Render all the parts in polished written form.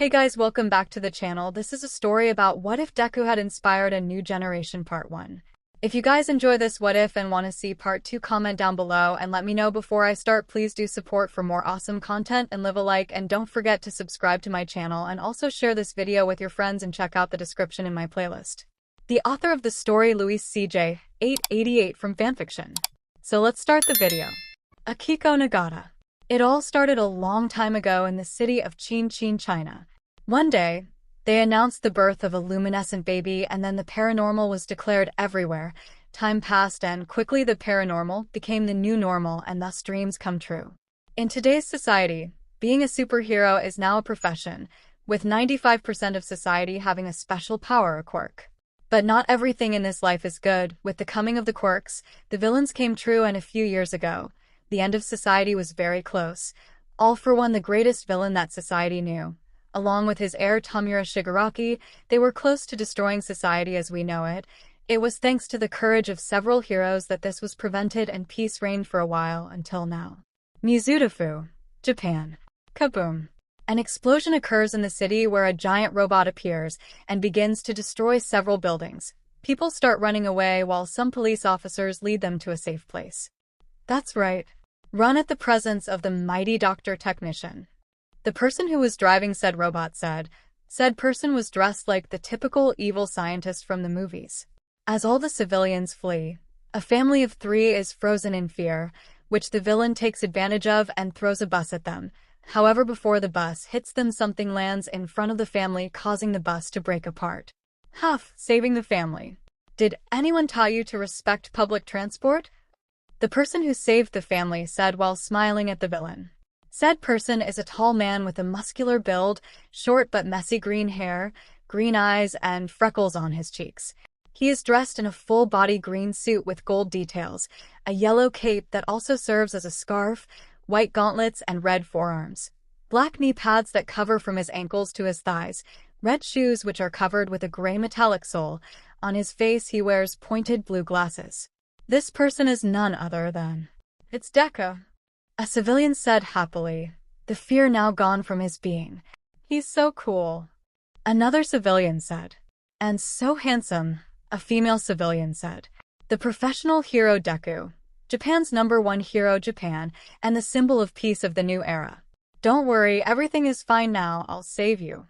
Hey guys, welcome back to the channel. This is a story about what if Deku had inspired a new generation part 1. If you guys enjoy this what if and want to see part 2, comment down below and let me know before I start. Please do support for more awesome content and leave a like, and don't forget to subscribe to my channel and also share this video with your friends and check out the description in my playlist. The author of the story, 𝐒𝐭𝐚𝐲 from fanfiction. So let's start the video. Akiko Nagata. It all started a long time ago in the city of Qianqing, China. One day, they announced the birth of a luminescent baby, and then the paranormal was declared everywhere. Time passed and quickly the paranormal became the new normal, and thus dreams come true. In today's society, being a superhero is now a profession, with 95% of society having a special power or quirk. But not everything in this life is good. With the coming of the quirks, the villains came true, and a few years ago, the end of society was very close. All for One, the greatest villain that society knew. Along with his heir Tomura Shigaraki, they were close to destroying society as we know it. It was thanks to the courage of several heroes that this was prevented and peace reigned for a while until now. Mizudafu, Japan. Kaboom! An explosion occurs in the city where a giant robot appears and begins to destroy several buildings. People start running away while some police officers lead them to a safe place. That's right. Run at the presence of the mighty doctor technician. The person who was driving said robot said person was dressed like the typical evil scientist from the movies. As all the civilians flee, a family of 3 is frozen in fear, which the villain takes advantage of and throws a bus at them. However, before the bus hits them, something lands in front of the family, causing the bus to break apart. Saving the family. Did anyone tell you to respect public transport? The person who saved the family said while smiling at the villain. Said person is a tall man with a muscular build, short but messy green hair, green eyes, and freckles on his cheeks. He is dressed in a full-body green suit with gold details, a yellow cape that also serves as a scarf, white gauntlets, and red forearms. Black knee pads that cover from his ankles to his thighs, red shoes which are covered with a gray metallic sole. On his face he wears pointed blue glasses. This person is none other than... It's Deku. A civilian said happily, the fear now gone from his being. He's so cool. Another civilian said. And so handsome, a female civilian said. The professional hero Deku, Japan's #1 hero Japan, and the symbol of peace of the new era. Don't worry, everything is fine now, I'll save you.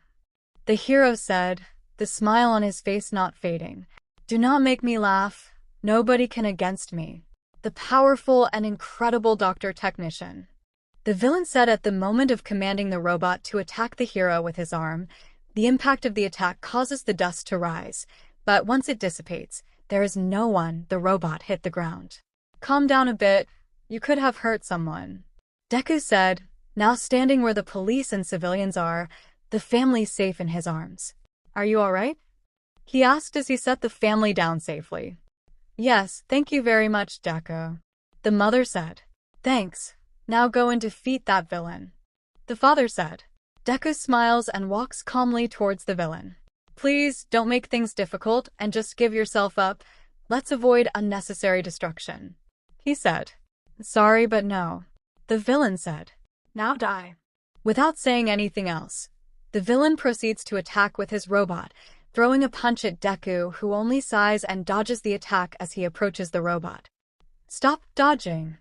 The hero said, the smile on his face not fading. Do not make me laugh, nobody can against me. The powerful and incredible doctor technician. The villain said at the moment of commanding the robot to attack the hero with his arm. The impact of the attack causes the dust to rise, but once it dissipates, there is no one. The robot hit the ground. Calm down a bit, you could have hurt someone. Deku said, now standing where the police and civilians are, the family safe in his arms. Are you alright? He asked as he set the family down safely. Yes, thank you very much, Deku. The mother said. Thanks. Now go and defeat that villain. The father said. Deku smiles and walks calmly towards the villain. Please, don't make things difficult and just give yourself up. Let's avoid unnecessary destruction. He said. Sorry, but no. The villain said. Now die. Without saying anything else, the villain proceeds to attack with his robot, throwing a punch at Deku, who only sighs and dodges the attack as he approaches the robot. Stop dodging.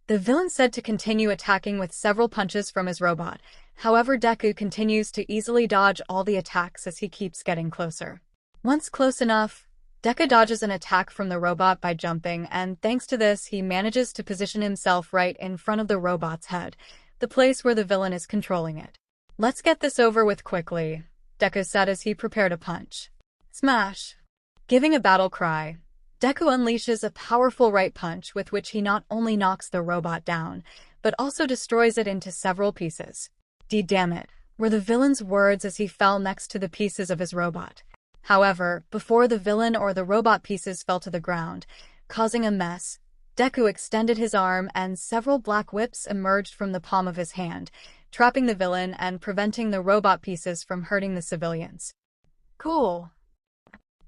The villain said to continue attacking with several punches from his robot. However, Deku continues to easily dodge all the attacks as he keeps getting closer. Once close enough, Deku dodges an attack from the robot by jumping, and thanks to this he manages to position himself right in front of the robot's head, the place where the villain is controlling it. Let's get this over with quickly, Deku said as he prepared a punch. Smash! Giving a battle cry, Deku unleashes a powerful right punch with which he not only knocks the robot down, but also destroys it into several pieces. Damn it, were the villain's words as he fell next to the pieces of his robot. However, before the villain or the robot pieces fell to the ground, causing a mess, Deku extended his arm and several black whips emerged from the palm of his hand, trapping the villain and preventing the robot pieces from hurting the civilians. Cool.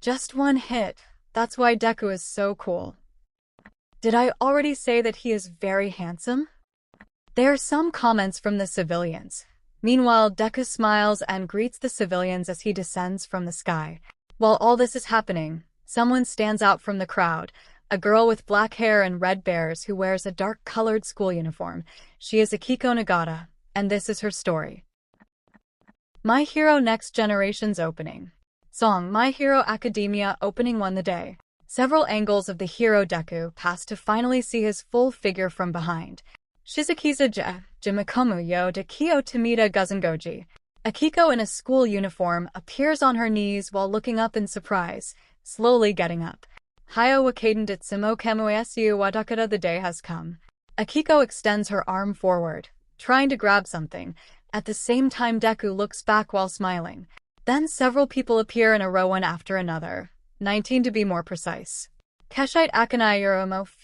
Just one hit. That's why Deku is so cool. Did I already say that he is very handsome? There are some comments from the civilians. Meanwhile, Deku smiles and greets the civilians as he descends from the sky. While all this is happening, someone stands out from the crowd, a girl with black hair and red bears who wears a dark-colored school uniform. She is Akiko Nagata, and this is her story. My Hero Next Generation's opening. Song My Hero Academia opening won the day. Several angles of the hero Deku pass to finally see his full figure from behind. Shizukiza 𝗔𝗵𝗲 𝗔𝐬𝐚𝐲 𝐔𝐬𝐵. Akiko in a school uniform appears on her knees while looking up in surprise, slowly getting up. 𝐒𝐻𝐢𝐵 the day has come. Akiko extends her arm forward, trying to grab something. At the same time, Deku looks back while smiling. Then several people appear in a row one after another, 19 to be more precise. 𝐒𝐩𝐢𝐵 akanai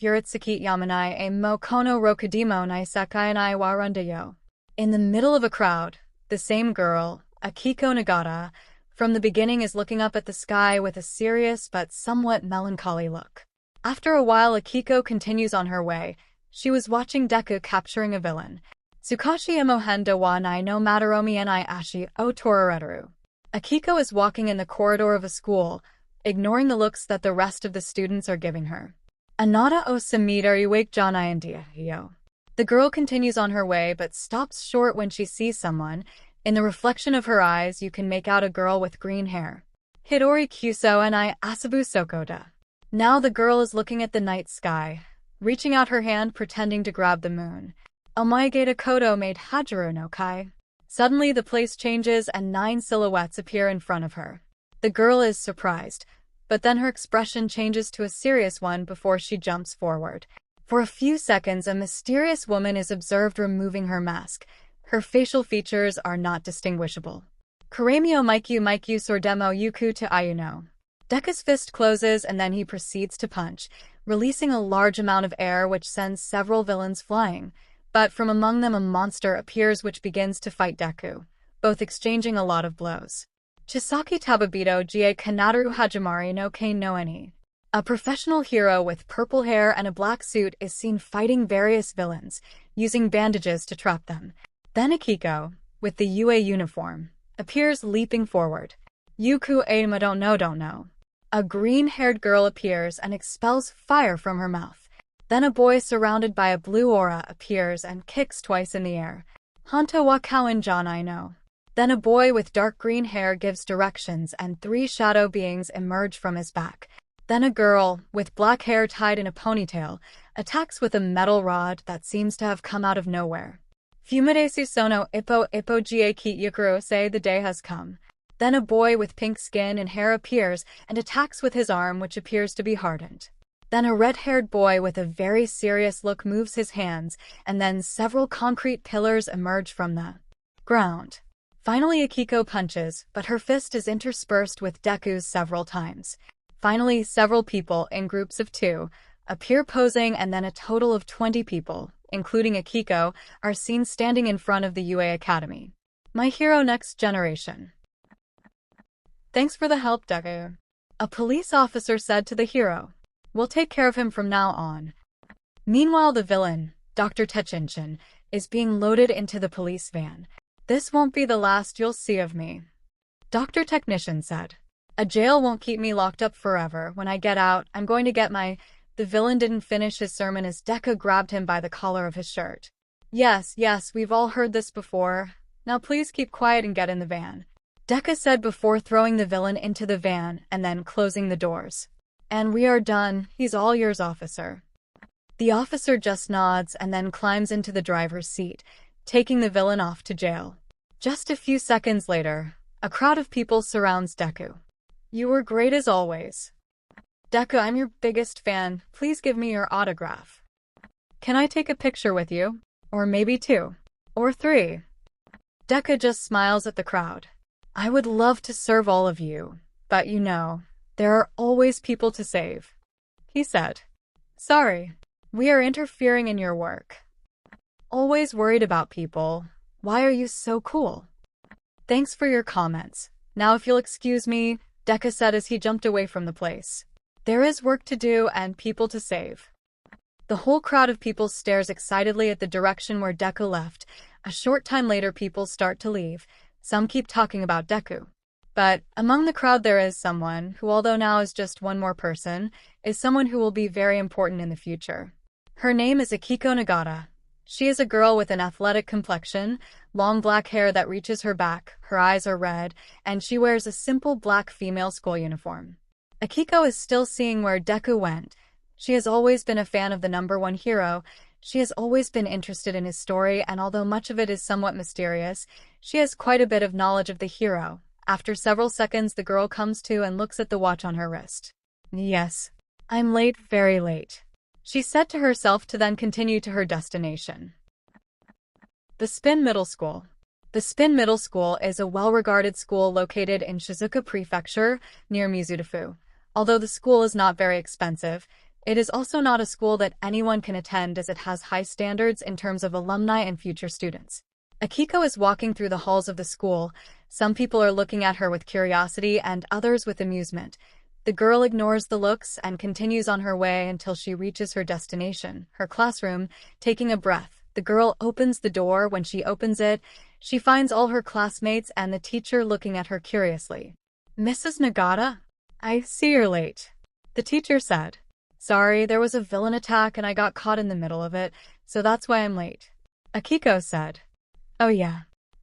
𝗧𝗵𝗲 mo kono rokudimo nai sakai wa rundayo. In the middle of a crowd, the same girl, Akiko Nagata, from the beginning is looking up at the sky with a serious but somewhat melancholy look. After a while, Akiko continues on her way. She was watching Deku capturing a villain. 𝗧𝗵𝗲 𝗵𝗃 wa nai no mataromi ni ashi o torareru. Akiko is walking in the corridor of a school, ignoring the looks that the rest of the students are giving her. Anata o 𝗬𝗵𝗲 𝗔𝗨𝗧𝗛. The girl continues on her way but stops short when she sees someone. In the reflection of her eyes, you can make out a girl with green hair. 𝐎𝐻𝐢𝐵 ni asabu sokoda. Now the girl is looking at the night sky, reaching out her hand pretending to grab the moon. 𝐒𝐻𝐢𝐵 kodo made hajaru no kai. Suddenly the place changes and 9 silhouettes appear in front of her. The girl is surprised, but then her expression changes to a serious one before she jumps forward. For a few seconds, a mysterious woman is observed removing her mask. Her facial features are not distinguishable. 𝗓𝗄𝗄 𝗓𝗪𝗄 yuku to ayuno. Deku's fist closes and then he proceeds to punch, releasing a large amount of air which sends several villains flying. But from among them a monster appears which begins to fight Deku, both exchanging a lot of blows. Chisaki Tababito Gie Kanaru Hajimari no Kane no Eni. A professional hero with purple hair and a black suit is seen fighting various villains, using bandages to trap them. Then Akiko, with the UA uniform, appears leaping forward. Yuku Aima don't know. A green-haired girl appears and expels fire from her mouth. Then a boy surrounded by a blue aura appears and kicks twice in the air. Hanto wa kawan janai no. Then a boy with dark green hair gives directions and 3 shadow beings emerge from his back. Then a girl, with black hair tied in a ponytail, attacks with a metal rod that seems to have come out of nowhere. Fumidesu sono ippo say the day has come. Then a boy with pink skin and hair appears and attacks with his arm which appears to be hardened. Then a red-haired boy with a very serious look moves his hands, and then several concrete pillars emerge from the ground. Finally, Akiko punches, but her fist is interspersed with Deku's several times. Finally, several people, in groups of 2, appear posing, and then a total of 20 people, including Akiko, are seen standing in front of the UA Academy. My Hero Next Generation. Thanks for the help, Deku. A police officer said to the hero. We'll take care of him from now on. Meanwhile, the villain, Dr. Tenshinhan, is being loaded into the police van. This won't be the last you'll see of me. Dr. Technician said. A jail won't keep me locked up forever. When I get out, I'm going to get my... The villain didn't finish his sermon as Deku grabbed him by the collar of his shirt. Yes, we've all heard this before. Now please keep quiet and get in the van. Deku said before throwing the villain into the van and then closing the doors. And we are done. He's all yours, officer. The officer just nods and then climbs into the driver's seat, taking the villain off to jail. Just a few seconds later, a crowd of people surrounds Deku. You were great as always. Deku, I'm your biggest fan. Please give me your autograph. Can I take a picture with you? Or maybe 2. Or 3. Deku just smiles at the crowd. I would love to serve all of you, but you know, there are always people to save. He said. Sorry. We are interfering in your work. Always worried about people. Why are you so cool? Thanks for your comments. Now if you'll excuse me, Deku said as he jumped away from the place. There is work to do and people to save. The whole crowd of people stares excitedly at the direction where Deku left. A short time later, people start to leave. Some keep talking about Deku. But among the crowd there is someone who, although now is just one more person, is someone who will be very important in the future. Her name is Akiko Nagata. She is a girl with an athletic complexion, long black hair that reaches her back, her eyes are red, and she wears a simple black female school uniform. Akiko is still seeing where Deku went. She has always been a fan of the #1 hero. She has always been interested in his story, and although much of it is somewhat mysterious, she has quite a bit of knowledge of the hero. After several seconds, the girl comes to and looks at the watch on her wrist. Yes, I'm late, very late, she said to herself to then continue to her destination. The 𝗵𝗃 Middle School. The 𝗵𝗃 Middle School is a well-regarded school located in Shizuoka Prefecture, near Mizudofu. Although the school is not very expensive, it is also not a school that anyone can attend as it has high standards in terms of alumni and future students. Akiko is walking through the halls of the school. Some people are looking at her with curiosity and others with amusement. The girl ignores the looks and continues on her way until she reaches her destination, her classroom. Taking a breath, the girl opens the door. When she opens it, she finds all her classmates and the teacher looking at her curiously. Mrs. Nagata? I see you're late, the teacher said. Sorry, there was a villain attack and I got caught in the middle of it, so that's why I'm late, Akiko said. Oh yeah.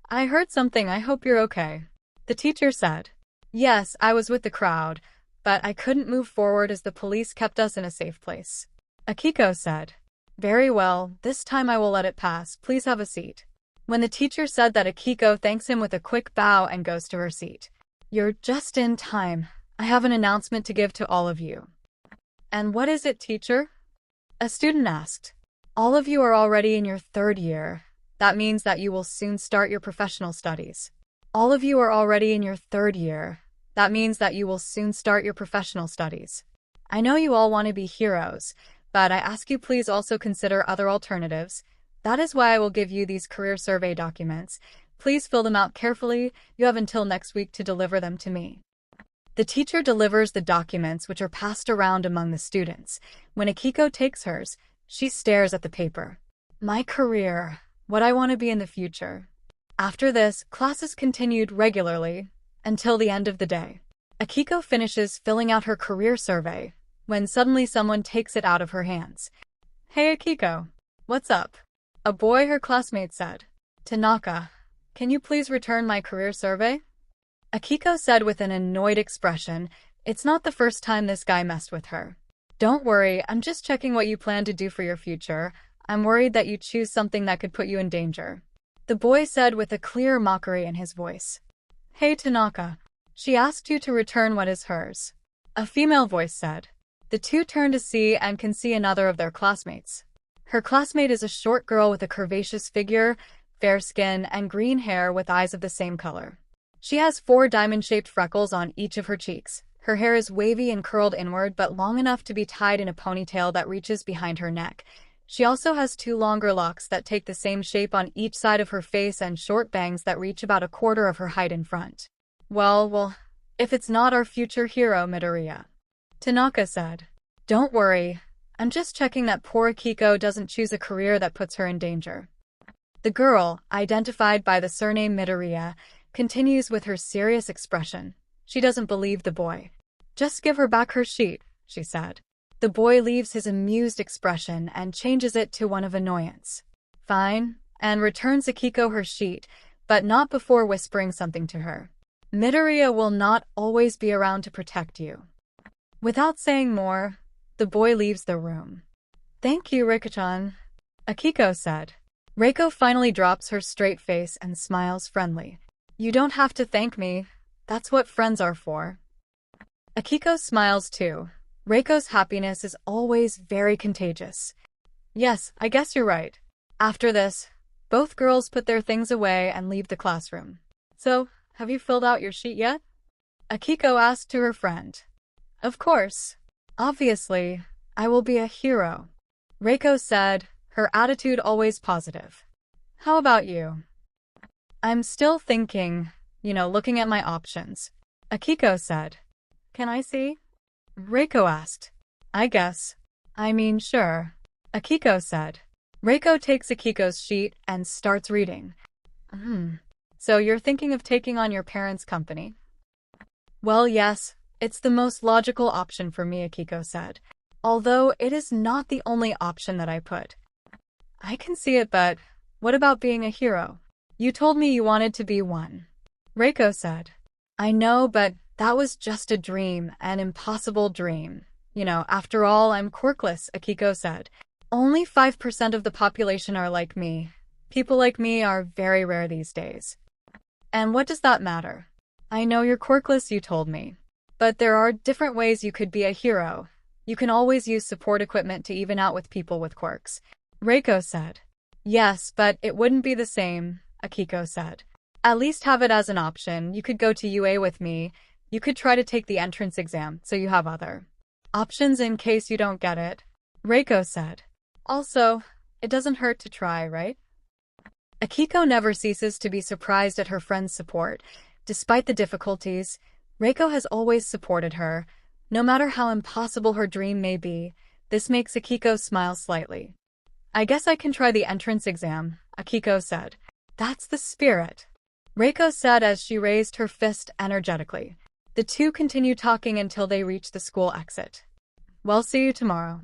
I heard something, I hope you're okay, the teacher said. Yes, I was with the crowd, but I couldn't move forward as the police kept us in a safe place, Akiko said. Very well, this time I will let it pass, please have a seat. When the teacher said that, Akiko thanks him with a quick bow and goes to her seat. You're just in time. I have an announcement to give to all of you. And what is it, teacher? A student asked. All of you are already in your 3rd year. That means that you will soon start your professional studies. All of you are already in your 3rd year. That means that you will soon start your professional studies. I know you all want to be heroes, but I ask you please also consider other alternatives. That is why I will give you these career survey documents. Please fill them out carefully. You have until next week to deliver them to me. The teacher delivers the documents, which are passed around among the students. When Akiko takes hers, she stares at the paper. My career. What I want to be in the future. After this, classes continued regularly until the end of the day. Akiko finishes filling out her career survey when suddenly someone takes it out of her hands. Hey Akiko, what's up? A boy, her classmate said. Tanaka, can you please return my career survey? Akiko said with an annoyed expression. It's not the first time this guy messed with her. Don't worry, I'm just checking what you plan to do for your future. I'm worried that you choose something that could put you in danger, the boy said with a clear mockery in his voice. Hey Tanaka, she asked you to return what is hers, a female voice said. The two turn to see and can see another of their classmates. Her classmate is a short girl with a curvaceous figure, fair skin, and green hair with eyes of the same color. She has 4 diamond-shaped freckles on each of her cheeks. Her hair is wavy and curled inward but long enough to be tied in a ponytail that reaches behind her neck. She also has 2 longer locks that take the same shape on each side of her face and short bangs that reach about 1/4 of her height in front. Well, if it's not our future hero Midoriya, Tanaka said. Don't worry, I'm just checking that poor Akiko doesn't choose a career that puts her in danger. The girl, identified by the surname Midoriya, continues with her serious expression. She doesn't believe the boy. Just give her back her sheet, she said. The boy leaves his amused expression and changes it to one of annoyance. Fine, and returns Akiko her sheet, but not before whispering something to her. Midoriya will not always be around to protect you. Without saying more, the boy leaves the room. Thank you, Reiko-chan, Akiko said. Reiko finally drops her straight face and smiles friendly. You don't have to thank me. That's what friends are for. Akiko smiles too. Reiko's happiness is always very contagious. Yes, I guess you're right. After this, both girls put their things away and leave the classroom. So, have you filled out your sheet yet? Akiko asked to her friend. Of course. Obviously, I will be a hero, Reiko said, her attitude always positive. How about you? I'm still thinking, looking at my options, Akiko said. Can I see? Reiko asked. I guess. Sure, Akiko said. Reiko takes Akiko's sheet and starts reading. So you're thinking of taking on your parents' company? Well, yes, it's the most logical option for me, Akiko said. Although it is not the only option that I put. I can see it, but what about being a hero? You told me you wanted to be one. Reiko said. I know, but that was just a dream, an impossible dream. After all, I'm quirkless, Akiko said. Only 5% of the population are like me. People like me are very rare these days. And what does that matter? I know you're quirkless, you told me. But there are different ways you could be a hero. You can always use support equipment to even out with people with quirks. Reiko said. Yes, but it wouldn't be the same, Akiko said. At least have it as an option. You could go to UA with me. You could try to take the entrance exam, so you have other options in case you don't get it. Reiko said. Also, it doesn't hurt to try, right? Akiko never ceases to be surprised at her friend's support. Despite the difficulties, Reiko has always supported her. No matter how impossible her dream may be, this makes Akiko smile slightly. I guess I can try the entrance exam, Akiko said. That's the spirit, Reiko said as she raised her fist energetically. The two continue talking until they reach the school exit. Well, see you tomorrow.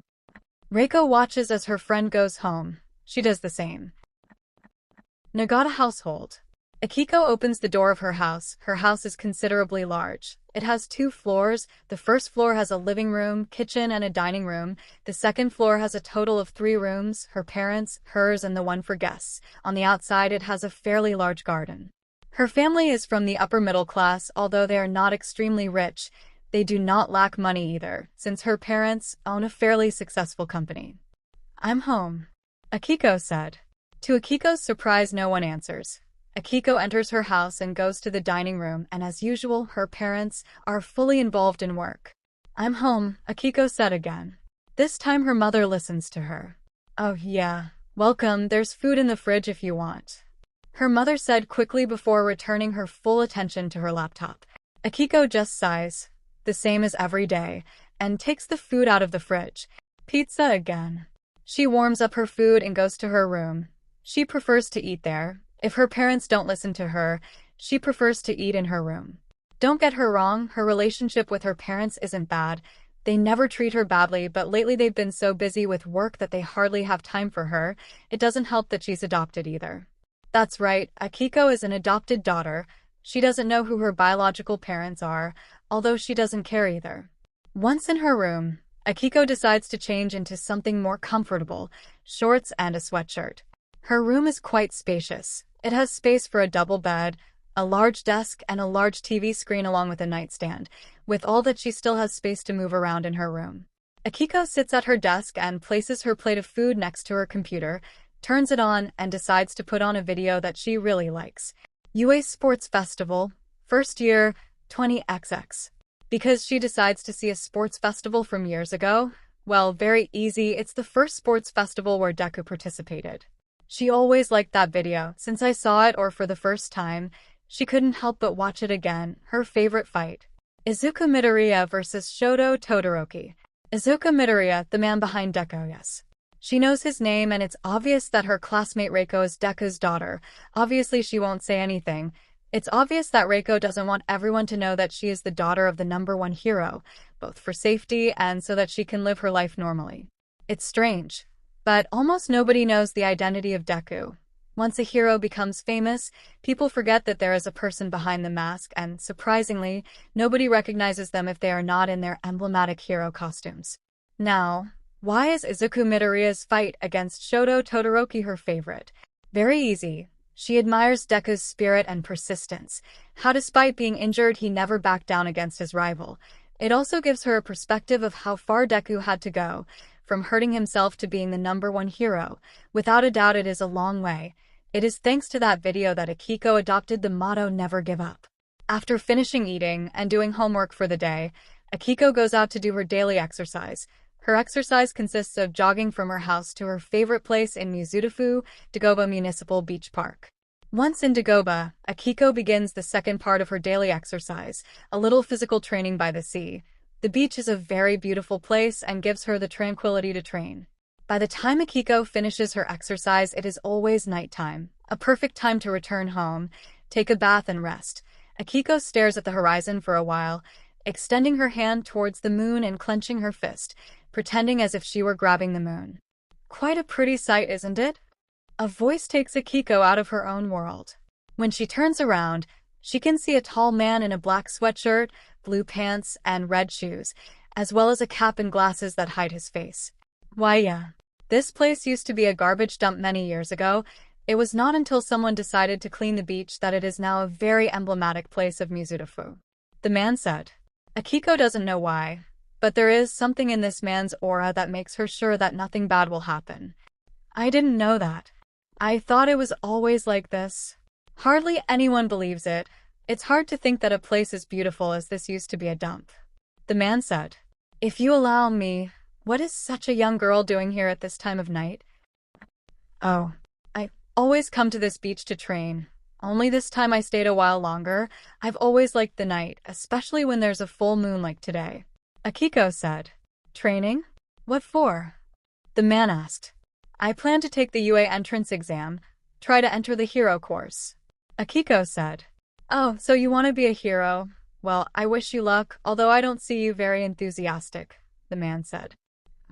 Reiko watches as her friend goes home. She does the same. Nagata household. Akiko opens the door of her house. Her house is considerably large. It has 2 floors. The first floor has a living room, kitchen, and a dining room. The second floor has a total of 3 rooms, her parents', hers, and the one for guests. On the outside, it has a fairly large garden. Her family is from the upper middle class, although they are not extremely rich. They do not lack money either, since her parents own a fairly successful company. I'm home, Akiko said. To Akiko's surprise, no one answers. Akiko enters her house and goes to the dining room, and as usual, her parents are fully involved in work. I'm home, Akiko said again. This time her mother listens to her. Oh yeah, welcome, there's food in the fridge if you want, her mother said quickly before returning her full attention to her laptop. Akiko just sighs, the same as every day, and takes the food out of the fridge. Pizza again. She warms up her food and goes to her room. She prefers to eat there. If her parents don't listen to her, she prefers to eat in her room. Don't get her wrong, her relationship with her parents isn't bad. They never treat her badly, but lately they've been so busy with work that they hardly have time for her. It doesn't help that she's adopted either. That's right, Akiko is an adopted daughter. She doesn't know who her biological parents are, although she doesn't care either. Once in her room, Akiko decides to change into something more comfortable, shorts and a sweatshirt. Her room is quite spacious. It has space for a double bed, a large desk, and a large TV screen along with a nightstand. With all that, she still has space to move around in her room. Akiko sits at her desk and places her plate of food next to her computer, turns it on, and decides to put on a video that she really likes. UA Sports Festival, first year, 20XX. Because she decides to see a sports festival from years ago? Well, very easy, it's the first sports festival where Deku participated. She always liked that video. Since I saw it, or for the first time, she couldn't help but watch it again. Her favorite fight. Izuku Midoriya versus Shoto Todoroki. Izuku Midoriya, the man behind Deku, yes. She knows his name, and it's obvious that her classmate Reiko is Deku's daughter. Obviously, she won't say anything. It's obvious that Reiko doesn't want everyone to know that she is the daughter of the #1 hero, both for safety and so that she can live her life normally. It's strange, but almost nobody knows the identity of Deku. Once a hero becomes famous, people forget that there is a person behind the mask, and surprisingly, nobody recognizes them if they are not in their emblematic hero costumes. Now, why is Izuku Midoriya's fight against Shoto Todoroki her favorite? Very easy. She admires Deku's spirit and persistence. How despite being injured, he never backed down against his rival. It also gives her a perspective of how far Deku had to go, from hurting himself to being the #1 hero. Without a doubt, it is a long way. It is thanks to that video that Akiko adopted the motto "Never Give Up." After finishing eating and doing homework for the day, Akiko goes out to do her daily exercise. Her exercise consists of jogging from her house to her favorite place in Mizutofu, Dagoba Municipal Beach Park. Once in Dagoba, Akiko begins the second part of her daily exercise, a little physical training by the sea. The beach is a very beautiful place and gives her the tranquility to train. By the time Akiko finishes her exercise, it is always nighttime, a perfect time to return home, take a bath and rest. Akiko stares at the horizon for a while, extending her hand towards the moon and clenching her fist, pretending as if she were grabbing the moon. Quite a pretty sight, isn't it? A voice takes Akiko out of her own world. When she turns around, she can see a tall man in a black sweatshirt, blue pants, and red shoes, as well as a cap and glasses that hide his face. Why yeah. This place used to be a garbage dump many years ago. It was not until someone decided to clean the beach that it is now a very emblematic place of Mizutofu. The man said. Akiko doesn't know why, but there is something in this man's aura that makes her sure that nothing bad will happen. I didn't know that. I thought it was always like this. Hardly anyone believes it. It's hard to think that a place as beautiful as this used to be a dump. The man said. If you allow me, what is such a young girl doing here at this time of night? Oh, I always come to this beach to train. Only this time I stayed a while longer. I've always liked the night, especially when there's a full moon like today. Akiko said. Training? What for? The man asked. I plan to take the UA entrance exam, try to enter the hero course. Akiko said. Oh, so you want to be a hero? Well, I wish you luck, although I don't see you very enthusiastic, the man said.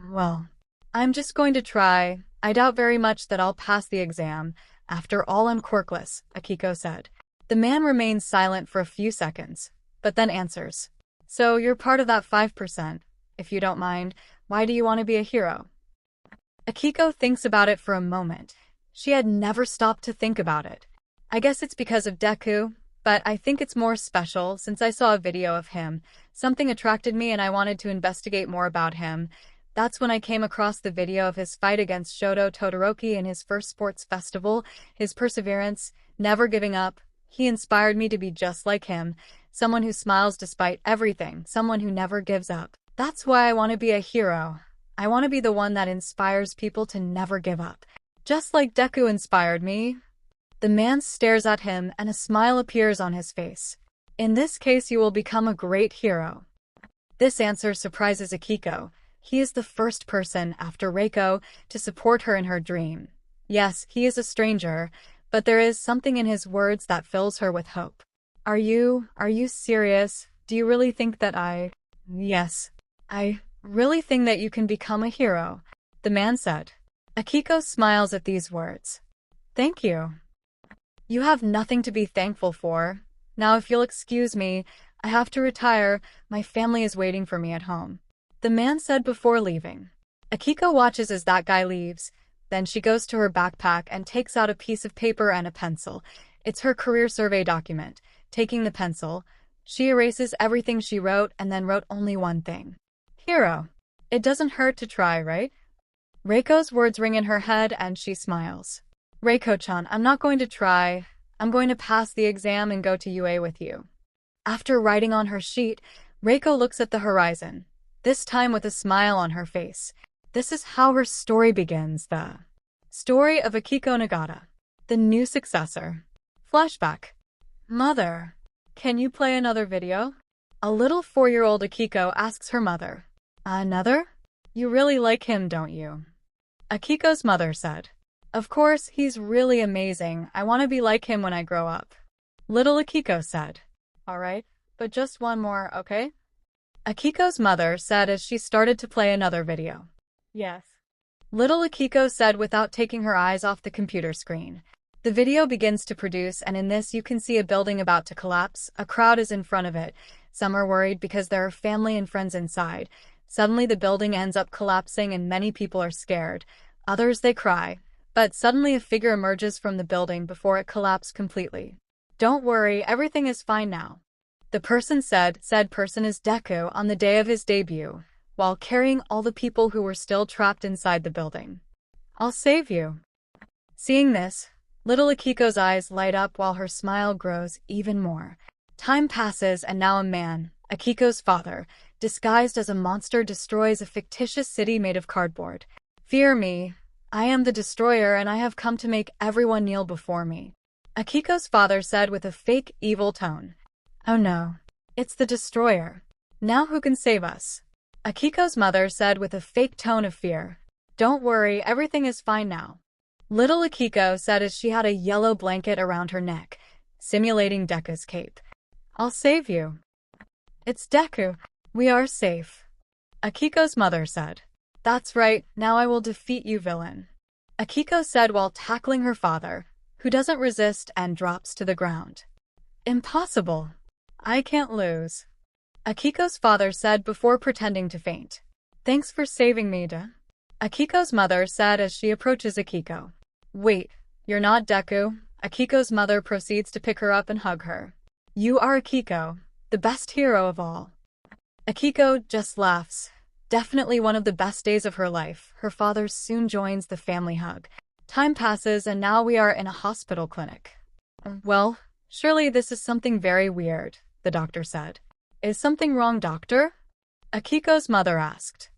Well, I'm just going to try. I doubt very much that I'll pass the exam. After all, I'm quirkless, Akiko said. The man remains silent for a few seconds, but then answers. So you're part of that 5%. If you don't mind, why do you want to be a hero? Akiko thinks about it for a moment. She had never stopped to think about it. I guess it's because of Deku, but I think it's more special since I saw a video of him. Something attracted me and I wanted to investigate more about him. That's when I came across the video of his fight against Shoto Todoroki in his first sports festival, his perseverance, never giving up. He inspired me to be just like him, someone who smiles despite everything, someone who never gives up. That's why I want to be a hero. I want to be the one that inspires people to never give up. Just like Deku inspired me. The man stares at him and a smile appears on his face. In this case, you will become a great hero. This answer surprises Akiko. He is the first person, after Reiko, to support her in her dream. Yes, he is a stranger, but there is something in his words that fills her with hope. Are you serious? Do you really think that Yes, I really think that you can become a hero, the man said. Akiko smiles at these words. Thank you. You have nothing to be thankful for. Now if you'll excuse me, I have to retire. My family is waiting for me at home, the man said before leaving. Akiko watches as that guy leaves. Then she goes to her backpack and takes out a piece of paper and a pencil. It's her career survey document. Taking the pencil, she erases everything she wrote and then wrote only one thing. Hero. It doesn't hurt to try, right? Reiko's words ring in her head and she smiles. Reiko-chan, I'm not going to try. I'm going to pass the exam and go to UA with you. After writing on her sheet, Reiko looks at the horizon, this time with a smile on her face. This is how her story begins, the story of Akiko Nagata, the new successor. Flashback. Mother, can you play another video? A little 4-year-old Akiko asks her mother. Another? You really like him, don't you? Akiko's mother said. Of course, he's really amazing. I want to be like him when I grow up. Little Akiko said. Alright, but just one more, okay? Akiko's mother said as she started to play another video. Yes. Little Akiko said without taking her eyes off the computer screen. The video begins to produce, and in this you can see a building about to collapse. A crowd is in front of it. Some are worried because there are family and friends inside. Suddenly the building ends up collapsing and many people are scared. Others, they cry. But suddenly a figure emerges from the building before it collapsed completely. Don't worry, everything is fine now. The person said person is Deku on the day of his debut, while carrying all the people who were still trapped inside the building. I'll save you. Seeing this, little Akiko's eyes light up while her smile grows even more. Time passes and now a man, Akiko's father, disguised as a monster destroys a fictitious city made of cardboard. Fear me. I am the destroyer and I have come to make everyone kneel before me. Akiko's father said with a fake evil tone. Oh no. It's the destroyer. Now who can save us? Akiko's mother said with a fake tone of fear. Don't worry, everything is fine now. Little Akiko said as she had a yellow blanket around her neck, simulating Deku's cape. I'll save you. It's Deku. We are safe. Akiko's mother said. That's right, now I will defeat you, villain. Akiko said while tackling her father, who doesn't resist and drops to the ground. Impossible. I can't lose. Akiko's father said before pretending to faint. Thanks for saving me, Akiko's mother said as she approaches Akiko. Wait, you're not Deku. Akiko's mother proceeds to pick her up and hug her. You are Akiko, the best hero of all. Akiko just laughs. Definitely one of the best days of her life. Her father soon joins the family hug. Time passes and now we are in a hospital clinic. Well, surely this is something very weird, the doctor said. Is something wrong, doctor? Akiko's mother asked.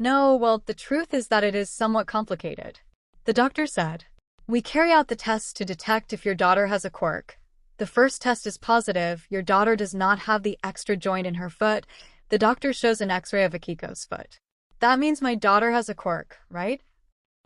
No, well, the truth is that it is somewhat complicated. The doctor said. We carry out the tests to detect if your daughter has a quirk. The first test is positive. Your daughter does not have the extra joint in her foot. The doctor shows an x-ray of Akiko's foot. That means my daughter has a quirk, right?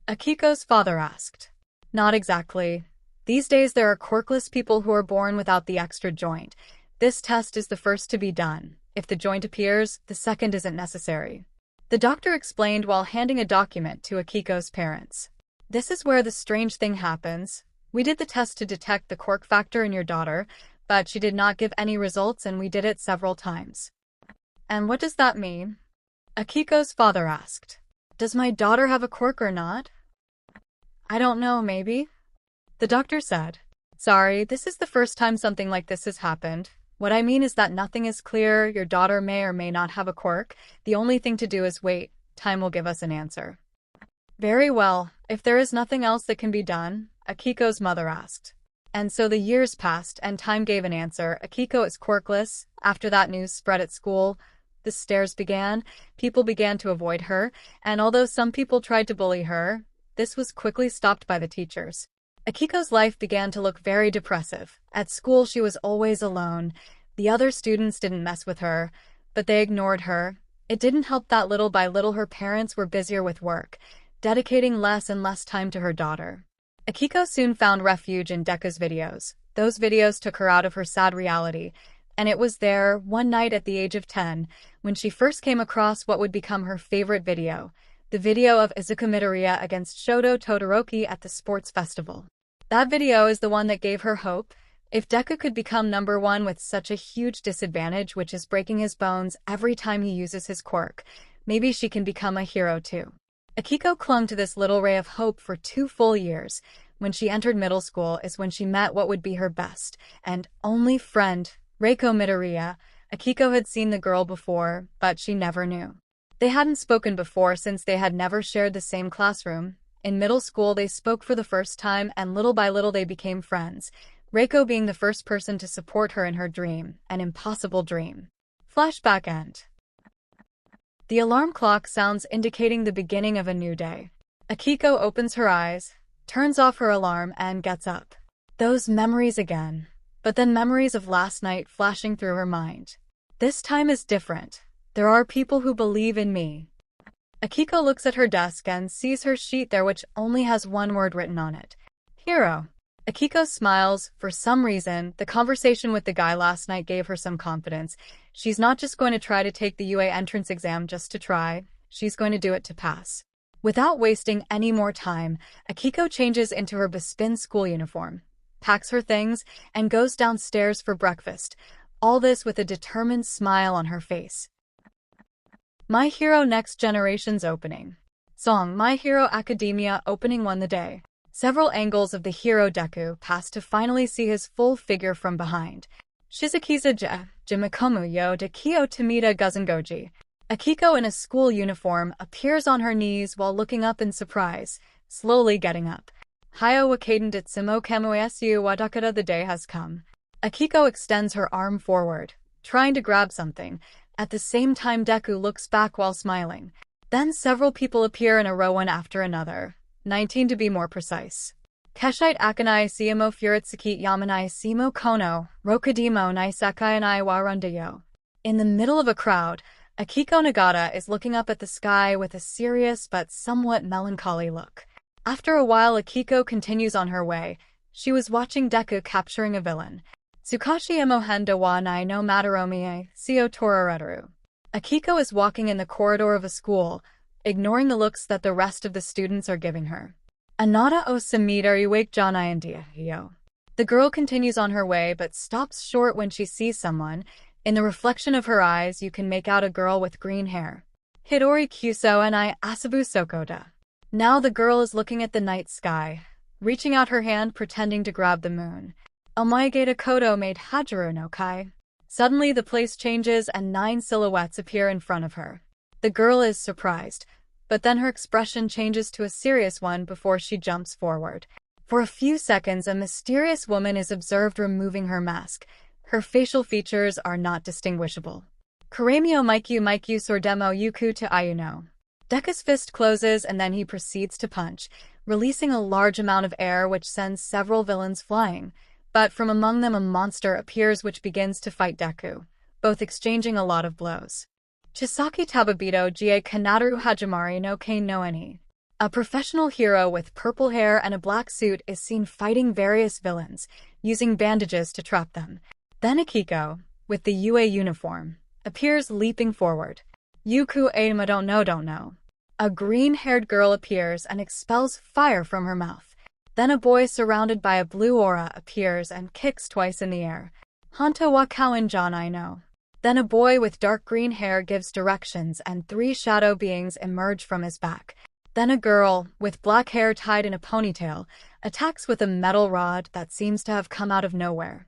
Akiko's father asked. Not exactly. These days there are quirkless people who are born without the extra joint. This test is the first to be done. If the joint appears, the second isn't necessary. The doctor explained while handing a document to Akiko's parents. This is where the strange thing happens. We did the test to detect the quirk factor in your daughter, but she did not give any results and we did it several times. And what does that mean? Akiko's father asked. Does my daughter have a quirk or not? I don't know, maybe? The doctor said. Sorry, this is the first time something like this has happened. What I mean is that nothing is clear. Your daughter may or may not have a quirk. The only thing to do is wait. Time will give us an answer. Very well. If there is nothing else that can be done, Akiko's mother asked. And so the years passed and time gave an answer. Akiko is quirkless. After that news spread at school, the stares began. People began to avoid her, and although some people tried to bully her, this was quickly stopped by the teachers. Akiko's life began to look very depressive. At school, she was always alone. The other students didn't mess with her, but they ignored her. It didn't help that little by little her parents were busier with work, dedicating less and less time to her daughter. Akiko soon found refuge in Deku's videos. Those videos took her out of her sad reality, and it was there, one night at the age of 10, when she first came across what would become her favorite video, the video of Izuku Midoriya against Shoto Todoroki at the sports festival. That video is the one that gave her hope. If Deku could become #1 with such a huge disadvantage, which is breaking his bones every time he uses his quirk, maybe she can become a hero too. Akiko clung to this little ray of hope for 2 full years. When she entered middle school is when she met what would be her best and only friend, Reiko Midoriya. Akiko had seen the girl before, but she never knew. They hadn't spoken before since they had never shared the same classroom. In middle school, they spoke for the first time, and little by little they became friends, Reiko being the first person to support her in her dream, an impossible dream. Flashback end. The alarm clock sounds indicating the beginning of a new day. Akiko opens her eyes, turns off her alarm, and gets up. Those memories again. But then memories of last night flashing through her mind. This time is different. There are people who believe in me. Akiko looks at her desk and sees her sheet there which only has one word written on it. Hero. Akiko smiles. For some reason, the conversation with the guy last night gave her some confidence. She's not just going to try to take the UA entrance exam just to try. She's going to do it to pass. Without wasting any more time, Akiko changes into her Bespin school uniform, packs her things, and goes downstairs for breakfast. All this with a determined smile on her face. My Hero Next Generation's opening. Song My Hero Academia opening won the day. Several angles of the hero Deku pass to finally see his full figure from behind. Shizukiza 𝗔𝗵𝗲 𝗔𝗂𝗁𝗲 𝗔𝗂𝗏 Akiko in a school uniform appears on her knees while looking up in surprise, slowly getting up. 𝐒𝐩𝐢𝐵 the day has come. Akiko extends her arm forward, trying to grab something. At the same time, Deku looks back while smiling. Then several people appear in a row one after another, 19 to be more precise. 𝐒𝐩𝐢𝐵 𝐒𝐻𝐢𝐵 𝐒𝐻𝐢𝐵 𝐒𝐻𝐢𝐵 In the middle of a crowd, Akiko Nagata is looking up at the sky with a serious but somewhat melancholy look. After a while, Akiko continues on her way. She was watching Deku capturing a villain. 𝗧𝗏𝗄𝐻𝑒𝐻 wa nai no 𝗲𝗏𝗄𝐻𝑒𝐻 𝐒𝐭𝐚𝐲 Akiko is walking in the corridor of a school, ignoring the looks that the rest of the students are giving her. 𝗓𝗏𝗄 𝗧𝗵𝗲 The girl continues on her way but stops short when she sees someone. In the reflection of her eyes, you can make out a girl with green hair. 𝐎𝐻𝑒𝐢𝐵 Now the girl is looking at the night sky, reaching out her hand pretending to grab the moon. 𝐒𝐻𝐽𝐫 Suddenly the place changes and 9 silhouettes appear in front of her. The girl is surprised, but then her expression changes to a serious one before she jumps forward. For a few seconds, a mysterious woman is observed removing her mask. Her facial features are not distinguishable. 𝗓𝗄𝗵𝗲 𝗧𝗏𝗄𝐻𝗪 Deku's fist closes and then he proceeds to punch, releasing a large amount of air which sends several villains flying. But from among them a monster appears which begins to fight Deku, both exchanging a lot of blows. 𝐬𝐴𝐺𝑖 𝗵𝗃𝗏 𝐔𝐬𝐚 𝗂𝐻𝗪 no ken no any. A professional hero with purple hair and a black suit is seen fighting various villains, using bandages to trap them. Then Akiko, with the UA uniform, appears leaping forward. 𝑒𝐭𝐚 don't know. A green-haired girl appears and expels fire from her mouth. Then a boy surrounded by a blue aura appears and kicks twice in the air. 𝗲𝗏𝗄 𝗓𝗏𝗄𝐻𝗨 Then a boy with dark green hair gives directions and 3 shadow beings emerge from his back. Then a girl, with black hair tied in a ponytail, attacks with a metal rod that seems to have come out of nowhere.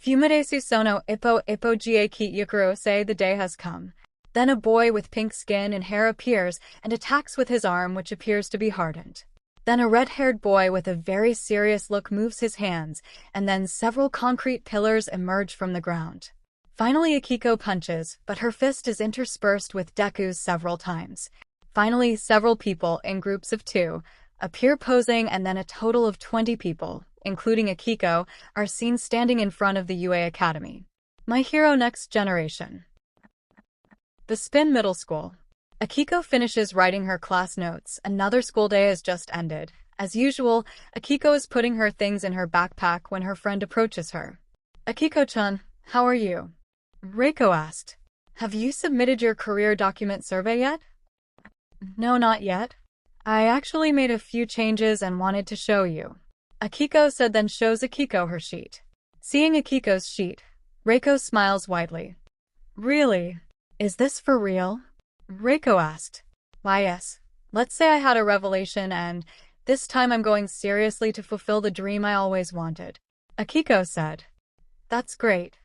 𝗵𝗄𝗏 sono 𝐒𝐻𝐽𝐫 𝐔𝐬𝐽𝐜 say the day has come. Then a boy with pink skin and hair appears and attacks with his arm which appears to be hardened. Then a red-haired boy with a very serious look moves his hands, and then several concrete pillars emerge from the ground. Finally Akiko punches, but her fist is interspersed with Deku's several times. Finally, several people, in groups of 2, appear posing and then a total of 20 people, including Akiko, are seen standing in front of the UA Academy. My Hero Next Generation. The Spin Middle School. Akiko finishes writing her class notes. Another school day has just ended. As usual, Akiko is putting her things in her backpack when her friend approaches her. Akiko-chan, how are you? Reiko asked. Have you submitted your career document survey yet? No, not yet. I actually made a few changes and wanted to show you. Akiko said, then shows Akiko her sheet. Seeing Akiko's sheet, Reiko smiles widely. Really? Is this for real? Reiko asked. Why yes. Let's say I had a revelation and this time I'm going seriously to fulfill the dream I always wanted. Akiko said. That's great.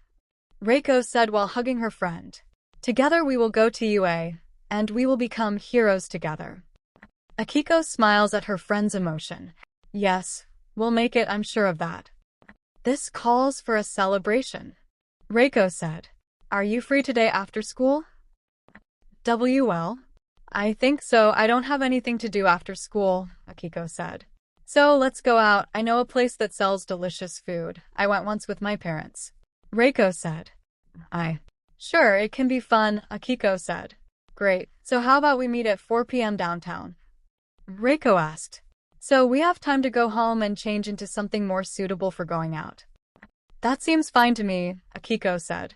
Reiko said while hugging her friend. Together we will go to UA, and we will become heroes together. Akiko smiles at her friend's emotion. Yes, we'll make it, I'm sure of that. This calls for a celebration. Reiko said. Are you free today after school? Well, I think so. I don't have anything to do after school, Akiko said. So let's go out. I know a place that sells delicious food. I went once with my parents. Reiko said. Sure, it can be fun, Akiko said. Great. So how about we meet at 4 p.m. downtown? Reiko asked. So we have time to go home and change into something more suitable for going out. That seems fine to me, Akiko said.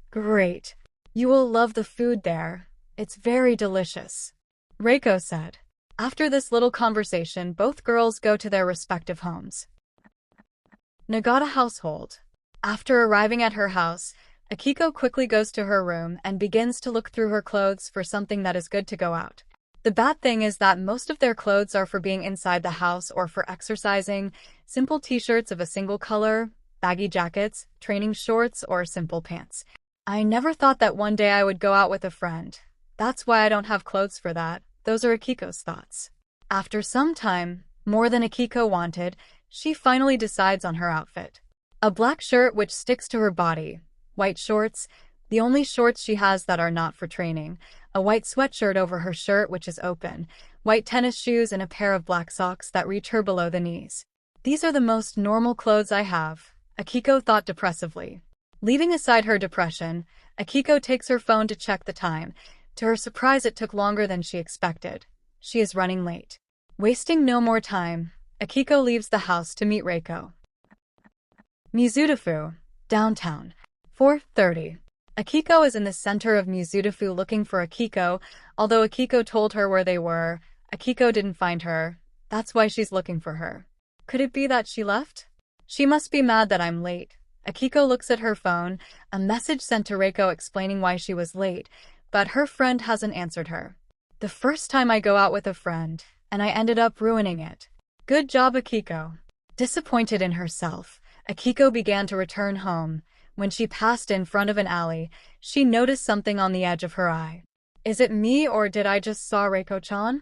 Great. You will love the food there. It's very delicious. Reiko said. After this little conversation, both girls go to their respective homes. Nagata household. After arriving at her house, Akiko quickly goes to her room and begins to look through her clothes for something that is good to go out. The bad thing is that most of their clothes are for being inside the house or for exercising, simple t-shirts of a single color, baggy jackets, training shorts, or simple pants. I never thought that one day I would go out with a friend. That's why I don't have clothes for that. Those are Akiko's thoughts. After some time, more than Akiko wanted, she finally decides on her outfit. A black shirt which sticks to her body, white shorts, the only shorts she has that are not for training, a white sweatshirt over her shirt which is open, white tennis shoes and a pair of black socks that reach her below the knees. These are the most normal clothes I have, Akiko thought depressively. Leaving aside her depression, Akiko takes her phone to check the time. To her surprise, it took longer than she expected. She is running late. Wasting no more time, Akiko leaves the house to meet Reiko. Mizudafu, downtown. 4:30. Akiko is in the center of Mizudafu looking for Akiko. Although Akiko told her where they were, Akiko didn't find her. That's why she's looking for her. Could it be that she left? She must be mad that I'm late. Akiko looks at her phone, a message sent to Reiko explaining why she was late, but her friend hasn't answered her. The first time I go out with a friend, and I ended up ruining it. Good job, Akiko. Disappointed in herself, Akiko began to return home. When she passed in front of an alley, she noticed something on the edge of her eye. Is it me or did I just saw Reiko-chan?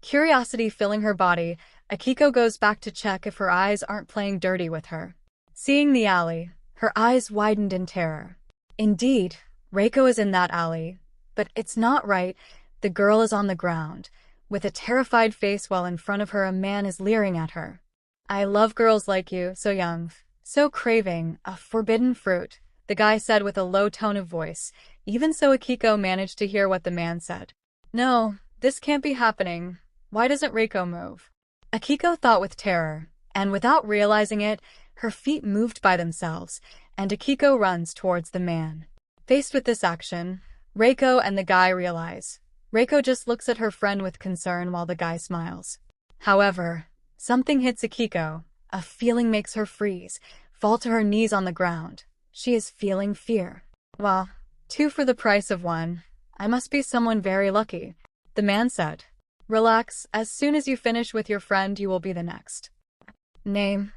Curiosity filling her body, Akiko goes back to check if her eyes aren't playing dirty with her. Seeing the alley, her eyes widened in terror. Indeed, Reiko is in that alley, but it's not right. The girl is on the ground, with a terrified face while in front of her a man is leering at her. I love girls like you, so young, so craving, a forbidden fruit, the guy said with a low tone of voice. Even so, Akiko managed to hear what the man said. No, this can't be happening. Why doesn't Reiko move? Akiko thought with terror, and without realizing it, her feet moved by themselves, and Akiko runs towards the man. Faced with this action, Reiko and the guy realize. Reiko just looks at her friend with concern while the guy smiles. However, something hits Akiko. A feeling makes her freeze, fall to her knees on the ground. She is feeling fear. Well, 2 for the price of 1. I must be someone very lucky, the man said. Relax, as soon as you finish with your friend you will be the next. Name.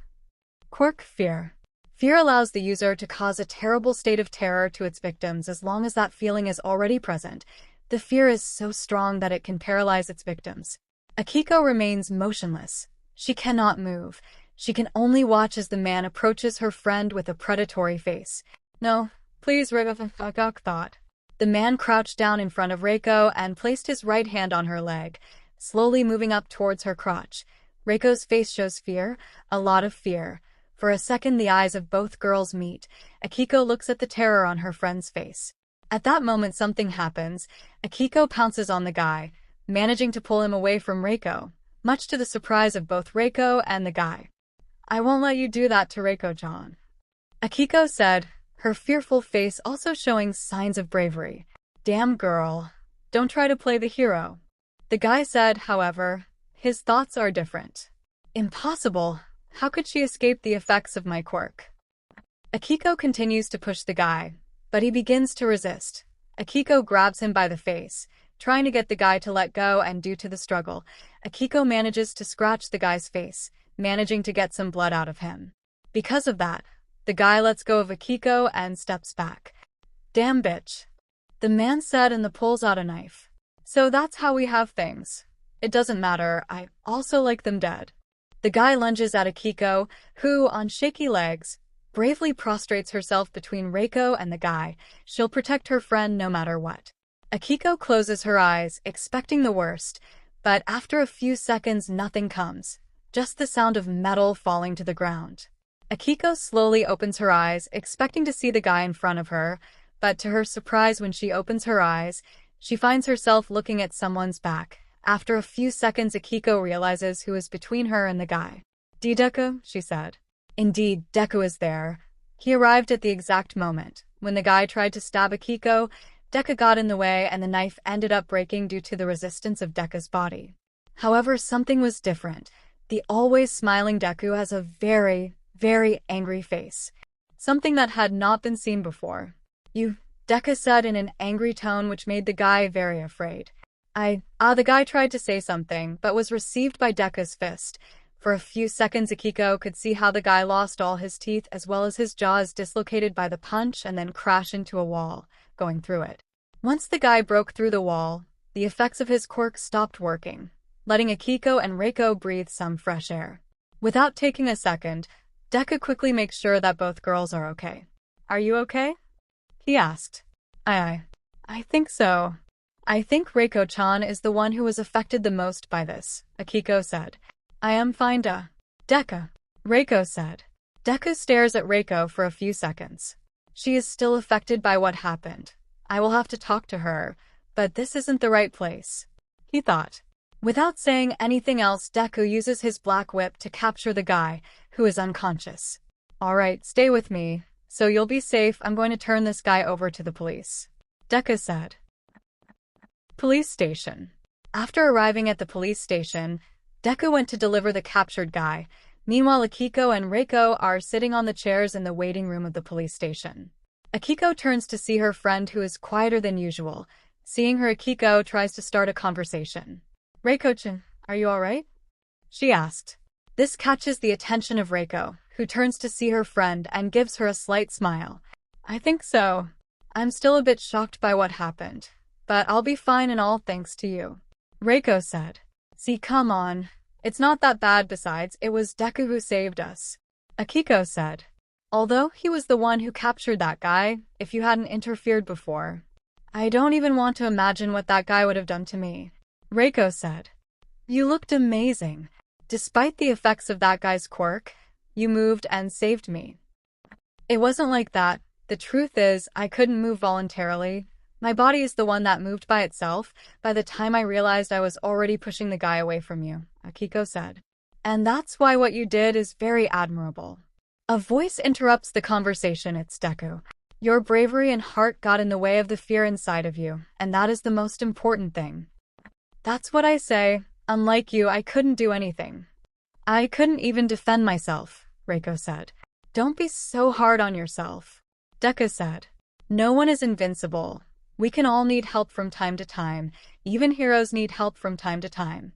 Quirk. Fear. Fear allows the user to cause a terrible state of terror to its victims as long as that feeling is already present. The fear is so strong that it can paralyze its victims. Akiko remains motionless. She cannot move. She can only watch as the man approaches her friend with a predatory face. No, please, Reiko thought. The man crouched down in front of Reiko and placed his right hand on her leg, slowly moving up towards her crotch. Reiko's face shows fear, a lot of fear. For a second the eyes of both girls meet. Akiko looks at the terror on her friend's face. At that moment something happens. Akiko pounces on the guy, managing to pull him away from Reiko, much to the surprise of both Reiko and the guy. I won't let you do that to Reiko-chan, Akiko said, her fearful face also showing signs of bravery. Damn girl, don't try to play the hero. The guy said, however, his thoughts are different. Impossible. How could she escape the effects of my quirk? Akiko continues to push the guy, but he begins to resist. Akiko grabs him by the face, trying to get the guy to let go, and due to the struggle, Akiko manages to scratch the guy's face, managing to get some blood out of him. Because of that, the guy lets go of Akiko and steps back. Damn bitch, the man said and pulls out a knife. So that's how we have things. It doesn't matter, I also like them dead. The guy lunges at Akiko, who, on shaky legs, bravely prostrates herself between Reiko and the guy. She'll protect her friend no matter what. Akiko closes her eyes, expecting the worst, but after a few seconds nothing comes, just the sound of metal falling to the ground. Akiko slowly opens her eyes, expecting to see the guy in front of her, but to her surprise when she opens her eyes, she finds herself looking at someone's back. After a few seconds, Akiko realizes who is between her and the guy. Deku, she said. Indeed, Deku is there. He arrived at the exact moment. When the guy tried to stab Akiko, Deku got in the way and the knife ended up breaking due to the resistance of Deku's body. However, something was different. The always smiling Deku has a very, very angry face. Something that had not been seen before. You, Deku said in an angry tone which made the guy very afraid. The guy tried to say something, but was received by Deku's fist. For a few seconds Akiko could see how the guy lost all his teeth as well as his jaw is dislocated by the punch and then crash into a wall, going through it. Once the guy broke through the wall, the effects of his quirk stopped working, letting Akiko and Reiko breathe some fresh air. Without taking a second, Deku quickly makes sure that both girls are okay. Are you okay? He asked. I think so. I think Reiko-chan is the one who was affected the most by this, Akiko said. I am fine, Deku, Reiko said. Deku stares at Reiko for a few seconds. She is still affected by what happened. I will have to talk to her, but this isn't the right place, he thought. Without saying anything else, Deku uses his black whip to capture the guy, who is unconscious. Alright, stay with me, so you'll be safe. I'm going to turn this guy over to the police, Deku said. Police station. After arriving at the police station, Deku went to deliver the captured guy. Meanwhile, Akiko and Reiko are sitting on the chairs in the waiting room of the police station. Akiko turns to see her friend, who is quieter than usual. Seeing her, Akiko tries to start a conversation. Reiko-chan, are you alright? She asked. This catches the attention of Reiko, who turns to see her friend and gives her a slight smile. I think so. I'm still a bit shocked by what happened, but I'll be fine, and all thanks to you, Reiko said. See, come on. It's not that bad. Besides, it was Deku who saved us, Akiko said. Although he was the one who captured that guy, if you hadn't interfered before, I don't even want to imagine what that guy would have done to me, Reiko said. You looked amazing. Despite the effects of that guy's quirk, you moved and saved me. It wasn't like that. The truth is, I couldn't move voluntarily. My body is the one that moved by itself. By the time I realized, I was already pushing the guy away from you, Akiko said. And that's why what you did is very admirable. A voice interrupts the conversation. It's Deku. Your bravery and heart got in the way of the fear inside of you, and that is the most important thing. That's what I say. Unlike you, I couldn't do anything. I couldn't even defend myself, Reiko said. Don't be so hard on yourself, Deku said. No one is invincible. We can all need help from time to time. Even heroes need help from time to time.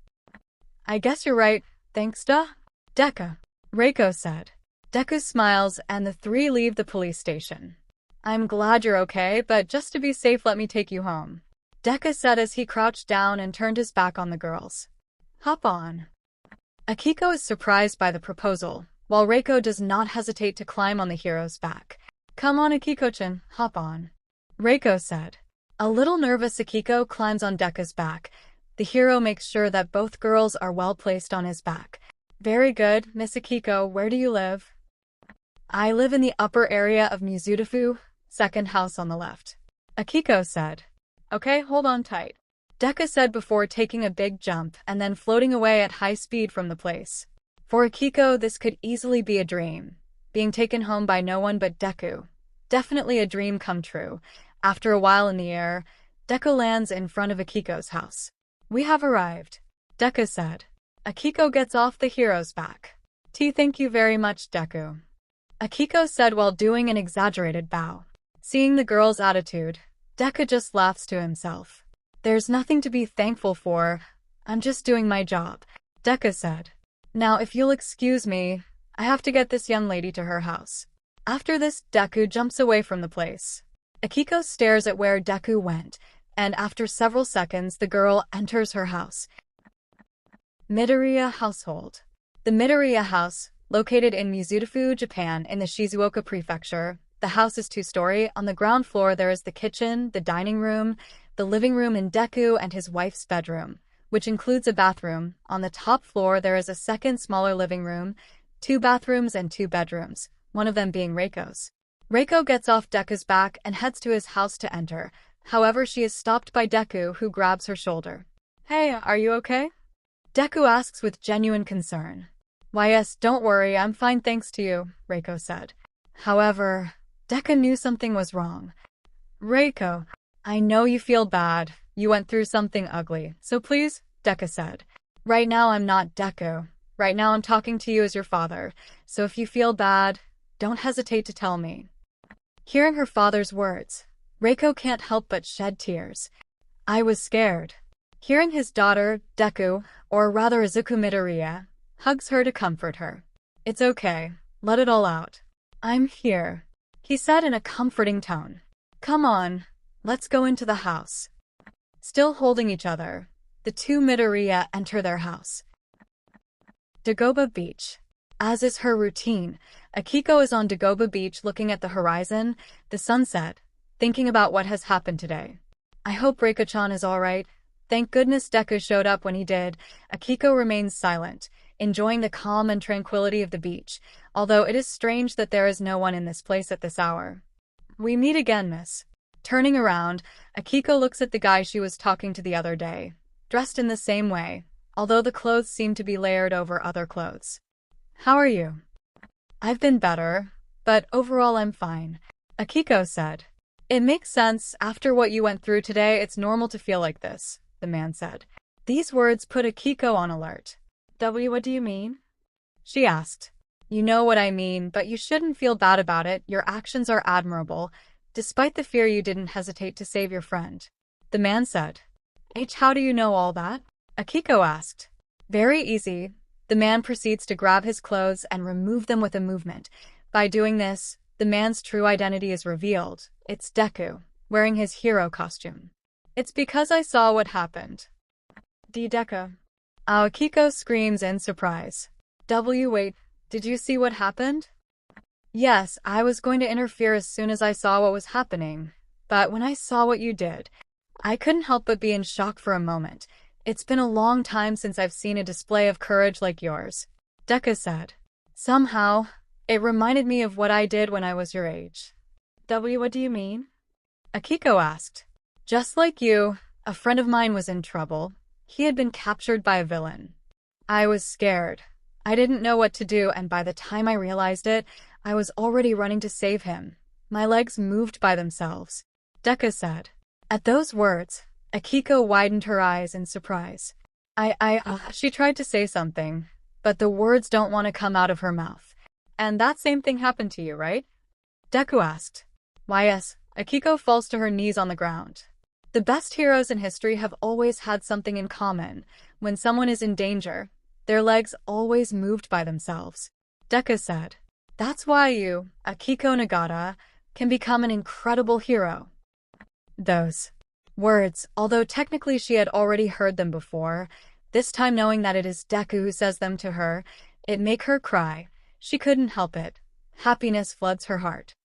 I guess you're right. Thanks, Deku, Reiko said. Deku smiles, and the three leave the police station. I'm glad you're okay, but just to be safe, let me take you home, Deku said as he crouched down and turned his back on the girls. Hop on. Akiko is surprised by the proposal, while Reiko does not hesitate to climb on the hero's back. Come on, Akiko-chan, hop on, Reiko said. A little nervous, Akiko climbs on Deku's back. The hero makes sure that both girls are well placed on his back. Very good, Miss Akiko. Where do you live? I live in the upper area of Mizudafu, second house on the left, Akiko said. Okay, hold on tight, Deku said before taking a big jump and then floating away at high speed from the place. For Akiko, this could easily be a dream. Being taken home by no one but Deku. Definitely a dream come true. After a while in the air, Deku lands in front of Akiko's house. We have arrived, Deku said. Akiko gets off the hero's back. Thank you very much, Deku, Akiko said while doing an exaggerated bow. Seeing the girl's attitude, Deku just laughs to himself. There's nothing to be thankful for. I'm just doing my job, Deku said. Now, if you'll excuse me, I have to get this young lady to her house. After this, Deku jumps away from the place. Akiko stares at where Deku went, and after several seconds, the girl enters her house. Midoriya household. The Midoriya house, located in Mizudafu, Japan, in the Shizuoka Prefecture. The house is two-story. On the ground floor, there is the kitchen, the dining room, the living room, and Deku and his wife's bedroom, which includes a bathroom. On the top floor, there is a second, smaller living room, 2 bathrooms, and 2 bedrooms, one of them being Reiko's. Reiko gets off Deku's back and heads to his house to enter. However, she is stopped by Deku, who grabs her shoulder. Hey, are you okay? Deku asks with genuine concern. Why yes, don't worry, I'm fine thanks to you, Reiko said. However, Deku knew something was wrong. Reiko, I know you feel bad. You went through something ugly, so please, Deku said. Right now I'm not Deku. Right now I'm talking to you as your father, so if you feel bad, don't hesitate to tell me. Hearing her father's words, Reiko can't help but shed tears. I was scared. Hearing his daughter, Deku, or rather Izuku Midoriya, hugs her to comfort her. It's okay. Let it all out. I'm here, he said in a comforting tone. Come on, let's go into the house. Still holding each other, the two Midoriya enter their house. Dagobah Beach. As is her routine, Akiko is on Dagobah Beach looking at the horizon, the sunset, thinking about what has happened today. I hope Reiko-chan is alright. Thank goodness Deku showed up when he did. Akiko remains silent, enjoying the calm and tranquility of the beach, although it is strange that there is no one in this place at this hour. We meet again, miss. Turning around, Akiko looks at the guy she was talking to the other day, dressed in the same way, although the clothes seem to be layered over other clothes. "How are you?" "I've been better, but overall I'm fine," Akiko said. "It makes sense. After what you went through today, it's normal to feel like this," the man said. These words put Akiko on alert. "What do you mean?" she asked. "You know what I mean, but you shouldn't feel bad about it. Your actions are admirable. Despite the fear, you didn't hesitate to save your friend," the man said. How do you know all that?" Akiko asked. "Very easy." The man proceeds to grab his clothes and remove them with a movement. By doing this, the man's true identity is revealed. It's Deku, wearing his hero costume. "It's because I saw what happened." Deku. Akiko screams in surprise. Wait, did you see what happened?" "Yes, I was going to interfere as soon as I saw what was happening. But when I saw what you did, I couldn't help but be in shock for a moment. It's been a long time since I've seen a display of courage like yours," Deku said. "Somehow, it reminded me of what I did when I was your age." What do you mean?" Akiko asked. "Just like you, a friend of mine was in trouble. He had been captured by a villain. I was scared. I didn't know what to do, and by the time I realized it, I was already running to save him. My legs moved by themselves," Deku said. At those words, Akiko widened her eyes in surprise. She tried to say something, but the words don't want to come out of her mouth. "And that same thing happened to you, right?" Deku asked. "Why, yes." Akiko falls to her knees on the ground. The best heroes in history have always had something in common. When someone is in danger, their legs always moved by themselves, Deku said. "That's why you, Akiko Nagata, can become an incredible hero." Those words, although technically she had already heard them before, this time knowing that it is Deku who says them to her, it make her cry. She couldn't help it. Happiness floods her heart.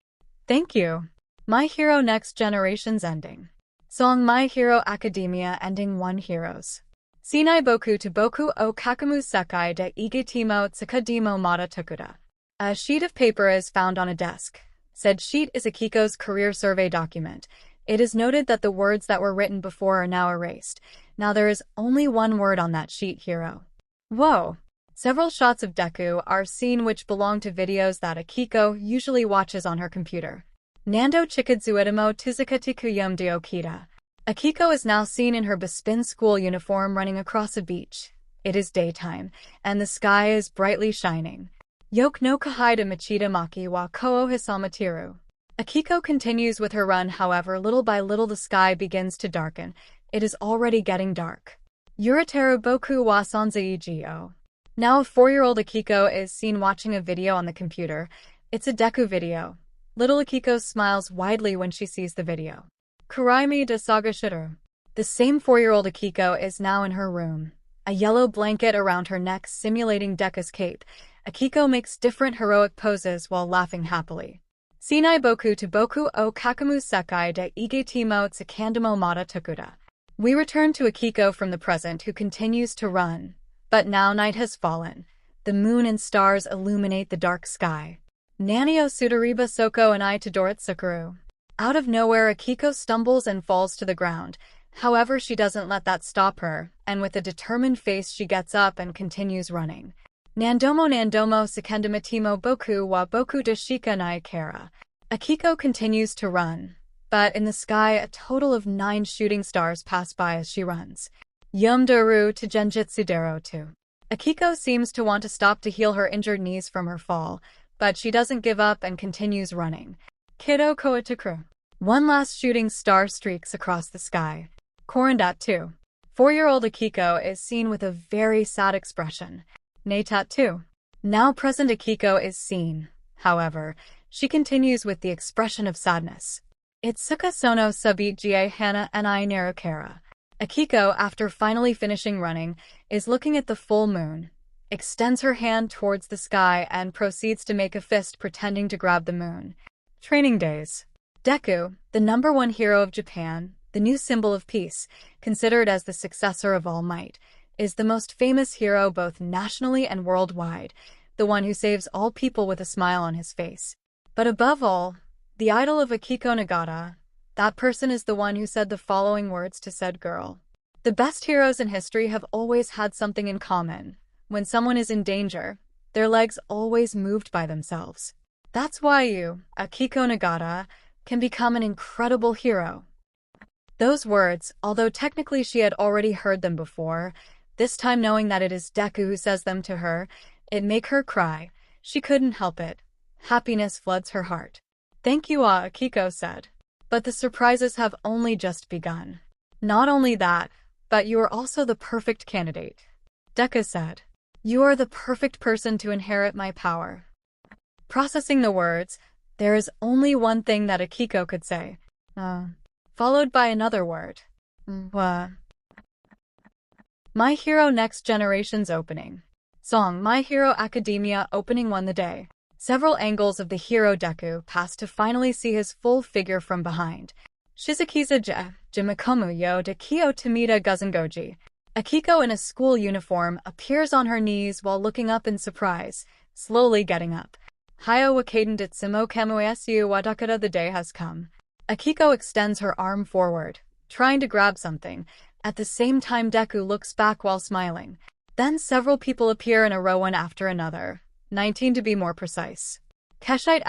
"Thank you. My Hero Next Generation's ending. Song My Hero Academia ending 1 Heroes. Shinai Boku to Boku o Kakamu Sekai de Igitimo Tsukadimo Mata Tokuda." A sheet of paper is found on a desk. Said sheet is Akiko's career survey document. It is noted that the words that were written before are now erased. Now there is only one word on that sheet: hero. Whoa! Several shots of Deku are seen which belong to videos that Akiko usually watches on her computer. Nando Chikadzuetamo 𝗧𝗵𝗲 𝗧𝗵𝗲. Akiko is now seen in her Bespin school uniform running across a beach. It is daytime, and the sky is brightly shining. Yoke no 𝐒𝐻𝐢𝐵 𝐒𝐻𝐢𝐵 𝐒𝐻𝐢𝐵. Akiko continues with her run, however, little by little the sky begins to darken. It is already getting dark. Yurateru boku wa sanzai 𝐔𝐬𝐝. Now a 4-year-old Akiko is seen watching a video on the computer. It's a Deku video. Little Akiko smiles widely when she sees the video. Kuraimi de Saga Shooter. The same 4-year-old Akiko is now in her room. A yellow blanket around her neck simulating Deku's cape. Akiko makes different heroic poses while laughing happily. Shinai Boku to Boku o Kakamu Sekai de Igitimo Tsukadimo Mata Tokuda. We return to Akiko from the present, who continues to run. But now night has fallen. The moon and stars illuminate the dark sky. Nanio Sudariba Soko and I to 𝐻𝗪𝙢. Out of nowhere, Akiko stumbles and falls to the ground. However, she doesn't let that stop her, and with a determined face she gets up and continues running. Nandomo sekendamatimo boku wa boku de shika nai kara. Akiko continues to run, but in the sky a total of 9 shooting stars pass by as she runs. Yomdaru to Genjitsu Dero to. Akiko seems to want to stop to heal her injured knees from her fall, but she doesn't give up and continues running. Kiddo Koitakru. 1 last shooting star streaks across the sky. Korandat 2. 4-year-old Akiko is seen with a very sad expression. Naitat 2. Now present Akiko is seen. However, she continues with the expression of sadness. Itsuka sono subit ga hana and I narukara. Akiko, after finally finishing running, is looking at the full moon, extends her hand towards the sky and proceeds to make a fist pretending to grab the moon. Training days. Deku, the #1 hero of Japan, the new symbol of peace, considered as the successor of All Might, is the most famous hero both nationally and worldwide, the one who saves all people with a smile on his face. But above all, the idol of Akiko Nagata, That person is the one who said the following words to said girl. The best heroes in history have always had something in common. When someone is in danger, their legs always moved by themselves. That's why you, Akiko Nagata, can become an incredible hero. Those words, although technically she had already heard them before, this time knowing that it is Deku who says them to her, it make her cry. She couldn't help it. Happiness floods her heart. Thank you, Akiko said. But the surprises have only just begun. Not only that, but you are also the perfect candidate. Deku said. You are the perfect person to inherit my power. Processing the words, there is only one thing that Akiko could say. Followed by another word. My Hero Next Generation's opening. Song My Hero Academia opening won the day. Several angles of the hero Deku pass to finally see his full figure from behind. Shizuki's 𝗔𝗵𝗲 𝗔𝗂𝗵𝗲 Akiko in a school uniform appears on her knees while looking up in surprise, slowly getting up. 𝐒𝐩𝐢𝐵 the day has come. Akiko extends her arm forward, trying to grab something. At the same time Deku looks back while smiling. Then several people appear in a row one after another. 19 to be more precise. 𝐒𝐩𝐢𝐵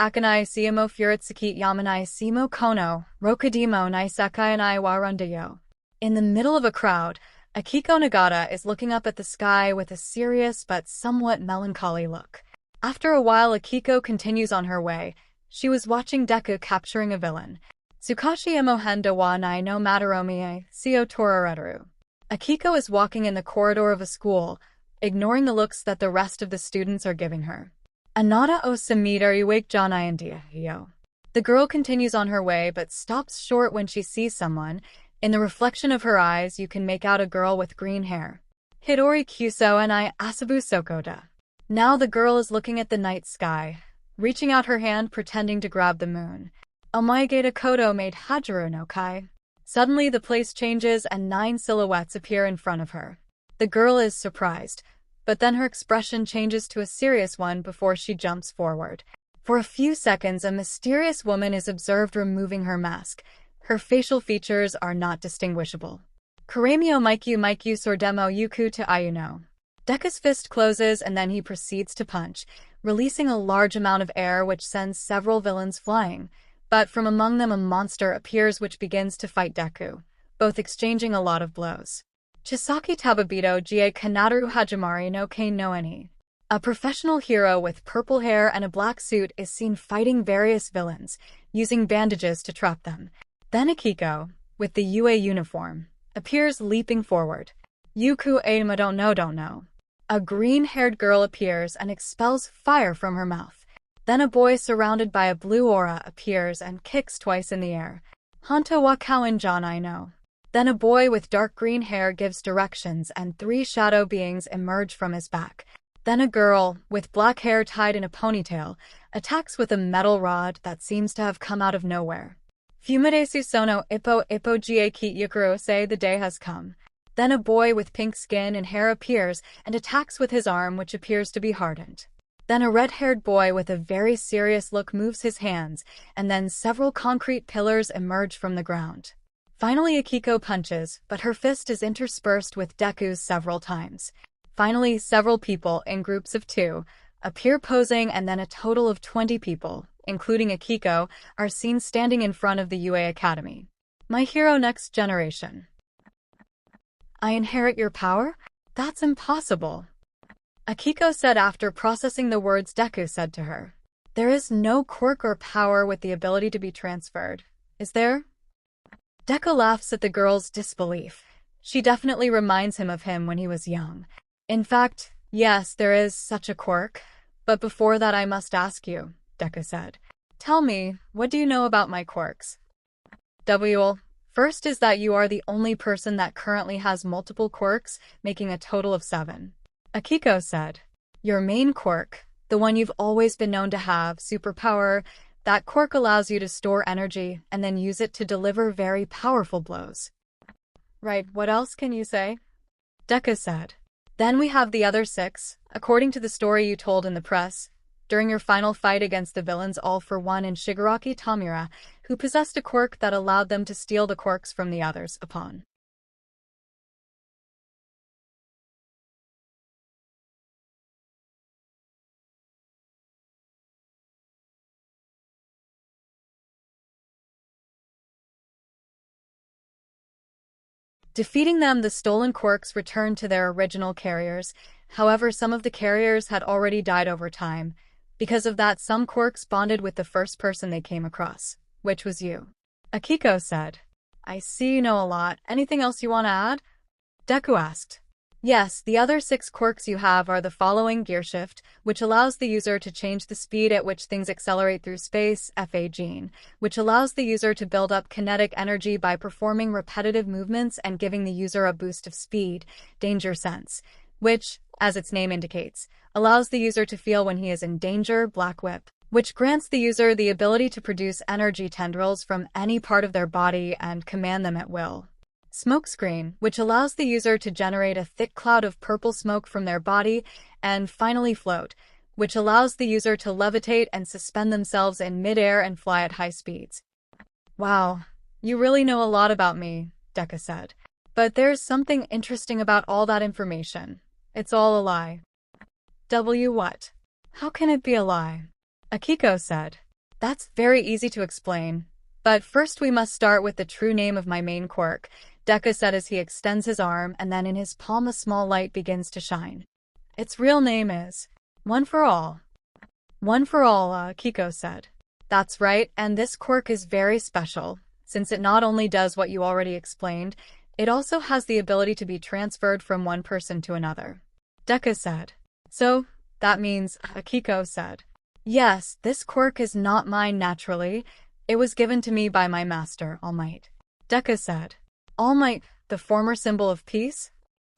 𝐔𝐬𝐚𝐿 Rokadimo Naisekai wa Rundayo. In the middle of a crowd, Akiko Nagata is looking up at the sky with a serious but somewhat melancholy look. After a while Akiko continues on her way. She was watching Deku capturing a villain. Tsukashi Emohenda wa nai no Mataromi Seo Torareru. Akiko is walking in the corridor of a school, ignoring the looks that the rest of the students are giving her. Anata o samidari wake janai. The girl continues on her way but stops short when she sees someone. In the reflection of her eyes you can make out a girl with green hair. Hidori Kyuso and I Asabu Sokoda. Now the girl is looking at the night sky, reaching out her hand pretending to grab the moon. Omaigata Kodo made Hajaru no Kai. Suddenly the place changes and 9 silhouettes appear in front of her. The girl is surprised, but then her expression changes to a serious one before she jumps forward. For a few seconds a mysterious woman is observed removing her mask. Her facial features are not distinguishable. Kuramio Maikyu Sordemo Yuku to Ayuno. Deku's fist closes and then he proceeds to punch, releasing a large amount of air which sends several villains flying. But from among them a monster appears which begins to fight Deku, both exchanging a lot of blows. Chisaki Tababito Gie Kanadaru Hajimari no Kane no Eni. A professional hero with purple hair and a black suit is seen fighting various villains, using bandages to trap them. Then Akiko, with the UA uniform, appears leaping forward. Yuku Aima don't know. A green-haired girl appears and expels fire from her mouth. Then a boy surrounded by a blue aura appears and kicks twice in the air. Hanto wa Kawan Janai no. Then a boy with dark green hair gives directions and 3 shadow beings emerge from his back. Then a girl, with black hair tied in a ponytail, attacks with a metal rod that seems to have come out of nowhere. Fumidesu sono ippo Gie Yukuro say the day has come. Then a boy with pink skin and hair appears and attacks with his arm which appears to be hardened. Then a red-haired boy with a very serious look moves his hands, and then several concrete pillars emerge from the ground. Finally Akiko punches, but her fist is interspersed with Deku's several times. Finally, several people, in groups of 2, appear posing and then a total of 20 people, including Akiko, are seen standing in front of the UA Academy. My Hero Next Generation. I inherit your power? That's impossible. Akiko said after processing the words Deku said to her. There is no quirk or power with the ability to be transferred, is there? Deku laughs at the girl's disbelief. She definitely reminds him of him when he was young. In fact, yes, there is such a quirk, but before that I must ask you, Deku said. Tell me, what do you know about my quirks? First is that you are the only person that currently has multiple quirks, making a total of 7. Akiko said, your main quirk, the one you've always been known to have, superpower, that quirk allows you to store energy and then use it to deliver very powerful blows. Right, what else can you say? Deku said. Then we have the other 6, according to the story you told in the press. During your final fight against the villains All for One and Shigaraki Tomura, who possessed a quirk that allowed them to steal the quirks from the others upon defeating them. The stolen quirks returned to their original carriers. However, some of the carriers had already died over time. Because of that, some quirks bonded with the first person they came across, which was you. Akiko said. I see you know a lot. Anything else you want to add? Deku asked. Yes, the other 6 quirks you have are the following: gear shift, which allows the user to change the speed at which things accelerate through space; 𝐵𝗃𝗏, which allows the user to build up kinetic energy by performing repetitive movements and giving the user a boost of speed; danger sense, which, as its name indicates, allows the user to feel when he is in danger; black whip, which grants the user the ability to produce energy tendrils from any part of their body and command them at will; smoke screen, which allows the user to generate a thick cloud of purple smoke from their body; and finally float, which allows the user to levitate and suspend themselves in midair and fly at high speeds. Wow, you really know a lot about me, Deku said. But there's something interesting about all that information. It's all a lie. What? How can it be a lie? Akiko said. That's very easy to explain. But first we must start with the true name of my main quirk, Deku said as he extends his arm, and then in his palm a small light begins to shine. Its real name is One for All. One for All, Akiko said. That's right, and this quirk is very special, since it not only does what you already explained, it also has the ability to be transferred from one person to another. Deku said. So, that means, Akiko said. Yes, this quirk is not mine naturally. It was given to me by my master, All Might. Deku said. All Might, the former symbol of peace?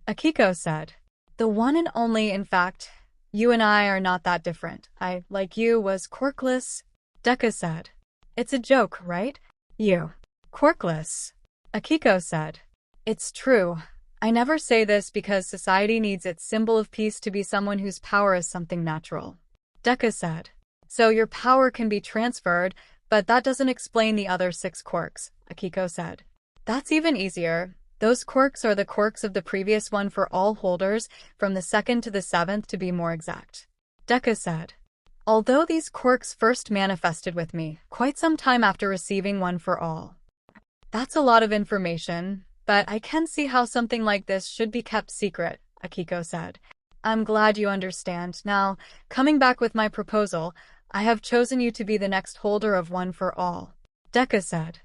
Akiko said. The one and only. In fact, you and I are not that different. I, like you, was quirkless. Deku said. It's a joke, right? You. Quirkless. Akiko said. It's true. I never say this because society needs its symbol of peace to be someone whose power is something natural. Deku said. So your power can be transferred, but that doesn't explain the other 6 quirks, Akiko said. That's even easier. Those quirks are the quirks of the previous One for All holders, from the 2nd to the 7th to be more exact. Deku said. Although these quirks first manifested with me quite some time after receiving One for All. That's a lot of information, but I can see how something like this should be kept secret, Akiko said. I'm glad you understand. Now, coming back with my proposal, I have chosen you to be the next holder of One for All. Deku said.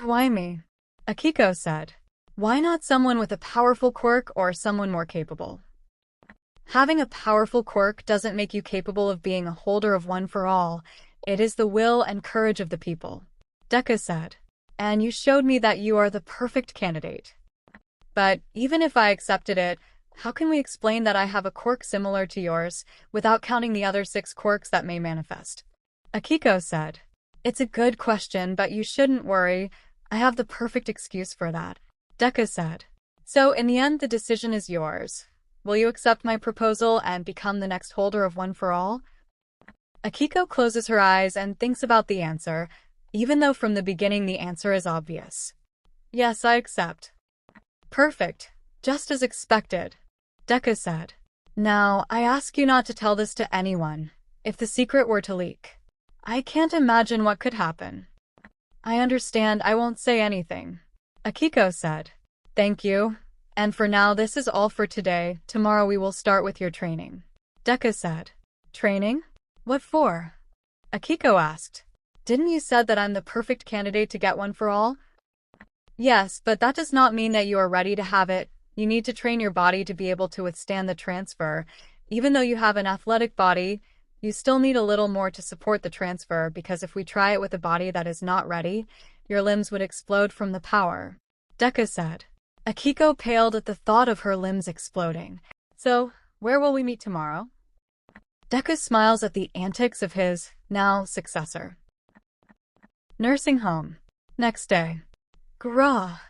Why me? Akiko said. Why not someone with a powerful quirk or someone more capable? Having a powerful quirk doesn't make you capable of being a holder of One for All. It is the will and courage of the people. Deku said. And you showed me that you are the perfect candidate. But even if I accepted it, how can we explain that I have a quirk similar to yours, without counting the other 6 quirks that may manifest? Akiko said. It's a good question, but you shouldn't worry. I have the perfect excuse for that. Deku said. So in the end, the decision is yours. Will you accept my proposal and become the next holder of One for All? Akiko closes her eyes and thinks about the answer, even though from the beginning the answer is obvious. Yes, I accept. Perfect. Just as expected. Deku said. Now, I ask you not to tell this to anyone. If the secret were to leak, I can't imagine what could happen. I understand. I won't say anything. Akiko said. Thank you. And for now, this is all for today. Tomorrow we will start with your training. Deku said. Training? What for? Akiko asked. Didn't you said that I'm the perfect candidate to get One for All? Yes, but that does not mean that you are ready to have it. You need to train your body to be able to withstand the transfer. Even though you have an athletic body, you still need a little more to support the transfer, because if we try it with a body that is not ready, your limbs would explode from the power. Deku said. Akiko paled at the thought of her limbs exploding. So, where will we meet tomorrow? Deku smiles at the antics of his, now, successor. Nursing home. Next day. Grah.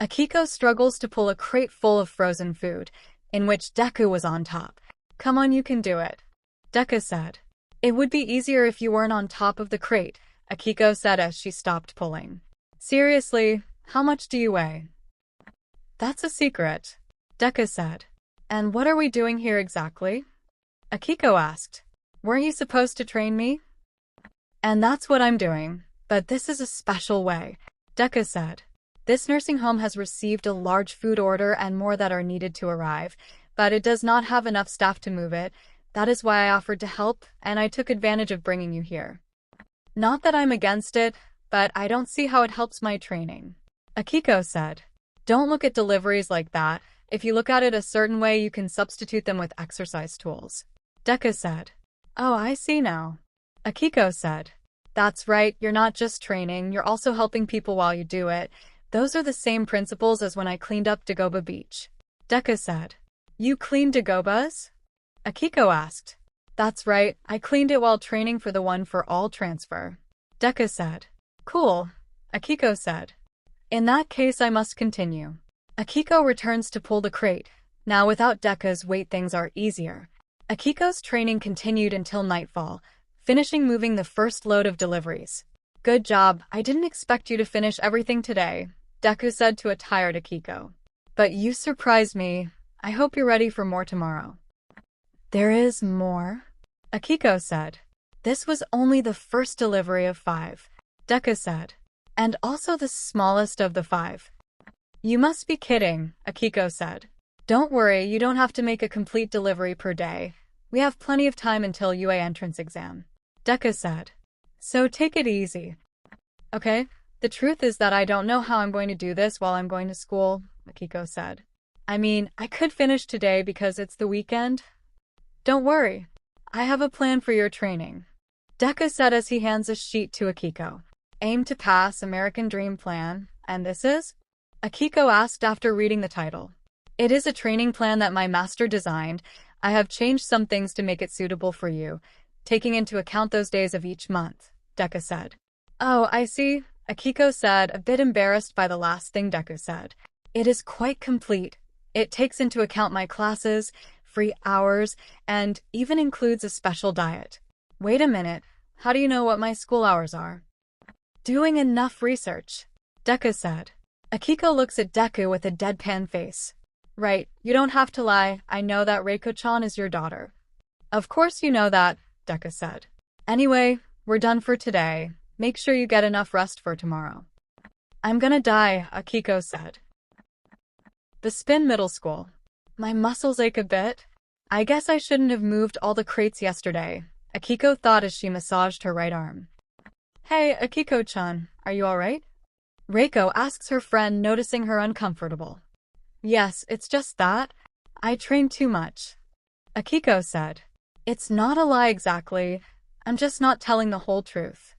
Akiko struggles to pull a crate full of frozen food, in which Deku was on top. Come on, you can do it. Deku said. It would be easier if you weren't on top of the crate, Akiko said as she stopped pulling. Seriously, how much do you weigh? That's a secret, Deku said. And what are we doing here exactly? Akiko asked. Weren't you supposed to train me? And that's what I'm doing, but this is a special way, Deku said. This nursing home has received a large food order and more that are needed to arrive, but it does not have enough staff to move it. That is why I offered to help, and I took advantage of bringing you here. Not that I'm against it, but I don't see how it helps my training, Akiko said. Don't look at deliveries like that. If you look at it a certain way, you can substitute them with exercise tools, Deku said. Oh, I see now, Akiko said. That's right, you're not just training, you're also helping people while you do it. Those are the same principles as when I cleaned up 𝗧𝗪𝐵 Beach, Deku said. You cleaned 𝗧𝗪𝐵's? Akiko asked. That's right, I cleaned it while training for the One for All transfer, Deku said. Cool, Akiko said. In that case, I must continue. Akiko returns to pull the crate. Now without Deku's weight, things are easier. Akiko's training continued until nightfall, finishing moving the first load of deliveries. Good job, I didn't expect you to finish everything today, Deku said to a tired Akiko. But you surprised me. I hope you're ready for more tomorrow. There is more? Akiko said. This was only the first delivery of 5, Deku said. And also the smallest of the 5. You must be kidding, Akiko said. Don't worry, you don't have to make a complete delivery per day. We have plenty of time until UA entrance exam, Deku said. So take it easy. Okay, the truth is that I don't know how I'm going to do this while I'm going to school, Akiko said. I mean, I could finish today because it's the weekend. Don't worry, I have a plan for your training, Deku said as he hands a sheet to Akiko. Aim to pass American Dream Plan, and this is? Akiko asked after reading the title. It is a training plan that my master designed. I have changed some things to make it suitable for you, taking into account those days of each month, Deku said. Oh, I see, Akiko said, a bit embarrassed by the last thing Deku said. It is quite complete. It takes into account my classes, free hours, and even includes a special diet. Wait a minute, how do you know what my school hours are? Doing enough research, Deku said. Akiko looks at Deku with a deadpan face. Right, you don't have to lie, I know that Reiko-chan is your daughter. Of course you know that, Deku said. Anyway, we're done for today. Make sure you get enough rest for tomorrow. I'm gonna die, Akiko said. 𝗵𝘃𝗲 Middle School. My muscles ache a bit. I guess I shouldn't have moved all the crates yesterday, Akiko thought as she massaged her right arm. Hey, Akiko-chan, are you alright? Reiko asks her friend, noticing her uncomfortable. Yes, it's just that. I trained too much, Akiko said. It's not a lie exactly. I'm just not telling the whole truth.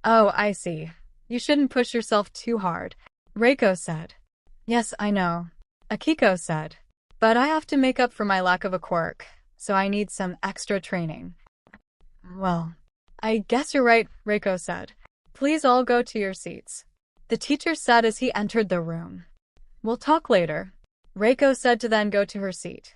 Oh, I see. You shouldn't push yourself too hard, Reiko said. Yes, I know, Akiko said. But I have to make up for my lack of a quirk, so I need some extra training. Well, I guess you're right, Reiko said. Please all go to your seats, the teacher said as he entered the room. We'll talk later, Reiko said to then go to her seat.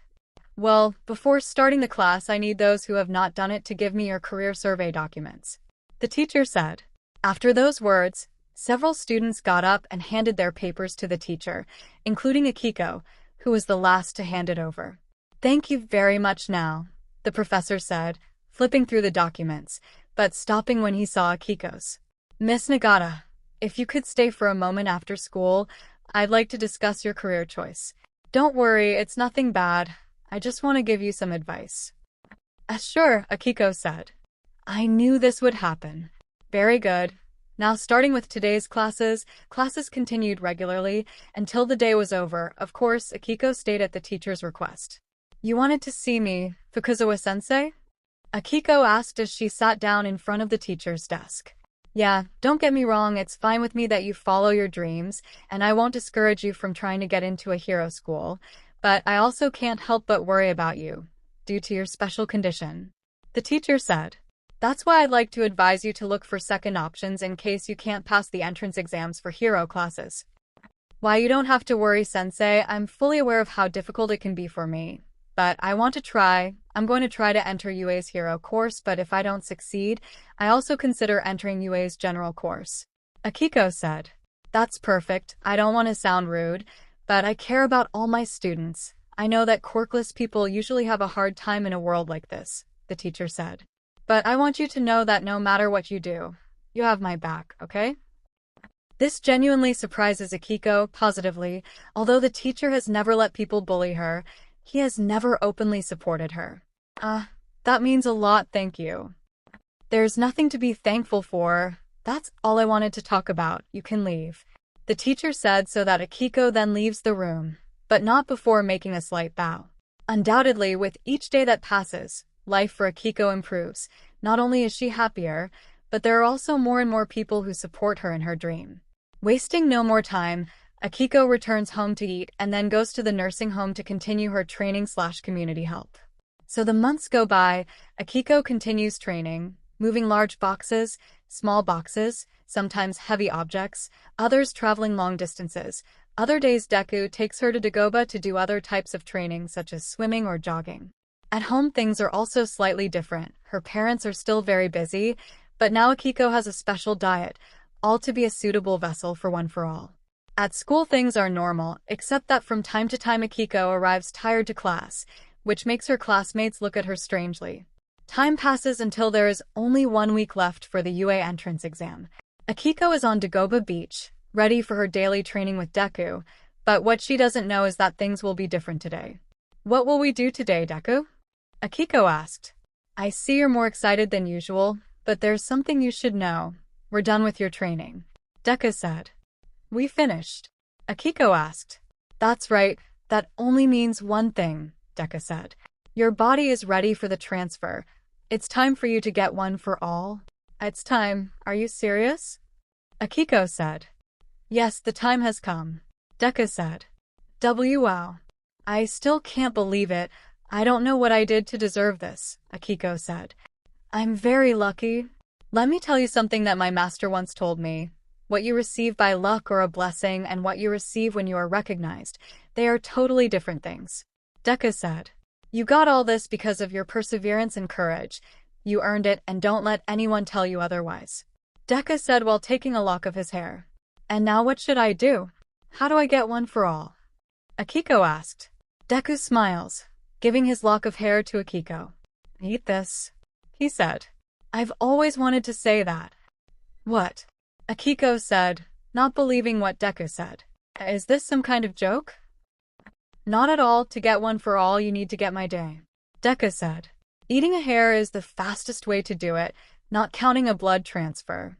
Well, before starting the class, I need those who have not done it to give me your career survey documents, the teacher said. After those words, several students got up and handed their papers to the teacher, including Akiko, who was the last to hand it over. Thank you very much now, the professor said, flipping through the documents, but stopping when he saw Akiko's. Miss Nagata, if you could stay for a moment after school, I'd like to discuss your career choice. Don't worry, it's nothing bad. I just want to give you some advice. Sure, Akiko said. I knew this would happen. Very good. Now starting with today's classes continued regularly until the day was over. Of course, Akiko stayed at the teacher's request. You wanted to see me, Fukuzawa-sensei? Akiko asked as she sat down in front of the teacher's desk. Yeah, don't get me wrong, it's fine with me that you follow your dreams, and I won't discourage you from trying to get into a hero school, but I also can't help but worry about you, due to your special condition, the teacher said. That's why I'd like to advise you to look for second options in case you can't pass the entrance exams for hero classes. Why, you don't have to worry, sensei, I'm fully aware of how difficult it can be for me, but I want to try. I'm going to try to enter UA's hero course, but if I don't succeed, I also consider entering UA's general course. Akiko said. That's perfect. I don't want to sound rude, but I care about all my students. I know that quirkless people usually have a hard time in a world like this, the teacher said. But I want you to know that no matter what you do, you have my back, okay? This genuinely surprises Akiko positively. Although the teacher has never let people bully her, he has never openly supported her. That means a lot, thank you. There's nothing to be thankful for. That's all I wanted to talk about. You can leave. The teacher said so that Akiko then leaves the room, but not before making a slight bow. Undoubtedly, with each day that passes, life for Akiko improves. Not only is she happier, but there are also more and more people who support her in her dream. Wasting no more time, Akiko returns home to eat and then goes to the nursing home to continue her training/community help. So the months go by, Akiko continues training, moving large boxes, small boxes, sometimes heavy objects, others traveling long distances. Other days Deku takes her to Dagoba to do other types of training such as swimming or jogging. At home things are also slightly different. Her parents are still very busy, but now Akiko has a special diet, all to be a suitable vessel for One for All. At school things are normal, except that from time to time Akiko arrives tired to class, which makes her classmates look at her strangely. Time passes until there is only 1 week left for the UA entrance exam. Akiko is on Dagoba Beach, ready for her daily training with Deku, but what she doesn't know is that things will be different today. What will we do today, Deku? Akiko asked. I see you're more excited than usual, but there's something you should know. We're done with your training. Deku said. We finished. Akiko asked. That's right, that only means one thing, Deku said. Your body is ready for the transfer. It's time for you to get One for All. It's time. Are you serious? Akiko said. Yes, the time has come. Deku said. Wow. I still can't believe it. I don't know what I did to deserve this, Akiko said. I'm very lucky. Let me tell you something that my master once told me. What you receive by luck or a blessing and what you receive when you are recognized, they are totally different things. Deku said. You got all this because of your perseverance and courage. You earned it and don't let anyone tell you otherwise. Deku said while taking a lock of his hair. And now what should I do? How do I get One for All? Akiko asked. Deku smiles, giving his lock of hair to Akiko. Eat this, he said. I've always wanted to say that. What? Akiko said, not believing what Deku said. Is this some kind of joke? Not at all. To get One for All, you need to get my day. Deku said. Eating a hair is the fastest way to do it, not counting a blood transfer.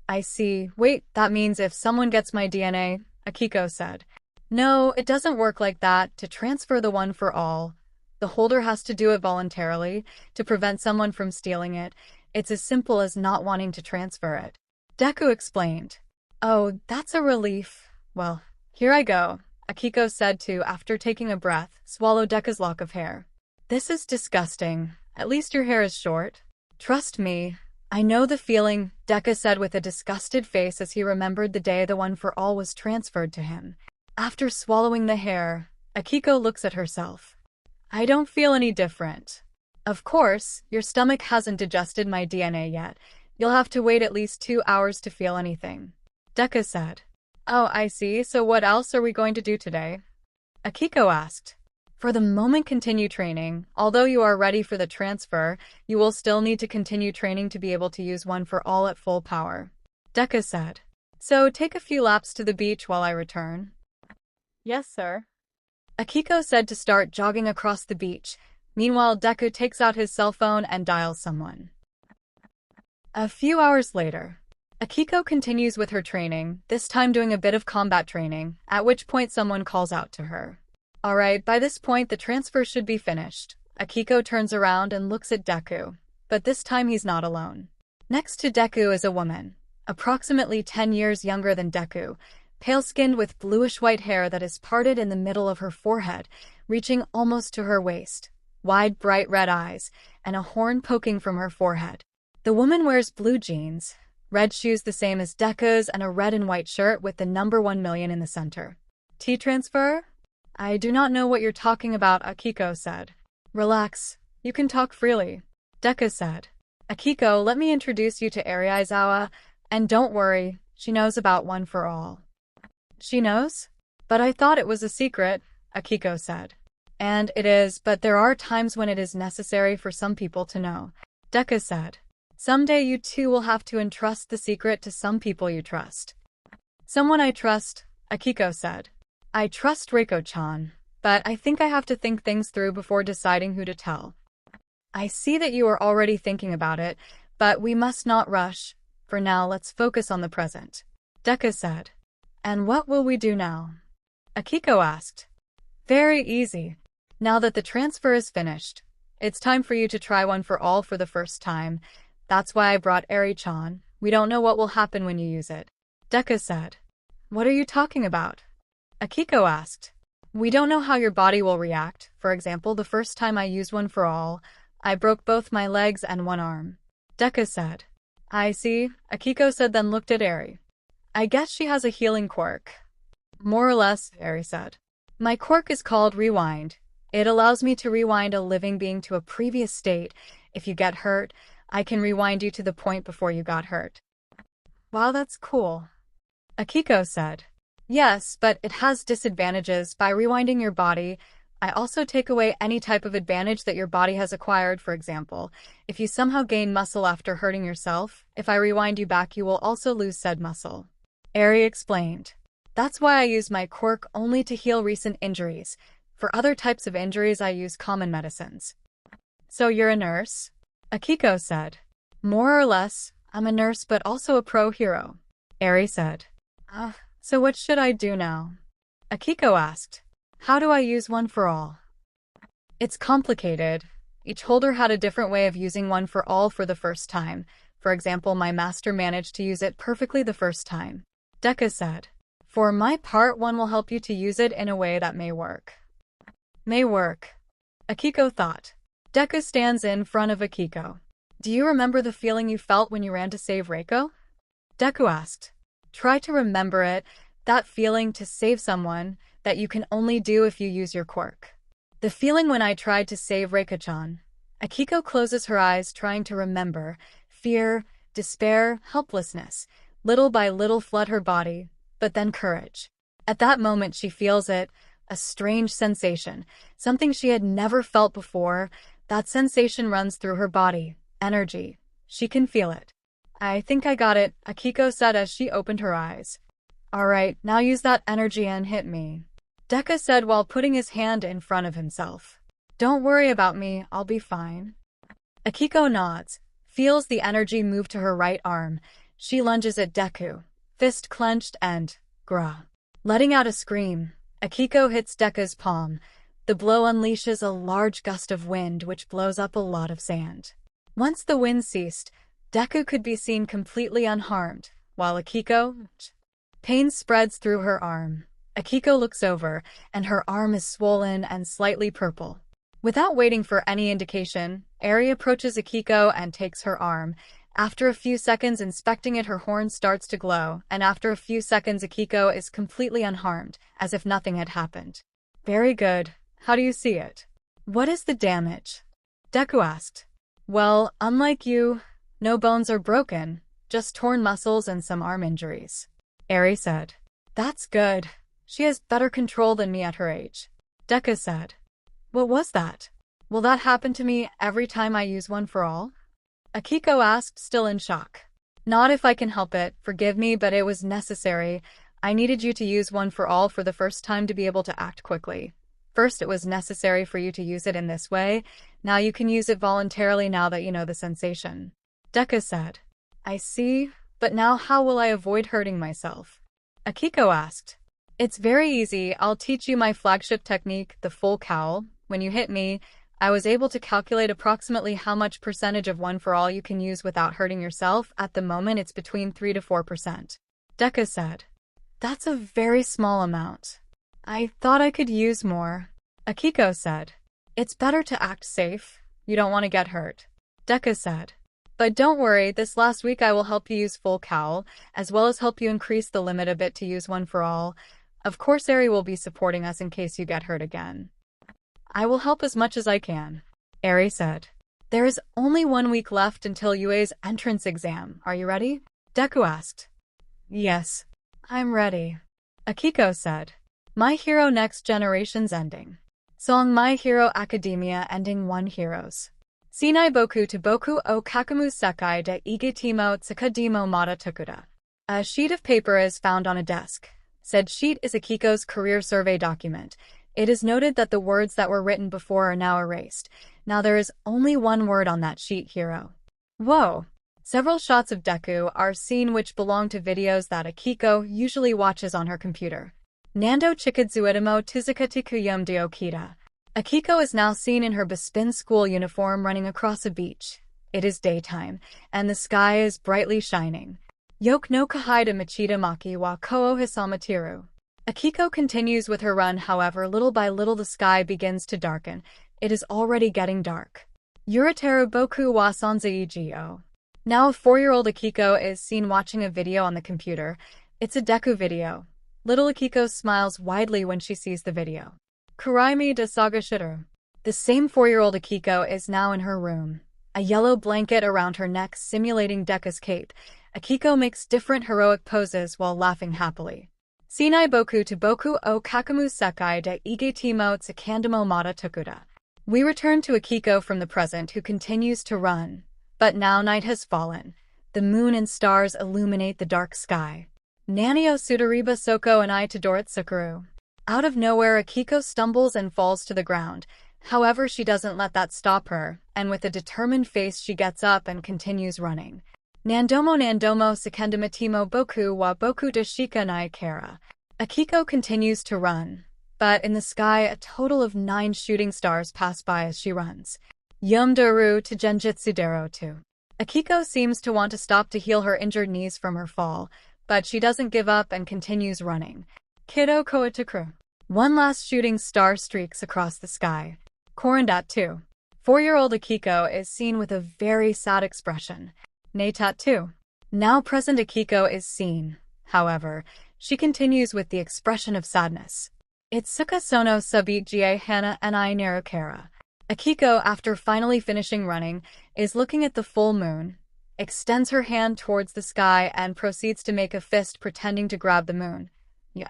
I see. Wait, that means if someone gets my DNA, Akiko said. No, it doesn't work like that. To transfer the One for All, the holder has to do it voluntarily to prevent someone from stealing it. It's as simple as not wanting to transfer it. Deku explained. Oh, that's a relief. Well, here I go, Akiko said after taking a breath, swallow Deku's lock of hair. This is disgusting. At least your hair is short. Trust me. I know the feeling, Deku said with a disgusted face as he remembered the day the One for All was transferred to him. After swallowing the hair, Akiko looks at herself. I don't feel any different. Of course, your stomach hasn't digested my DNA yet. You'll have to wait at least 2 hours to feel anything. Deku said. Oh, I see. So what else are we going to do today? Akiko asked. For the moment, continue training. Although you are ready for the transfer, you will still need to continue training to be able to use One for All at full power. Deku said. So take a few laps to the beach while I return. Yes, sir. Akiko said to start jogging across the beach. Meanwhile, Deku takes out his cell phone and dials someone. A few hours later, Akiko continues with her training, this time doing a bit of combat training, at which point someone calls out to her. Alright, by this point the transfer should be finished. Akiko turns around and looks at Deku, but this time he's not alone. Next to Deku is a woman, approximately 10 years younger than Deku, pale-skinned with bluish-white hair that is parted in the middle of her forehead, reaching almost to her waist, wide bright red eyes, and a horn poking from her forehead. The woman wears blue jeans, red shoes the same as Deku's, and a red and white shirt with the number 1 million in the center. T-transfer? I do not know what you're talking about, Akiko said. Relax. You can talk freely. 𝗧𝗂 said. Akiko, let me introduce you to 𝐒𝐻𝐢𝐵, and don't worry, she knows about One for All. She knows? But I thought it was a secret, Akiko said. And it is, but there are times when it is necessary for some people to know. 𝗧𝗂 said. Someday you too will have to entrust the secret to some people you trust. Someone I trust, Akiko said. I trust Reiko-chan, but I think I have to think things through before deciding who to tell. I see that you are already thinking about it, but we must not rush. For now, let's focus on the present. 𝗧𝗂 said. And what will we do now? Akiko asked. Very easy. Now that the transfer is finished, it's time for you to try One for All for the first time. That's why I brought Eri-chan. We don't know what will happen when you use it. 𝗧𝗂 said. What are you talking about? Akiko asked. We don't know how your body will react. For example, the first time I used One for All, I broke both my legs and one arm. 𝗧𝗂 said. I see, Akiko said, then looked at Eri. I guess she has a healing quirk. More or less, Eri said. My quirk is called Rewind. It allows me to rewind a living being to a previous state. If you get hurt, I can rewind you to the point before you got hurt. Wow, that's cool. Akiko said. Yes, but it has disadvantages. By rewinding your body, I also take away any type of advantage that your body has acquired. For example, if you somehow gain muscle after hurting yourself, if I rewind you back, you will also lose said muscle. Eri explained. That's why I use my quirk only to heal recent injuries. For other types of injuries, I use common medicines. So you're a nurse? Akiko said. More or less, I'm a nurse but also a pro hero. Eri said. So what should I do now? Akiko asked. How do I use One for All? It's complicated. Each holder had a different way of using One for All for the first time. For example, my master managed to use it perfectly the first time. 𝗧𝗂 said. For my part, One will help you to use it in a way that may work. May work. Akiko thought. 𝗧𝗂 stands in front of Akiko. Do you remember the feeling you felt when you ran to save Reiko? 𝗧𝗂 asked. Try to remember it, that feeling to save someone that you can only do if you use your quirk. The feeling when I tried to save Reiko-chan. Akiko closes her eyes trying to remember. Fear, despair, helplessness. Little by little flood her body, but then courage. At that moment she feels it, a strange sensation, something she had never felt before. That sensation runs through her body, energy. She can feel it. I think I got it, Akiko said as she opened her eyes. Alright, now use that energy and hit me. 𝗧𝗂 said while putting his hand in front of himself. Don't worry about me, I'll be fine. Akiko nods, feels the energy move to her right arm. She lunges at 𝗧𝗂, fist clenched and gra. Letting out a scream, Akiko hits 𝗧𝗂's palm. The blow unleashes a large gust of wind which blows up a lot of sand. Once the wind ceased, 𝗧𝗂 could be seen completely unharmed, while Akiko... Pain spreads through her arm. Akiko looks over, and her arm is swollen and slightly purple. Without waiting for any indication, Eri approaches Akiko and takes her arm. After a few seconds inspecting it, her horn starts to glow, and after a few seconds Akiko is completely unharmed, as if nothing had happened. Very good. How do you see it? What is the damage? 𝗧𝗂 asked. Well, unlike you, no bones are broken, just torn muscles and some arm injuries. Eri said. That's good. She has better control than me at her age. 𝗧𝗂 said. What was that? Will that happen to me every time I use One for All? Akiko asked, still in shock. Not if I can help it, forgive me, but it was necessary. I needed you to use One for All for the first time to be able to act quickly. First, it was necessary for you to use it in this way. Now you can use it voluntarily now that you know the sensation. 𝗧𝗂 said. I see, but now how will I avoid hurting myself? Akiko asked. It's very easy. I'll teach you my flagship technique, the full cowl. When you hit me, I was able to calculate approximately how much percentage of One for All you can use without hurting yourself. At the moment, it's between 3 to 4%. 𝗧𝗂 said. That's a very small amount. I thought I could use more. Akiko said. It's better to act safe. You don't want to get hurt. 𝗧𝗂 said. But don't worry, this last week I will help you use full cowl, as well as help you increase the limit a bit to use One for All. Of course Eri will be supporting us in case you get hurt again. I will help as much as I can, Eri said. There is only 1 week left until UA's entrance exam. Are you ready? Deku asked. Yes, I'm ready, Akiko said. My Hero Next Generation's ending. Song My Hero Academia ending 1 Heroes. Shinai boku to boku o kakamu sekai de 𝐒𝐻𝐢𝐵 𝗧𝗵𝗲 𝗔𝗂𝗃. A sheet of paper is found on a desk. Said sheet is Akiko's career survey document. It is noted that the words that were written before are now erased. Now there is only 1 word on that sheet, hero. Whoa! Several shots of Deku are seen which belong to videos that Akiko usually watches on her computer. Nando chikadzuidamo 𝗧𝗏𝗃 𝗧𝗏𝗃. Akiko is now seen in her Bespin school uniform running across a beach. It is daytime, and the sky is brightly shining. Yoke no kahide machida maki wa koo hisamateru. Akiko continues with her run, however, little by little the sky begins to darken. It is already getting dark. Yurateru boku wa sanzai-gh𝐸. Now a 4-year-old Akiko is seen watching a video on the computer. It's a Deku video. Little Akiko smiles widely when she sees the video. Kuraimi de saga shitter. The same 4-year-old Akiko is now in her room. A yellow blanket around her neck simulating Deku's cape. Akiko makes different heroic poses while laughing happily. Shinai boku to boku o kakamu sekai de 𝐒𝐻𝐢𝐵 𝗧𝗵𝗲 𝗔𝗂𝗃. We return to Akiko from the present, who continues to run. But now night has fallen. The moon and stars illuminate the dark sky. Nanio Tsutoriba Soko and I Todorit Sukuru. Out of nowhere, Akiko stumbles and falls to the ground. However, she doesn't let that stop her, and with a determined face she gets up and continues running. Nandomo 𝗓𝗏𝗄𝐴 boku wa boku de shika nai kara. Akiko continues to run. But in the sky, a total of 9 shooting stars pass by as she runs. Yomdaru to Genjutsu Dero 2. Akiko seems to want to stop to heal her injured knees from her fall, but she doesn't give up and continues running. Kiddo Koitakru. 1 last shooting star streaks across the sky. Korandat 2. 4-year-old Akiko is seen with a very sad expression. Naitat 2. Now present Akiko is seen. However, she continues with the expression of sadness. Itsuka sono subit hana and I narukara. Akiko, after finally finishing running, is looking at the full moon, extends her hand towards the sky and proceeds to make a fist pretending to grab the moon.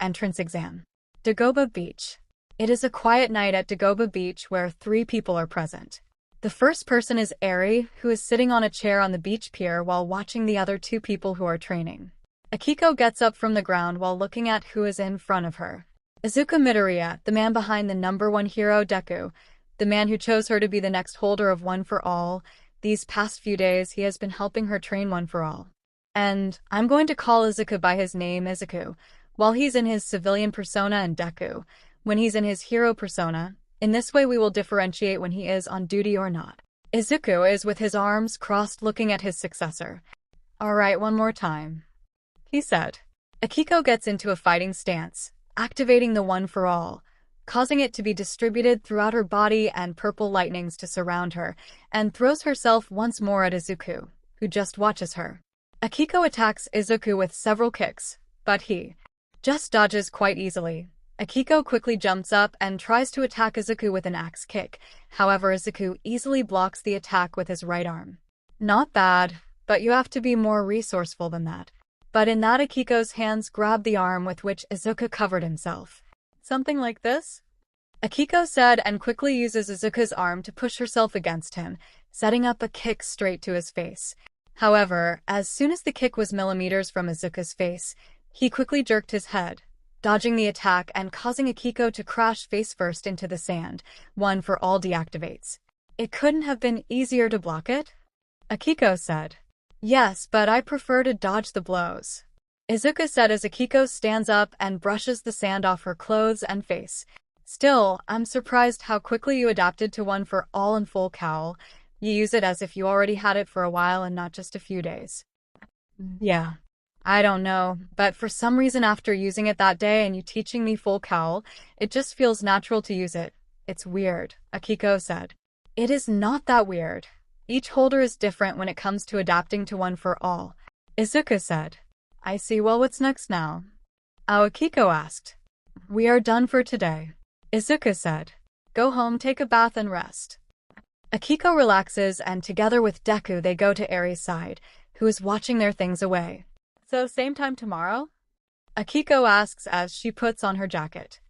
Entrance exam. Dagobah Beach. It is a quiet night at Dagobah Beach where 3 people are present. The first person is Eri, who is sitting on a chair on the beach pier while watching the other 2 people who are training. Akiko gets up from the ground while looking at who is in front of her. Izuku Midoriya, the man behind the #1 hero Deku, the man who chose her to be the next holder of One for All. These past few days he has been helping her train One for All. And I'm going to call Izuku by his name, Izuku, while he's in his civilian persona, and Deku when he's in his hero persona. In this way we will differentiate when he is on duty or not. Izuku is with his arms crossed looking at his successor. Alright, one more time, he said. Akiko gets into a fighting stance, activating the One for All, causing it to be distributed throughout her body and purple lightnings to surround her, and throws herself once more at Izuku, who just watches her. Akiko attacks Izuku with several kicks, but he just dodges quite easily. Akiko quickly jumps up and tries to attack Izuku with an axe kick. However, Izuku easily blocks the attack with his right arm. Not bad, but you have to be more resourceful than that. But in that, Akiko's hands grab the arm with which Izuku covered himself. Something like this? Akiko said, and quickly uses Izuku's arm to push herself against him, setting up a kick straight to his face. However, as soon as the kick was millimeters from Izuku's face, he quickly jerked his head, dodging the attack and causing Akiko to crash face first into the sand. One for All deactivates. It couldn't have been easier to block it? Akiko said. Yes, but I prefer to dodge the blows, Izuku said as Akiko stands up and brushes the sand off her clothes and face. Still, I'm surprised how quickly you adapted to One for All in full cowl. You use it as if you already had it for a while and not just a few days. Yeah. I don't know, but for some reason after using it that day and you teaching me full cowl, it just feels natural to use it. It's weird, Akiko said. It is not that weird. Each holder is different when it comes to adapting to One for All, Izuku said. I see. Well, what's next now? Akiko asked. We are done for today, Izuku said. Go home, take a bath, and rest. Akiko relaxes, and together with Deku they go to Eri's side, who is watching their things away. So same time tomorrow? Akiko asks as she puts on her jacket.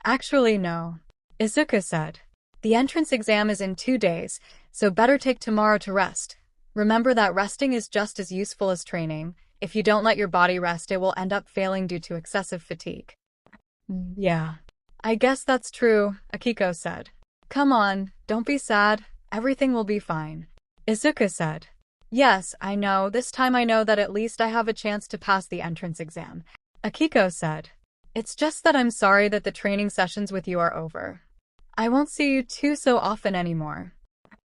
Actually no, Izuku said. The entrance exam is in 2 days, so better take tomorrow to rest. Remember that resting is just as useful as training. If you don't let your body rest, it will end up failing due to excessive fatigue. Yeah, I guess that's true, Akiko said. Come on, don't be sad. Everything will be fine, Izuku said. Yes, I know. This time I know that at least I have a chance to pass the entrance exam, Akiko said. It's just that I'm sorry that the training sessions with you are over. I won't see you two so often anymore.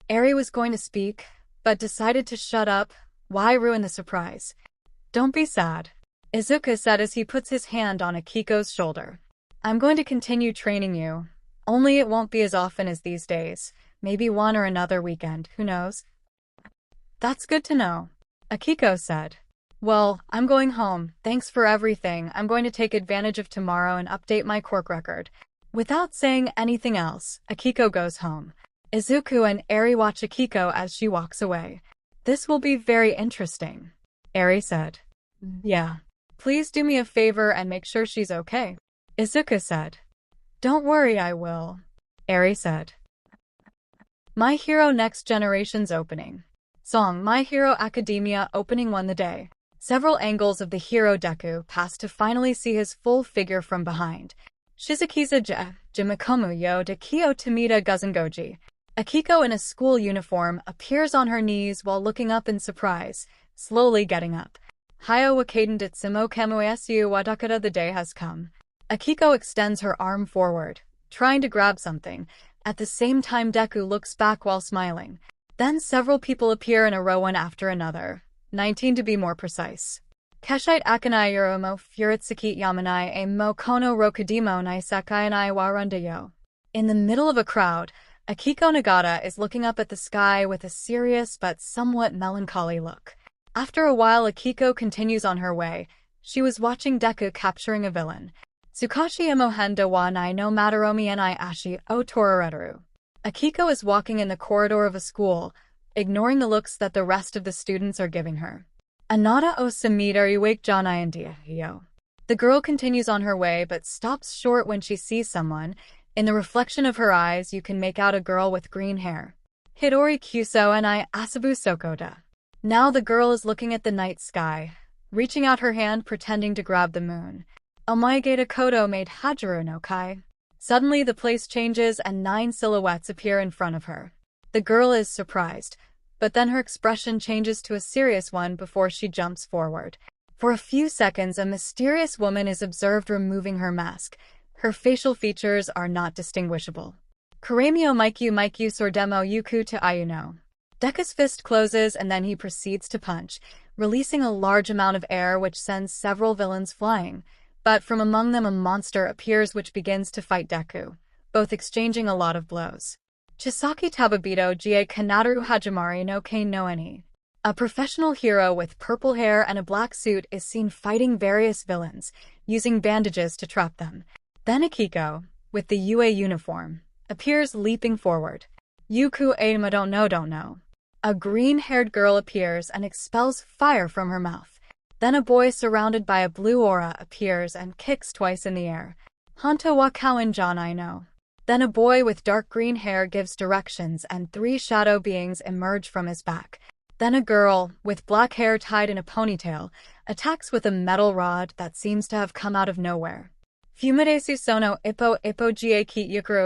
Eri was going to speak, but decided to shut up. Why ruin the surprise? Don't be sad, Izuku said as he puts his hand on Akiko's shoulder. I'm going to continue training you. Only it won't be as often as these days. Maybe one or another weekend, who knows? That's good to know, Akiko said. Well, I'm going home. Thanks for everything. I'm going to take advantage of tomorrow and update my Quirk record. Without saying anything else, Akiko goes home. Izuku and Eri watch Akiko as she walks away. This will be very interesting, Eri said. Yeah. Please do me a favor and make sure she's okay, Izuku said. Don't worry, I will, Eri said. My Hero Next Generation's opening. Song My Hero Academia opening won the day. Several angles of the hero Deku pass to finally see his full figure from behind. Shizukiza 𝗔𝗂𝗵𝗲 𝗔𝐿𝐼𝐵 𝐔𝐬𝐼𝐵. Akiko in a school uniform appears on her knees while looking up in surprise, slowly getting up. 𝐒𝐻𝐢𝐵 the day has come. Akiko extends her arm forward, trying to grab something. At the same time, Deku looks back while smiling. Then several people appear in a row one after another, 19 to be more precise. 𝐒𝐻𝐢𝐵 𝗧𝗵𝗲 kono rokudimo naisekai nai warundayo. In the middle of a crowd, Akiko Nagata is looking up at the sky with a serious but somewhat melancholy look. After a while, Akiko continues on her way. She was watching Deku capturing a villain. Tsukashi imohenda wa nai no mataromi ni ashi o torareru. Akiko is walking in the corridor of a school, ignoring the looks that the rest of the students are giving her. Anata o 𝗬𝗵𝗲 𝗔𝗪𝗢𝗍. The girl continues on her way but stops short when she sees someone. In the reflection of her eyes, you can make out a girl with green hair. 𝐎𝐻𝐼𝐵 𝗧𝗍 𝗵𝗂𝗍𝗪. Now the girl is looking at the night sky, reaching out her hand pretending to grab the moon. 𝐒𝐻𝐼𝐵 𝗂𝐻𝐼𝐵 𝗧𝗪𝙢𝐻𝐼𝐵. Suddenly the place changes and 9 silhouettes appear in front of her. The girl is surprised, but then her expression changes to a serious one before she jumps forward. For a few seconds, a mysterious woman is observed removing her mask. Her facial features are not distinguishable. 𝗓𝗄𝗪𝗔𝗪𝗢 𝗧𝗏𝗪 yuku to ayuno. Deku's fist closes and then he proceeds to punch, releasing a large amount of air which sends several villains flying. But from among them a monster appears which begins to fight Deku, both exchanging a lot of blows. Chisaki Tababito Gie Kanaru Hajimari no Kane no Eni. A professional hero with purple hair and a black suit is seen fighting various villains, using bandages to trap them. Then Akiko, with the UA uniform, appears leaping forward. Yuku Aima don't know. A green-haired girl appears and expels fire from her mouth. Then a boy surrounded by a blue aura appears and kicks twice in the air. Hanto wa Kawan Janai no. Then a boy with dark green hair gives directions and 3 shadow beings emerge from his back. Then a girl, with black hair tied in a ponytail, attacks with a metal rod that seems to have come out of nowhere. Fumidesu sono ippo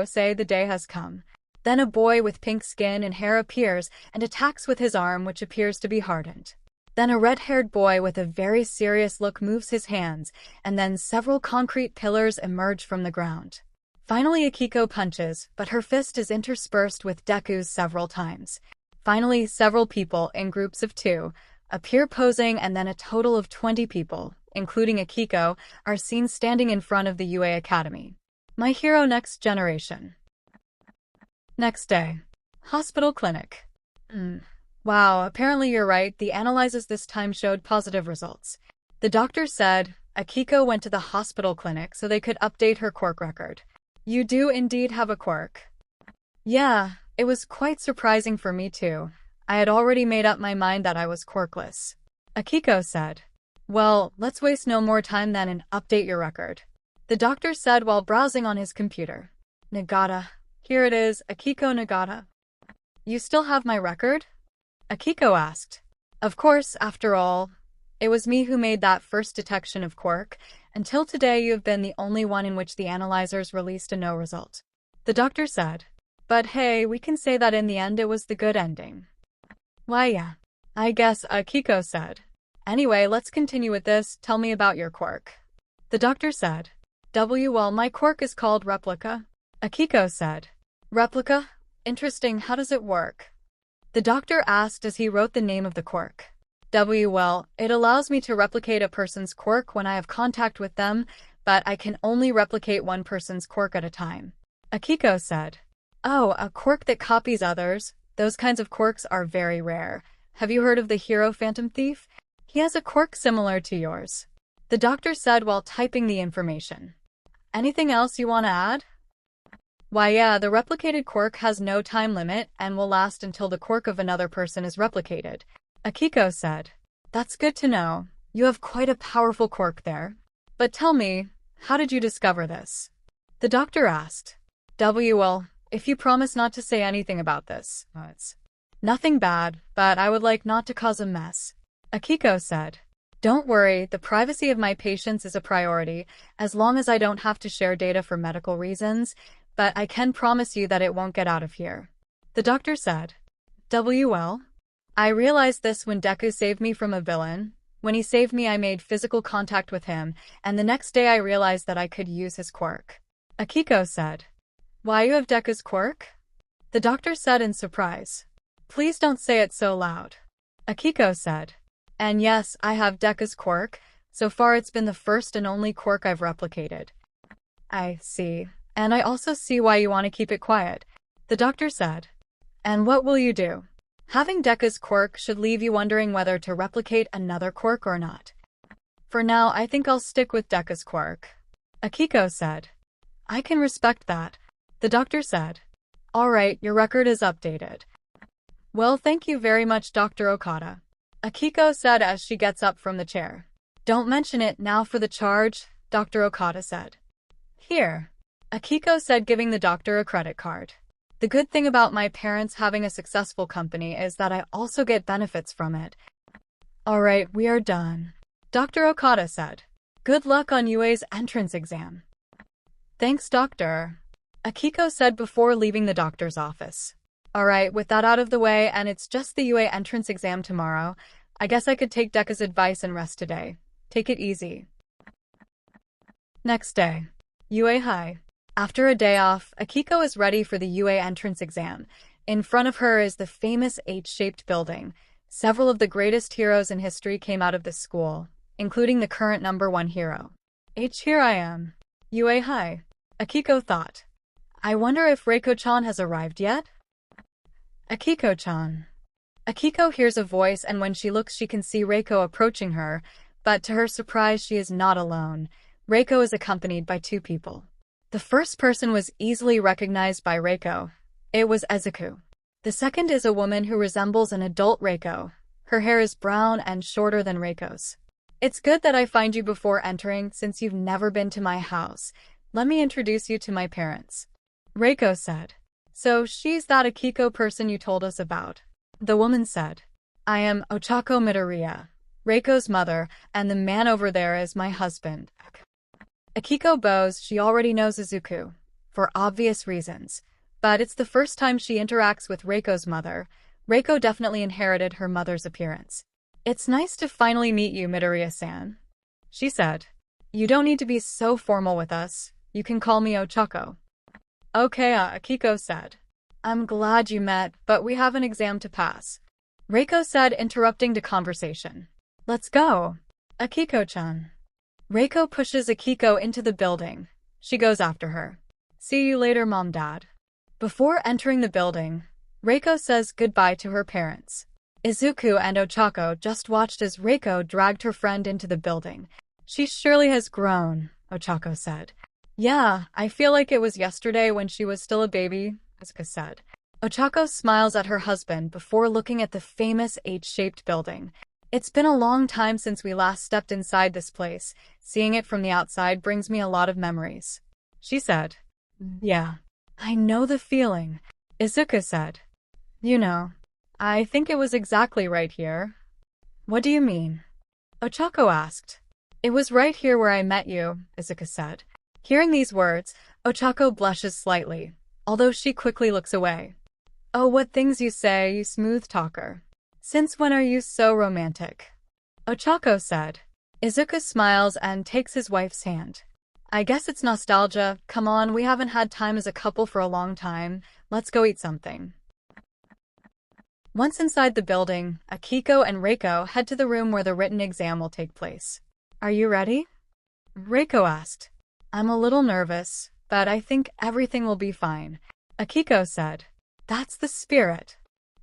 say the day has come. Then a boy with pink skin and hair appears and attacks with his arm which appears to be hardened. Then a red-haired boy with a very serious look moves his hands, and then several concrete pillars emerge from the ground. Finally Akiko punches, but her fist is interspersed with Deku's several times. Finally, several people, in groups of 2, appear posing, and then a total of 20 people, including Akiko, are seen standing in front of the UA Academy. My Hero Next Generation. Next day. Hospital clinic. Wow, apparently you're right, the analyses this time showed positive results. The doctor said, Akiko went to the hospital clinic so they could update her quirk record. You do indeed have a quirk. Yeah, it was quite surprising for me too. I had already made up my mind that I was quirkless. Akiko said. Well, let's waste no more time then and update your record. The doctor said while browsing on his computer. Nagata. Here it is, Akiko Nagata. You still have my record? Akiko asked. Of course, after all, it was me who made that first detection of quirk. Until today you have been the only one in which the analyzers released a no result. The doctor said. But hey, we can say that in the end it was the good ending. Why yeah. I guess, Akiko said. Anyway, let's continue with this. Tell me about your quirk. The doctor said. Well, my quirk is called Replica. Akiko said. Replica? Interesting, how does it work? The doctor asked as he wrote the name of the quirk. Well, it allows me to replicate a person's quirk when I have contact with them, but I can only replicate one person's quirk at a time. Akiko said. Oh, a quirk that copies others? Those kinds of quirks are very rare. Have you heard of the hero Phantom Thief? He has a quirk similar to yours. The doctor said while typing the information. Anything else you want to add? Why yeah, the replicated quirk has no time limit and will last until the quirk of another person is replicated. Akiko said. That's good to know. You have quite a powerful quirk there. But tell me, how did you discover this? The doctor asked. Well, if you promise not to say anything about this. It's nothing bad, but I would like not to cause a mess. Akiko said. Don't worry, the privacy of my patients is a priority, as long as I don't have to share data for medical reasons, but I can promise you that it won't get out of here. The doctor said. Well, I realized this when Deku saved me from a villain. When he saved me, I made physical contact with him, and the next day I realized that I could use his quirk. Akiko said. Why, you have Deku's quirk? The doctor said in surprise. Please don't say it so loud. Akiko said. And yes, I have Deku's quirk. So far it's been the first and only quirk I've replicated. I see. And I also see why you want to keep it quiet. The doctor said. And what will you do? Having Deku's quirk should leave you wondering whether to replicate another quirk or not. For now, I think I'll stick with Deku's quirk. Akiko said. I can respect that. The doctor said. Alright, your record is updated. Well, thank you very much, Dr. Okada. Akiko said as she gets up from the chair. Don't mention it now for the charge, Dr. Okada said. Here. Akiko said, giving the doctor a credit card. The good thing about my parents having a successful company is that I also get benefits from it. Alright, we are done. Dr. Okada said. Good luck on UA's entrance exam. Thanks, doctor. Akiko said before leaving the doctor's office. Alright, with that out of the way and it's just the UA entrance exam tomorrow, I guess I could take Deku's advice and rest today. Take it easy. Next day. UA High. After a day off, Akiko is ready for the UA entrance exam. In front of her is the famous H-shaped building. Several of the greatest heroes in history came out of this school, including the current #1 hero. Here I am. UA High. Akiko thought. I wonder if Reiko-chan has arrived yet? Akiko-chan. Akiko hears a voice and when she looks she can see Reiko approaching her, but to her surprise she is not alone. Reiko is accompanied by 2 people. The first person was easily recognized by Reiko. It was Izuku. The second is a woman who resembles an adult Reiko. Her hair is brown and shorter than Reiko's. It's good that I find you before entering since you've never been to my house. Let me introduce you to my parents. Reiko said. So she's that Akiko person you told us about. The woman said. I am Ochako Midoriya, Reiko's mother, and the man over there is my husband. Akiko bows. She already knows Izuku, for obvious reasons, but it's the first time she interacts with Reiko's mother. Reiko definitely inherited her mother's appearance. It's nice to finally meet you, Midoriya-san, she said. You don't need to be so formal with us. You can call me Ochako. Okay, Akiko said. I'm glad you met, but we have an exam to pass. Reiko said, interrupting the conversation. Let's go. Akiko-chan. Reiko pushes Akiko into the building. She goes after her. See you later, Mom, Dad. Before entering the building, Reiko says goodbye to her parents. Izuku and Ochako just watched as Reiko dragged her friend into the building. She surely has grown, 𝐒𝐭𝐚𝐲 said. Yeah, I feel like it was yesterday when she was still a baby, 𝐒𝐽𝐴 said. 𝐒𝐭𝐚𝐲 smiles at her husband before looking at the famous H-shaped building. It's been a long time since we last stepped inside this place. Seeing it from the outside brings me a lot of memories, she said. Yeah, I know the feeling, 𝐒𝐽𝐴 said. You know, I think it was exactly right here. What do you mean? 𝐒𝐭𝐚𝐲 asked. It was right here where I met you, 𝐒𝐽𝐴 said. Hearing these words, 𝐒𝐴𝐽𝐴 blushes slightly, although she quickly looks away. Oh, what things you say, you smooth talker. Since when are you so romantic? 𝐒𝐴𝐽𝐴 said. 𝐒𝐽𝐴 smiles and takes his wife's hand. I guess it's nostalgia. Come on, we haven't had time as a couple for a long time. Let's go eat something. Once inside the building, Akiko and Reiko head to the room where the written exam will take place. Are you ready? Reiko asked. I'm a little nervous, but I think everything will be fine, Akiko said. That's the spirit,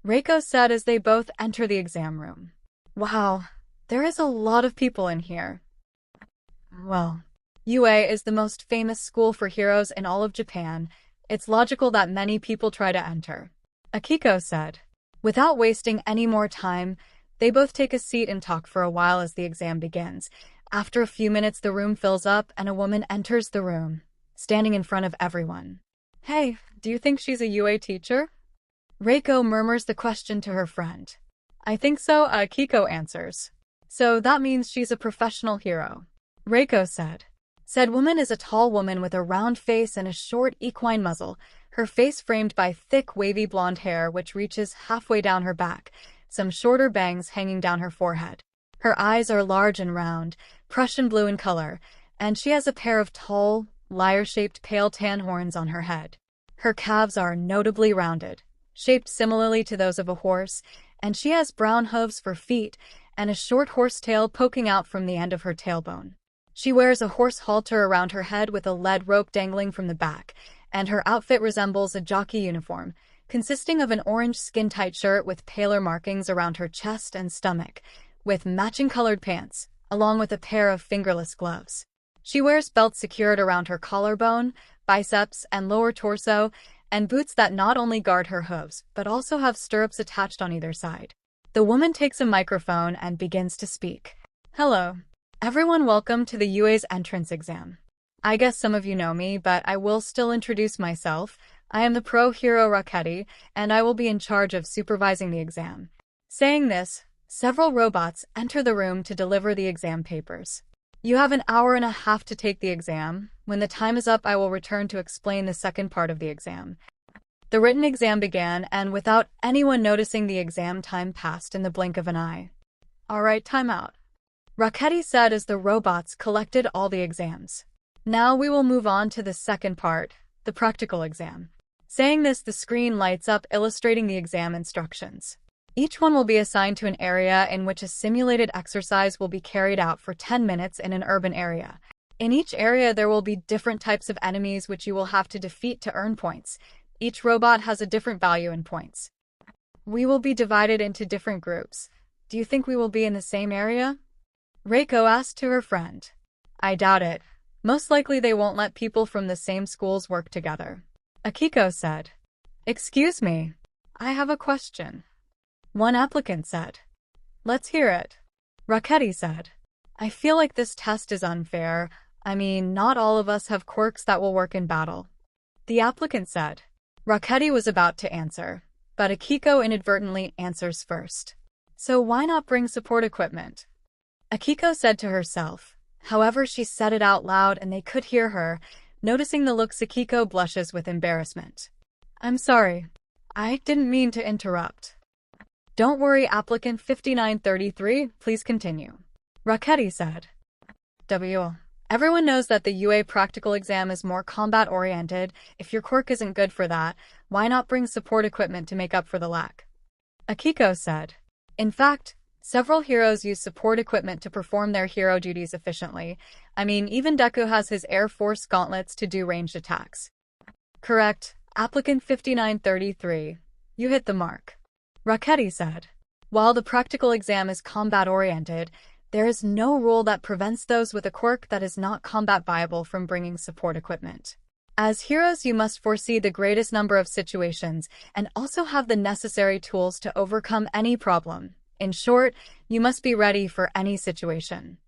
Reiko said as they both enter the exam room. Wow, there is a lot of people in here. Well, UA is the most famous school for heroes in all of Japan. It's logical that many people try to enter, Akiko said. Without wasting any more time, they both take a seat and talk for a while as the exam begins. After a few minutes, the room fills up and a woman enters the room, standing in front of everyone. Hey, do you think she's a UA teacher? Reiko murmurs the question to her friend. I think so, Akiko answers. So that means she's a professional hero, Reiko said. Said woman is a tall woman with a round face and a short equine muzzle, her face framed by thick wavy blonde hair which reaches halfway down her back, some shorter bangs hanging down her forehead. Her eyes are large and round, Prussian blue in color, and she has a pair of tall, lyre-shaped pale tan horns on her head. Her calves are notably rounded, shaped similarly to those of a horse, and she has brown hooves for feet and a short horse tail poking out from the end of her tailbone. She wears a horse halter around her head with a lead rope dangling from the back, and her outfit resembles a jockey uniform, consisting of an orange skin-tight shirt with paler markings around her chest and stomach, with matching colored pants, along with a pair of fingerless gloves. She wears belts secured around her collarbone, biceps, and lower torso, and boots that not only guard her hooves, but also have stirrups attached on either side. The woman takes a microphone and begins to speak. Hello. Everyone, welcome to the UA's entrance exam. I guess some of you know me, but I will still introduce myself. I am the pro hero 𝗧𝗏, and I will be in charge of supervising the exam. Saying this, several robots enter the room to deliver the exam papers. You have an hour and a half to take the exam. When the time is up, I will return to explain the second part of the exam. The written exam began, and without anyone noticing, the exam time passed in the blink of an eye. Alright, time out, 𝗧𝗏 said as the robots collected all the exams. Now we will move on to the second part, the practical exam. Saying this, the screen lights up illustrating the exam instructions. Each one will be assigned to an area in which a simulated exercise will be carried out for 10 minutes in an urban area. In each area there will be different types of enemies which you will have to defeat to earn points. Each robot has a different value in points. We will be divided into different groups. Do you think we will be in the same area? Reiko asked to her friend. I doubt it. Most likely they won't let people from the same schools work together, Akiko said. Excuse me. I have a question, one applicant said. Let's hear it, 𝗧𝗏 said. I feel like this test is unfair. I mean, not all of us have quirks that will work in battle, the applicant said. 𝗧𝗏 was about to answer, but Akiko inadvertently answers first. So why not bring support equipment? Akiko said to herself. However, she said it out loud and they could hear her. Noticing the looks, Akiko blushes with embarrassment. I'm sorry. I didn't mean to interrupt. Don't worry, applicant 5933, please continue, 𝗧𝗏 said. Everyone knows that the UA practical exam is more combat-oriented. If your quirk isn't good for that, why not bring support equipment to make up for the lack? Akiko said. In fact, several heroes use support equipment to perform their hero duties efficiently. I mean, even Deku has his Air Force gauntlets to do ranged attacks. Correct, applicant 5933. You hit the mark, 𝗧𝗏 said. While the practical exam is combat-oriented, There is no rule that prevents those with a quirk that is not combat viable from bringing support equipment. As heroes, you must foresee the greatest number of situations and also have the necessary tools to overcome any problem. In short, you must be ready for any situation.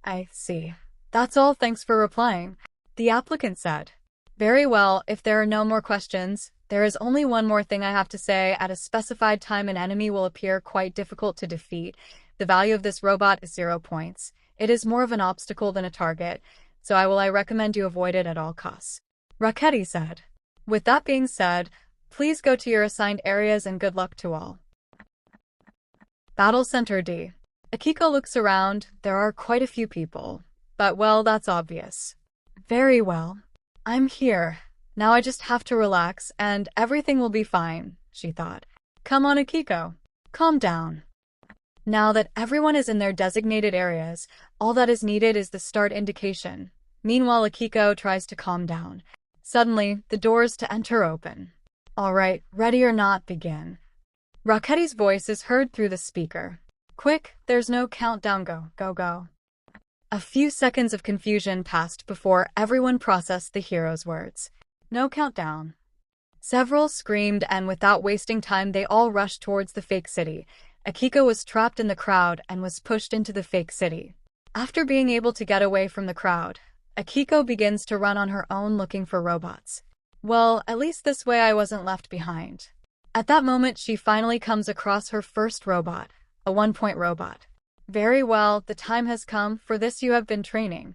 I see. That's all, thanks for replying, the applicant said. Very well, if there are no more questions, there is only one more thing I have to say. At a specified time, an enemy will appear quite difficult to defeat. The value of this robot is 0 points. It is more of an obstacle than a target, so I recommend you avoid it at all costs, 𝗧𝗂𝗧𝗏 said. With that being said, please go to your assigned areas and good luck to all. Battle Center D. Akiko looks around. There are quite a few people. But well, that's obvious. Very well. I'm here. Now I just have to relax and everything will be fine, she thought. Come on, Akiko. Calm down. Now that everyone is in their designated areas, all that is needed is the start indication. Meanwhile, Akiko tries to calm down. Suddenly, the doors to enter open. All right, ready or not, begin. 𝗧𝗂𝗧𝗏's voice is heard through the speaker. Quick, there's no countdown, go. A few seconds of confusion passed before everyone processed the hero's words. No countdown. Several screamed, and without wasting time, they all rushed towards the fake city. Akiko was trapped in the crowd and was pushed into the fake city. After being able to get away from the crowd, Akiko begins to run on her own looking for robots. Well, at least this way I wasn't left behind. At that moment, she finally comes across her first robot, a 1-point robot. Very well, the time has come. For this you have been training.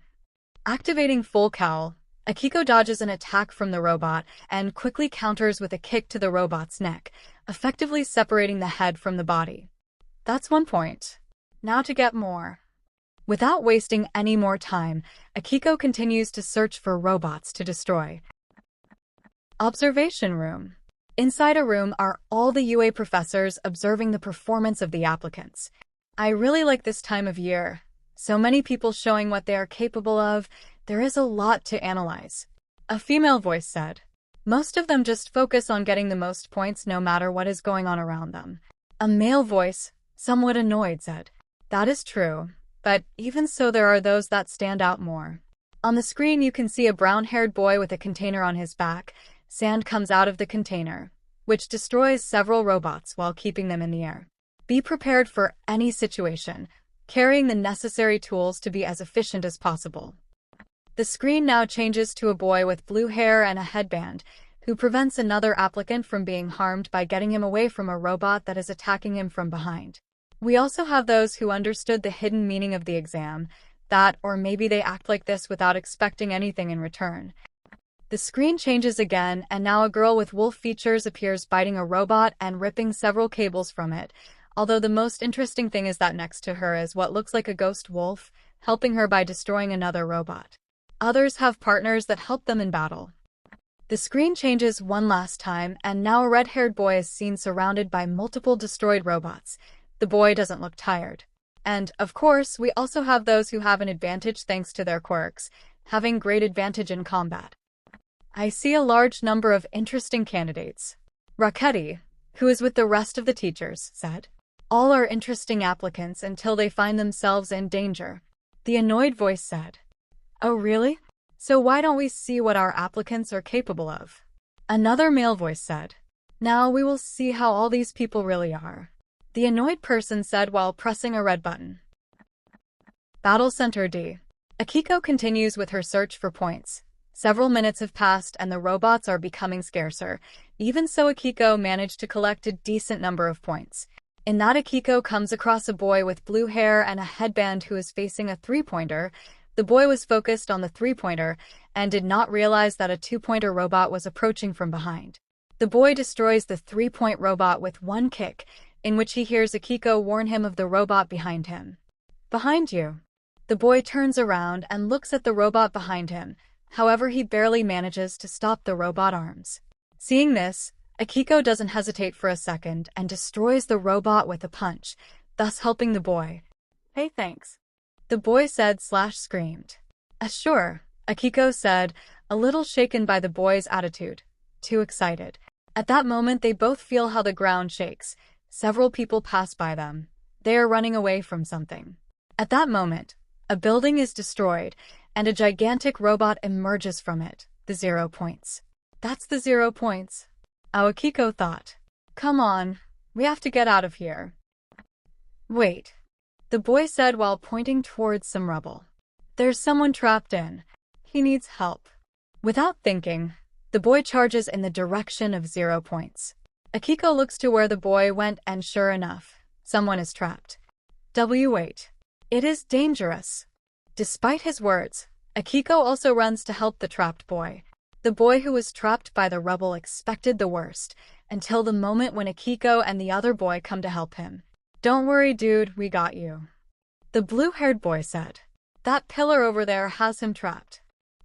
Activating full cowl, Akiko dodges an attack from the robot and quickly counters with a kick to the robot's neck, effectively separating the head from the body. That's 1 point. Now to get more. Without wasting any more time, Akiko continues to search for robots to destroy. Observation room. Inside a room are all the UA professors observing the performance of the applicants. I really like this time of year. So many people showing what they are capable of. There is a lot to analyze. A female voice said. Most of them just focus on getting the most points no matter what is going on around them. A male voice, somewhat annoyed, said. That is true, but even so there are those that stand out more. On the screen you can see a brown-haired boy with a container on his back. Sand comes out of the container, which destroys several robots while keeping them in the air. Be prepared for any situation, carrying the necessary tools to be as efficient as possible. The screen now changes to a boy with blue hair and a headband, who prevents another applicant from being harmed by getting him away from a robot that is attacking him from behind. We also have those who understood the hidden meaning of the exam, or maybe they act like this without expecting anything in return. The screen changes again, and now a girl with wolf features appears biting a robot and ripping several cables from it, although the most interesting thing is that next to her is what looks like a ghost wolf, helping her by destroying another robot. Others have partners that help them in battle. The screen changes one last time, and now a red-haired boy is seen surrounded by multiple destroyed robots. The boy doesn't look tired. And, of course, we also have those who have an advantage thanks to their quirks, having great advantage in combat. I see a large number of interesting candidates. 𝗧𝗂𝗧𝗏, who is with the rest of the teachers, said. All are interesting applicants until they find themselves in danger. The annoyed voice said. Oh really? So why don't we see what our applicants are capable of? Another male voice said. Now we will see how all these people really are. The annoyed person said while pressing a red button. Battle Center D. Akiko continues with her search for points. Several minutes have passed and the robots are becoming scarcer. Even so, Akiko managed to collect a decent number of points. In that, Akiko comes across a boy with blue hair and a headband who is facing a 3-pointer. The boy was focused on the 3-pointer and did not realize that a 2-pointer robot was approaching from behind. The boy destroys the 3-point robot with one kick, in which he hears Akiko warn him of the robot behind him. Behind you. The boy turns around and looks at the robot behind him. However, he barely manages to stop the robot arms. Seeing this, Akiko doesn't hesitate for a second and destroys the robot with a punch, thus helping the boy. Hey, thanks. The boy said/screamed. Sure, Akiko said, a little shaken by the boy's attitude. Too excited. At that moment, they both feel how the ground shakes. Several people pass by them. They are running away from something. At that moment, a building is destroyed, and a gigantic robot emerges from it, the 0 points. That's the 0 points, Akiko thought. Come on, we have to get out of here. Wait, the boy said while pointing towards some rubble. There's someone trapped in. He needs help. Without thinking, the boy charges in the direction of 0 points. Akiko looks to where the boy went and sure enough, someone is trapped. Wait. It is dangerous. Despite his words, Akiko also runs to help the trapped boy. The boy who was trapped by the rubble expected the worst, until the moment when Akiko and the other boy come to help him. Don't worry, dude, we got you. The blue-haired boy said. That pillar over there has him trapped.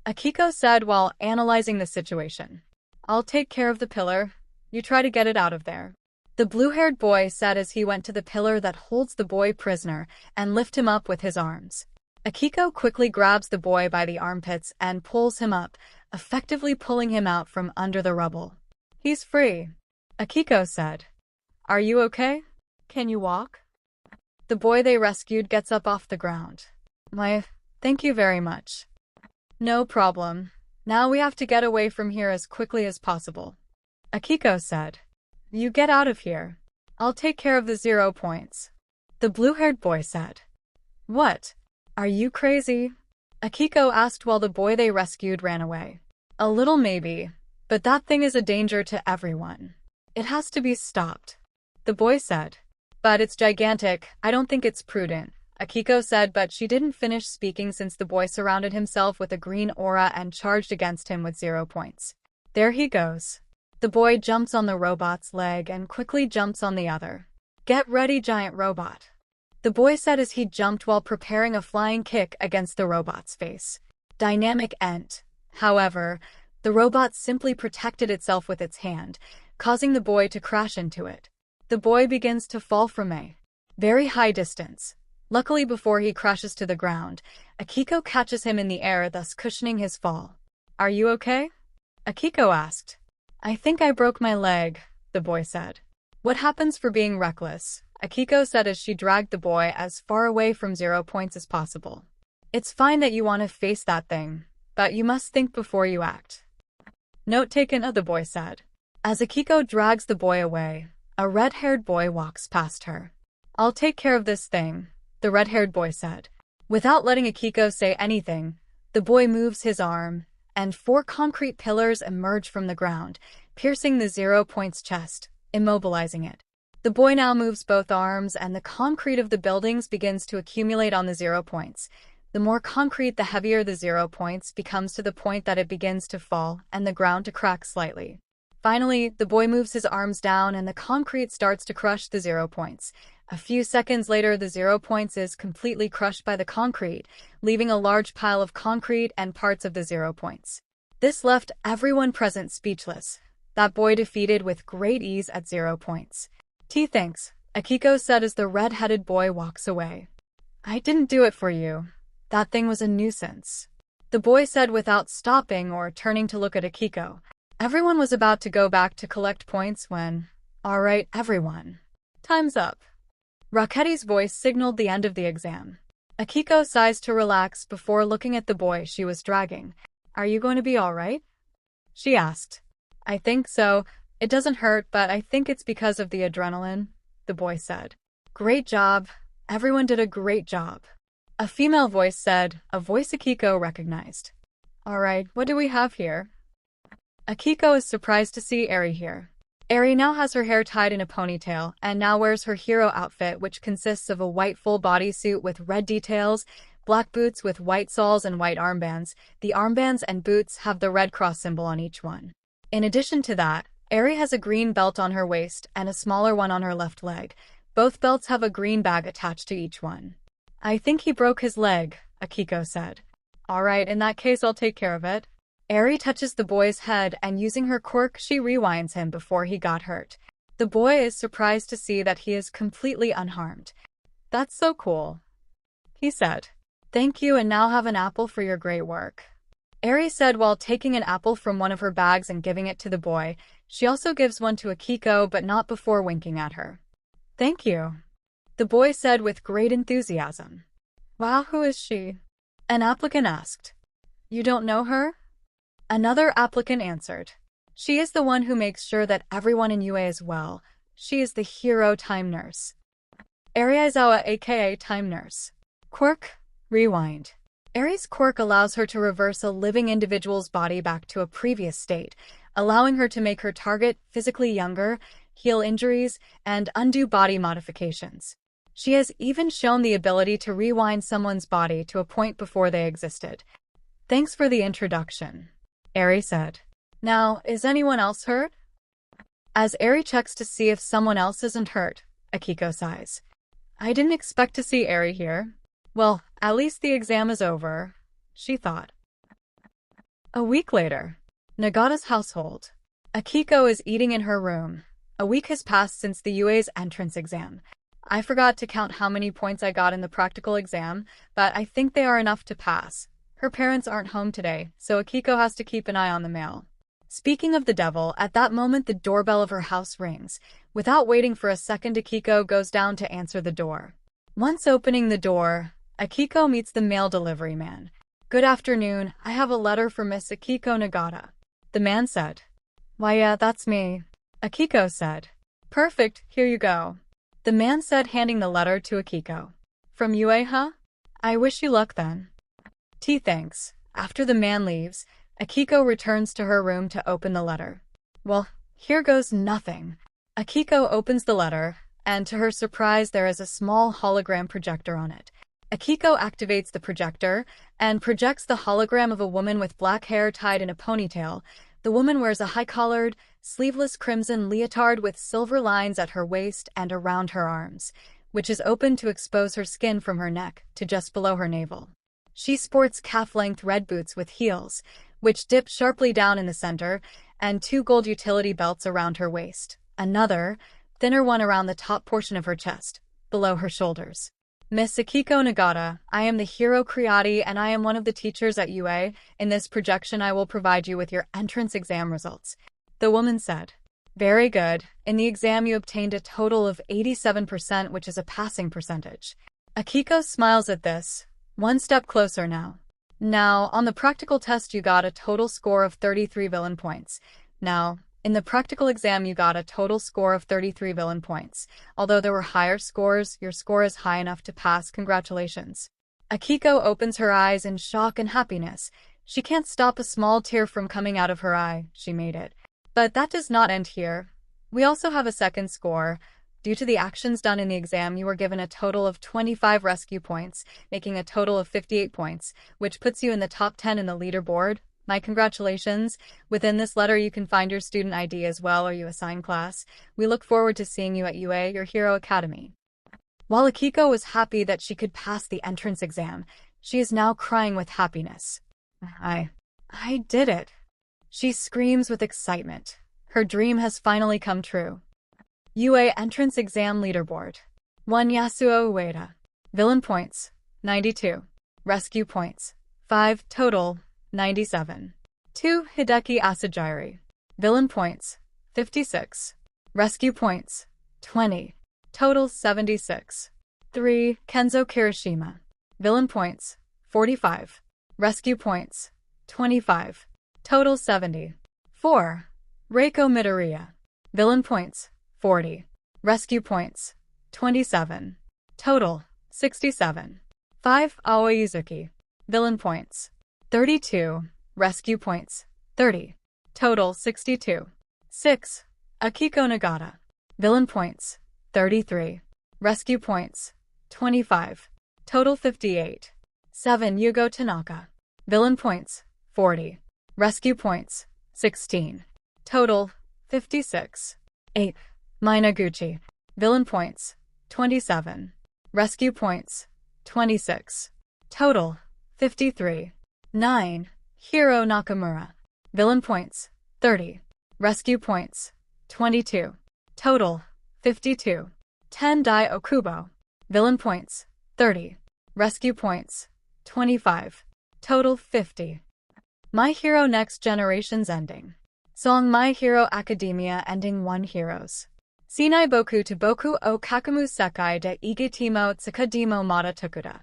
Akiko said while analyzing the situation. I'll take care of the pillar. You try to get it out of there. The blue-haired boy said as he went to the pillar that holds the boy prisoner and lift him up with his arms. Akiko quickly grabs the boy by the armpits and pulls him up, effectively pulling him out from under the rubble. He's free, Akiko said. Are you okay? Can you walk? The boy they rescued gets up off the ground. Thank you very much. No problem. Now we have to get away from here as quickly as possible, Akiko said. You get out of here. I'll take care of the 0 points, the blue-haired boy said. What? Are you crazy? Akiko asked while the boy they rescued ran away. A little maybe, but that thing is a danger to everyone. It has to be stopped, the boy said. But it's gigantic. I don't think it's prudent, Akiko said, but she didn't finish speaking since the boy surrounded himself with a green aura and charged against him with 0 points. There he goes. The boy jumps on the robot's leg and quickly jumps on the other. Get ready, giant robot, the boy said as he jumped while preparing a flying kick against the robot's face. Dynamic Ent. However, the robot simply protected itself with its hand, causing the boy to crash into it. The boy begins to fall from a very high distance. Luckily, before he crashes to the ground, Akiko catches him in the air, thus cushioning his fall. Are you okay? Akiko asked. I think I broke my leg, the boy said. What happens for being reckless? Akiko said as she dragged the boy as far away from 0 points as possible. It's fine that you want to face that thing, but you must think before you act. Note taken, the boy said. As Akiko drags the boy away, a red-haired boy walks past her. I'll take care of this thing, the red-haired boy said. Without letting Akiko say anything, the boy moves his arm, and 4 concrete pillars emerge from the ground, piercing the 0 points chest, immobilizing it. The boy now moves both arms, and the concrete of the buildings begins to accumulate on the 0 points. The more concrete, the heavier the 0 points becomes, to the point that it begins to fall and the ground to crack slightly. Finally, the boy moves his arms down and the concrete starts to crush the 0 points. A few seconds later, the 0 points is completely crushed by the concrete, leaving a large pile of concrete and parts of the 0 points. This left everyone present speechless. That boy defeated with great ease at 0 points. Thanks, Akiko said as the red-headed boy walks away. I didn't do it for you. That thing was a nuisance, the boy said without stopping or turning to look at Akiko. Everyone was about to go back to collect points when, all right, everyone. Time's up. Raketi's voice signaled the end of the exam. Akiko sighs to relax before looking at the boy she was dragging. Are you going to be all right? She asked. I think so. It doesn't hurt, but I think it's because of the adrenaline, the boy said. Great job. Everyone did a great job, a female voice said, a voice Akiko recognized. All right, what do we have here? Akiko is surprised to see Eri here. Eri now has her hair tied in a ponytail and now wears her hero outfit, which consists of a white full bodysuit with red details, black boots with white soles and white armbands. The armbands and boots have the red cross symbol on each one. In addition to that, Eri has a green belt on her waist and a smaller one on her left leg. Both belts have a green bag attached to each one. I think he broke his leg, Akiko said. All right, in that case I'll take care of it. Eri touches the boy's head and using her quirk she rewinds him before he got hurt. The boy is surprised to see that he is completely unharmed. That's so cool, he said. Thank you, and now have an apple for your great work, Eri said while taking an apple from one of her bags and giving it to the boy. She also gives one to Akiko, but not before winking at her. Thank you, the boy said with great enthusiasm. Wow, who is she? An applicant asked. You don't know her? Another applicant answered. She is the one who makes sure that everyone in UA is well. She is the hero time nurse. 𝐒𝐻𝐢𝐫 aka time nurse. Quirk, rewind. Aries' quirk allows her to reverse a living individual's body back to a previous state, allowing her to make her target physically younger, heal injuries, and undo body modifications. She has even shown the ability to rewind someone's body to a point before they existed. Thanks for the introduction, Aries said. Now, is anyone else hurt? As Aries checks to see if someone else isn't hurt, Akiko sighs. I didn't expect to see Aries here. Well, at least the exam is over, she thought. A week later, Nagata's household. Akiko is eating in her room. A week has passed since the UA's entrance exam. I forgot to count how many points I got in the practical exam, but I think they are enough to pass. Her parents aren't home today, so Akiko has to keep an eye on the mail. Speaking of the devil, at that moment the doorbell of her house rings. Without waiting for a second, Akiko goes down to answer the door. Once opening the door, Akiko meets the mail delivery man. Good afternoon, I have a letter for Miss Akiko Nagata. The man said. Why yeah, that's me. Akiko said. Perfect, here you go. The man said, handing the letter to Akiko. From UA, huh? I wish you luck then. Thanks. After the man leaves, Akiko returns to her room to open the letter. Well, here goes nothing. Akiko opens the letter, and to her surprise there is a small hologram projector on it. Akiko activates the projector, and projects the hologram of a woman with black hair tied in a ponytail. The woman wears a high-collared, sleeveless crimson leotard with silver lines at her waist and around her arms, which is open to expose her skin from her neck to just below her navel. She sports calf-length red boots with heels, which dip sharply down in the center, and 2 gold utility belts around her waist, another, thinner one around the top portion of her chest, below her shoulders. Miss Akiko Nagata, I am the hero 𝗧𝗓𝗄 and I am one of the teachers at UA. In this projection I will provide you with your entrance exam results. The woman said. Very good. In the exam you obtained a total of 87%, which is a passing percentage. Akiko smiles at this. One step closer now. Now, on the practical test you got a total score of 33 villain points. Now, in the practical exam you got a total score of 33 villain points. Although there were higher scores, your score is high enough to pass. Congratulations. Akiko opens her eyes in shock and happiness. She can't stop a small tear from coming out of her eye. She made it. But that does not end here. We also have a second score. Due to the actions done in the exam, you were given a total of 25 rescue points, making a total of 58 points, which puts you in the top 10 in the leaderboard. My congratulations. Within this letter you can find your student ID as well or you assign class. We look forward to seeing you at UA, your hero academy. While Akiko was happy that she could pass the entrance exam, she is now crying with happiness. I did it. She screams with excitement. Her dream has finally come true. UA entrance exam leaderboard. 1 Yasuo Ueda. Villain points, 92. Rescue points, 5 total. 97. 2 Hideki Asajiri. Villain points, 56. Rescue points, 20. Total 76. 3 Kenzo Kirishima. Villain points, 45. Rescue points, 25. Total 70. 4 Reiko Midoriya. Villain points, 40. Rescue points, 27. Total 67. 5 Aoi Izuki. Villain points, 32. Rescue points, 30. Total 62. 6 Akiko Nagata. Villain points, 33. Rescue points, 25. Total 58. 7 Yugo Tanaka. Villain points, 40. Rescue points, 16. Total 56. 8 Minaguchi. Villain points, 27. Rescue points, 26. Total 53. 9 Hiro Nakamura. Villain points, 30. Rescue points, 22. Total 52. 10 Dai Okubo. Villain points, 30. Rescue points, 25. Total 50. My Hero Next Generation's ending. Song My Hero Academia ending 1 Heroes. Shinai Boku to Boku o Kakumu Sekai de Igetimo Tsukadimo Mata Tokuda.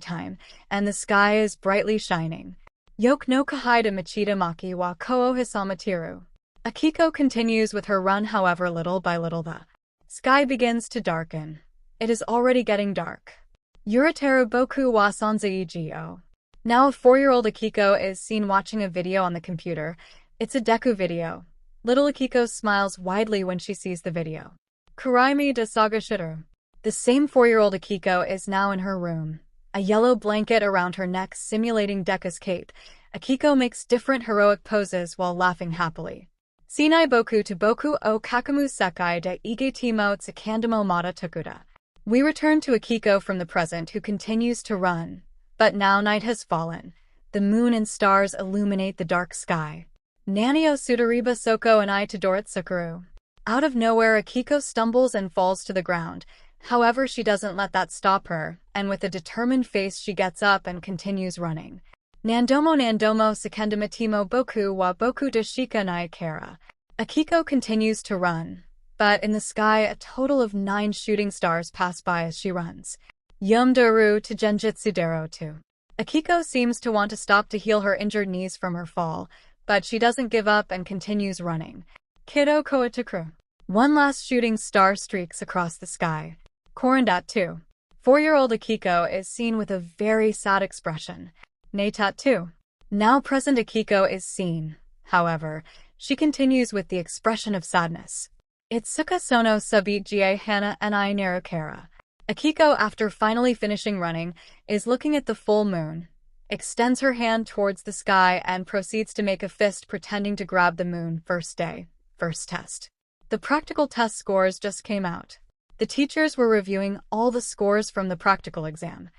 daytime, and the sky is brightly shining. Yoke no kahide machida maki wa koo hisamatiru. Akiko continues with her run, however, little by little the sky begins to darken. It is already getting dark. Yurateru boku wa sanzai 𝐔𝐬𝐽. Now a 4-year-old Akiko is seen watching a video on the computer. It's a Deku video. Little Akiko smiles widely when she sees the video. 𝗓𝗏𝗄 𝗧𝗏. The same 4-year-old Akiko is now in her room. A yellow blanket around her neck simulating Deku's cape. Akiko makes different heroic poses while laughing happily. Shinai boku to boku o kakamu sekai de 𝐒𝐬𝐽 𝐬𝐿 takuda. We return to Akiko from the present, who continues to run. But now night has fallen. The moon and stars illuminate the dark sky. Nanio sudariba soko and I to 𝐎𝑑𝑧𝐭. Out of nowhere, Akiko stumbles and falls to the ground. However, she doesn't let that stop her, and with a determined face she gets up and continues running. Nandomo 𝗓𝗏𝗄𝐵𝗄 boku wa boku dashika nai kara. Akiko continues to run. But in the sky, a total of 9 shooting stars pass by as she runs. 𝐵𝗄𝗄 to Genjutsu Dero to. Akiko seems to want to stop to heal her injured knees from her fall, but she doesn't give up and continues running. 𝐻𝐸𝐽 𝐻𝐸𝐽. One last shooting star streaks across the sky. 𝐵𝗄𝗏 2. 4-year-old Akiko is seen with a very sad expression. 𝐴𝗏𝗏 2. Now present Akiko is seen. However, she continues with the expression of sadness. Itsuka sono subit hana and I naru kara. Akiko, after finally finishing running, is looking at the full moon, extends her hand towards the sky, and proceeds to make a fist pretending to grab the moon. First day, first test. The practical test scores just came out. The teachers were reviewing all the scores from the practical exam.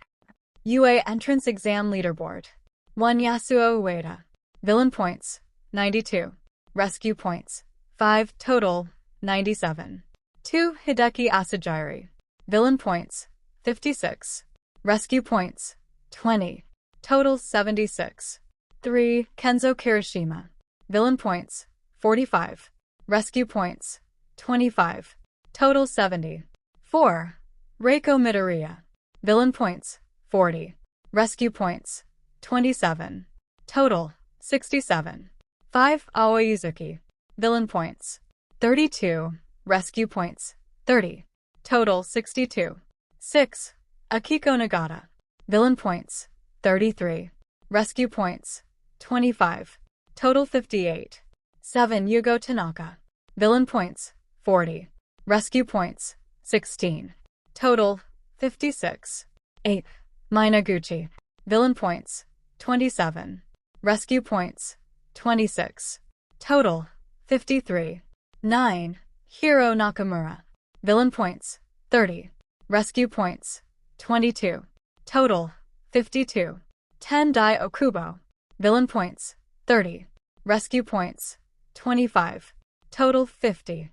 UA Entrance Exam Leaderboard. 1 Yasuo Ueda. Villain points, 92. Rescue points, 5. Total, 97. 2 Hideki Asagiri. Villain points, 56. Rescue points, 20. Total, 76. 3 Kenzo Kirishima. Villain points, 45. Rescue points, 25. Total, 70. 4 Reiko Midoriya. Villain points, 40. Rescue points, 27. Total, 67. 5 Aoi Yuzuki. Villain points, 32. Rescue points, 30. Total, 62. 6 Akiko Nagata. Villain points, 33. Rescue points, 25. Total, 58. 7 Yugo Tanaka. Villain points, 40. Rescue points, 16. Total, 56. 8 Minaguchi. Villain points, 27. Rescue points, 26. Total, 53. 9 Hiro Nakamura. Villain points, 30. Rescue points, 22. Total, 52. 10 Dai Okubo. Villain points, 30. Rescue points, 25. Total, 50.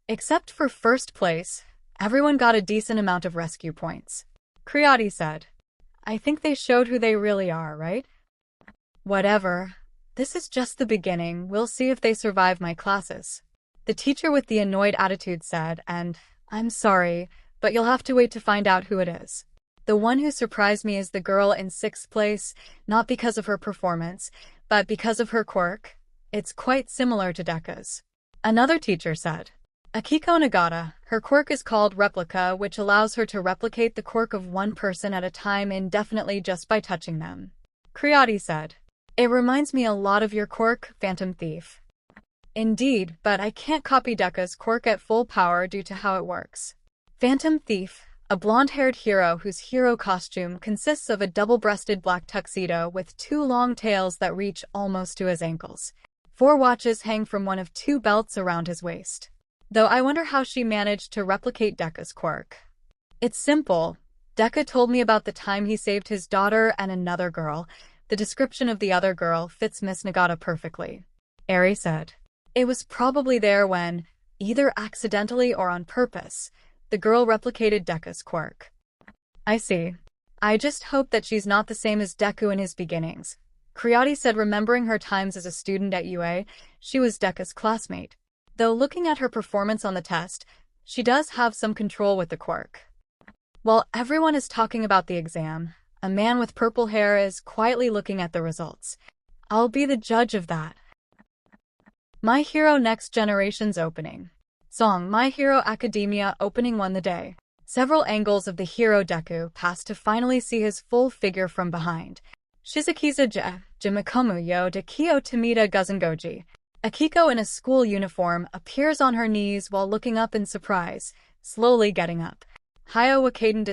Except for first place, everyone got a decent amount of rescue points. Creati said, I think they showed who they really are, right? Whatever. This is just the beginning. We'll see if they survive my classes. The teacher with the annoyed attitude said, and I'm sorry, but you'll have to wait to find out who it is. The one who surprised me is the girl in 6th place, not because of her performance, but because of her quirk. It's quite similar to Deku's. Another teacher said, Akiko Nagata, her quirk is called Replica, which allows her to replicate the quirk of one person at a time indefinitely just by touching them. Creati said, It reminds me a lot of your quirk, Phantom Thief. Indeed, but I can't copy Deku's quirk at full power due to how it works. Phantom Thief, a blonde-haired hero whose hero costume consists of a double-breasted black tuxedo with 2 long tails that reach almost to his ankles. 4 watches hang from one of 2 belts around his waist. Though I wonder how she managed to replicate Deku's quirk. It's simple. Deku told me about the time he saved his daughter and another girl, The description of the other girl fits Miss Nagata perfectly. Eri said. It was probably there when, either accidentally or on purpose, the girl replicated Deku's quirk. I see. I just hope that she's not the same as Deku in his beginnings. Creati said, remembering her times as a student at UA, she was Deku's classmate. Though looking at her performance on the test, she does have some control with the quirk. While everyone is talking about the exam, a man with purple hair is quietly looking at the results. I'll be the judge of that. My Hero Next Generation's opening. Song My Hero Academia opening won the day. Several angles of the hero Deku passed to finally see his full figure from behind. Shizukiza 𝗔𝗵𝗲 𝗔𝐬𝐴𝐵 𝐔𝐬𝐽. Akiko in a school uniform appears on her knees while looking up in surprise, slowly getting up. 𝐒𝐻𝐢𝐵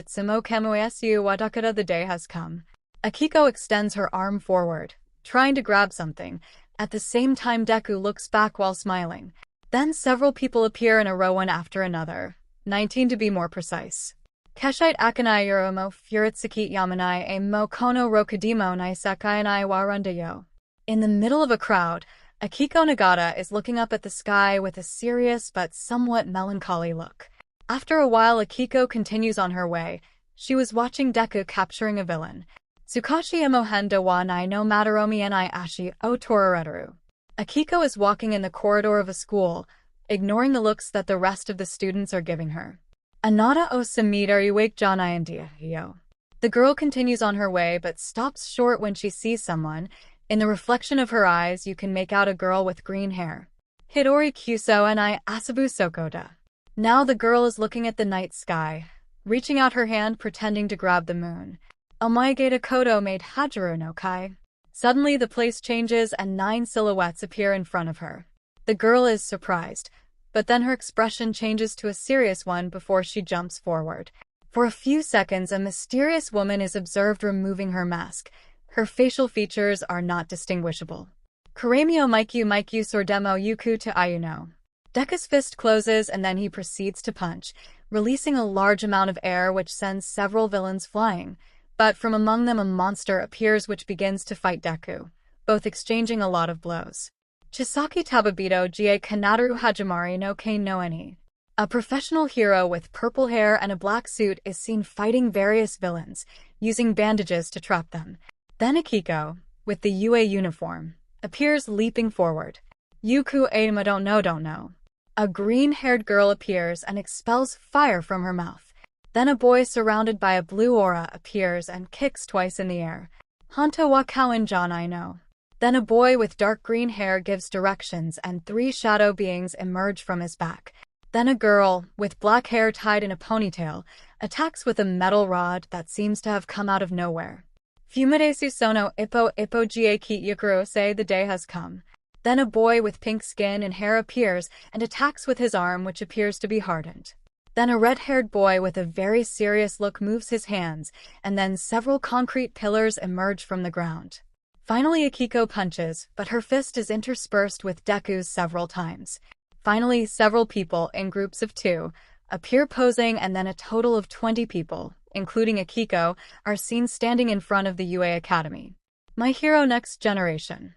the day has come. Akiko extends her arm forward, trying to grab something. At the same time, Deku looks back while smiling. Then several people appear in a row one after another, 19 to be more precise. Keshite akanai uromo furitsuki yamanai a mo kono rokadimo nai sakai nai warundayo. In the middle of a crowd, Akiko Nagata is looking up at the sky with a serious but somewhat melancholy look. After a while, Akiko continues on her way. She was watching Deku capturing a villain. Tsukashi emohenda wa nai no mataromi ni ashi o torareru. Akiko is walking in the corridor of a school, ignoring the looks that the rest of the students are giving her. Anata o 𝗬𝗵𝗲 𝗔𝗂𝗧𝗔𝗍. The girl continues on her way but stops short when she sees someone. In the reflection of her eyes, you can make out a girl with green hair. 𝐎𝐻𝐢𝐵 ni asabu sokoda. Now the girl is looking at the night sky, reaching out her hand pretending to grab the moon. 𝐒𝐻𝐢𝐵 kodo made hajaru no kai. Suddenly the place changes and 9 silhouettes appear in front of her. The girl is surprised, but then her expression changes to a serious one before she jumps forward. For a few seconds, a mysterious woman is observed removing her mask. Her facial features are not distinguishable. 𝗓𝗄𝗄 𝗓𝗄 yuku to ayuno. Deku's fist closes and then he proceeds to punch, releasing a large amount of air which sends several villains flying. But from among them a monster appears which begins to fight Deku, both exchanging a lot of blows. Chisaki Tababito Gie Kanaru Hajimari no Kane no Eni. A professional hero with purple hair and a black suit is seen fighting various villains, using bandages to trap them. Then Akiko, with the UA uniform, appears leaping forward. Yuku Aima don't know. A green-haired girl appears and expels fire from her mouth. Then a boy surrounded by a blue aura appears and kicks twice in the air. Hanto wa Kawan Janai no. Then a boy with dark green hair gives directions and 3 shadow beings emerge from his back. Then a girl, with black hair tied in a ponytail, attacks with a metal rod that seems to have come out of nowhere. Fumidesu sono ippo 𝗂𝗃𝗃 the day has come. Then a boy with pink skin and hair appears and attacks with his arm which appears to be hardened. Then a red-haired boy with a very serious look moves his hands, and then several concrete pillars emerge from the ground. Finally Akiko punches, but her fist is interspersed with Deku's several times. Finally, several people, in groups of 2, appear posing, and then a total of 20 people, including Akiko, are seen standing in front of the UA Academy. My Hero Next Generation.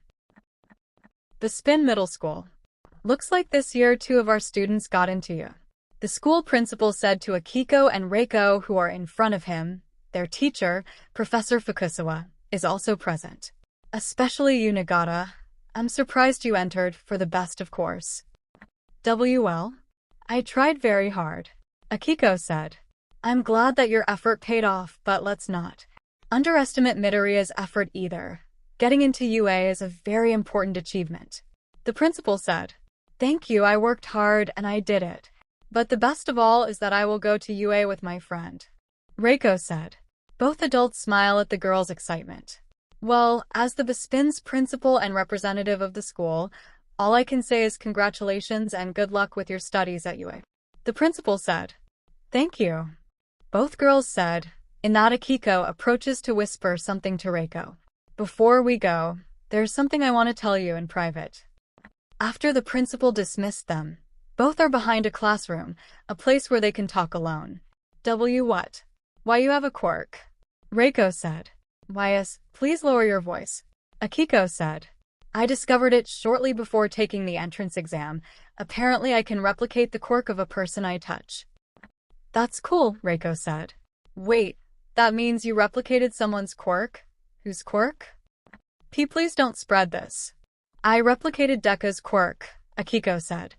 𝗵𝗃𝗏 Middle School. Looks like this year 2 of our students got into you. The school principal said to Akiko and Reiko, who are in front of him. Their teacher, Professor Fukusawa, is also present. Especially you, Nagata. I'm surprised you entered, for the best of course. Well, I tried very hard. Akiko said. I'm glad that your effort paid off, but let's not underestimate Midoriya's effort either. Getting into UA is a very important achievement. The principal said. Thank you, I worked hard and I did it. But the best of all is that I will go to UA with my friend. Reiko said. Both adults smile at the girl's excitement. Well, as the 𝗵𝗃's principal and representative of the school, all I can say is congratulations and good luck with your studies at UA. The principal said. Thank you. Both girls said. In that, Akiko approaches to whisper something to Reiko. Before we go, there's something I want to tell you in private. After the principal dismissed them, both are behind a classroom, a place where they can talk alone. What? Why you have a quirk? Reiko said. Please lower your voice, Akiko said. I discovered it shortly before taking the entrance exam. Apparently I can replicate the quirk of a person I touch. That's cool, Reiko said. Wait, that means you replicated someone's quirk? Whose quirk? Please don't spread this. I replicated Deku's quirk, Akiko said.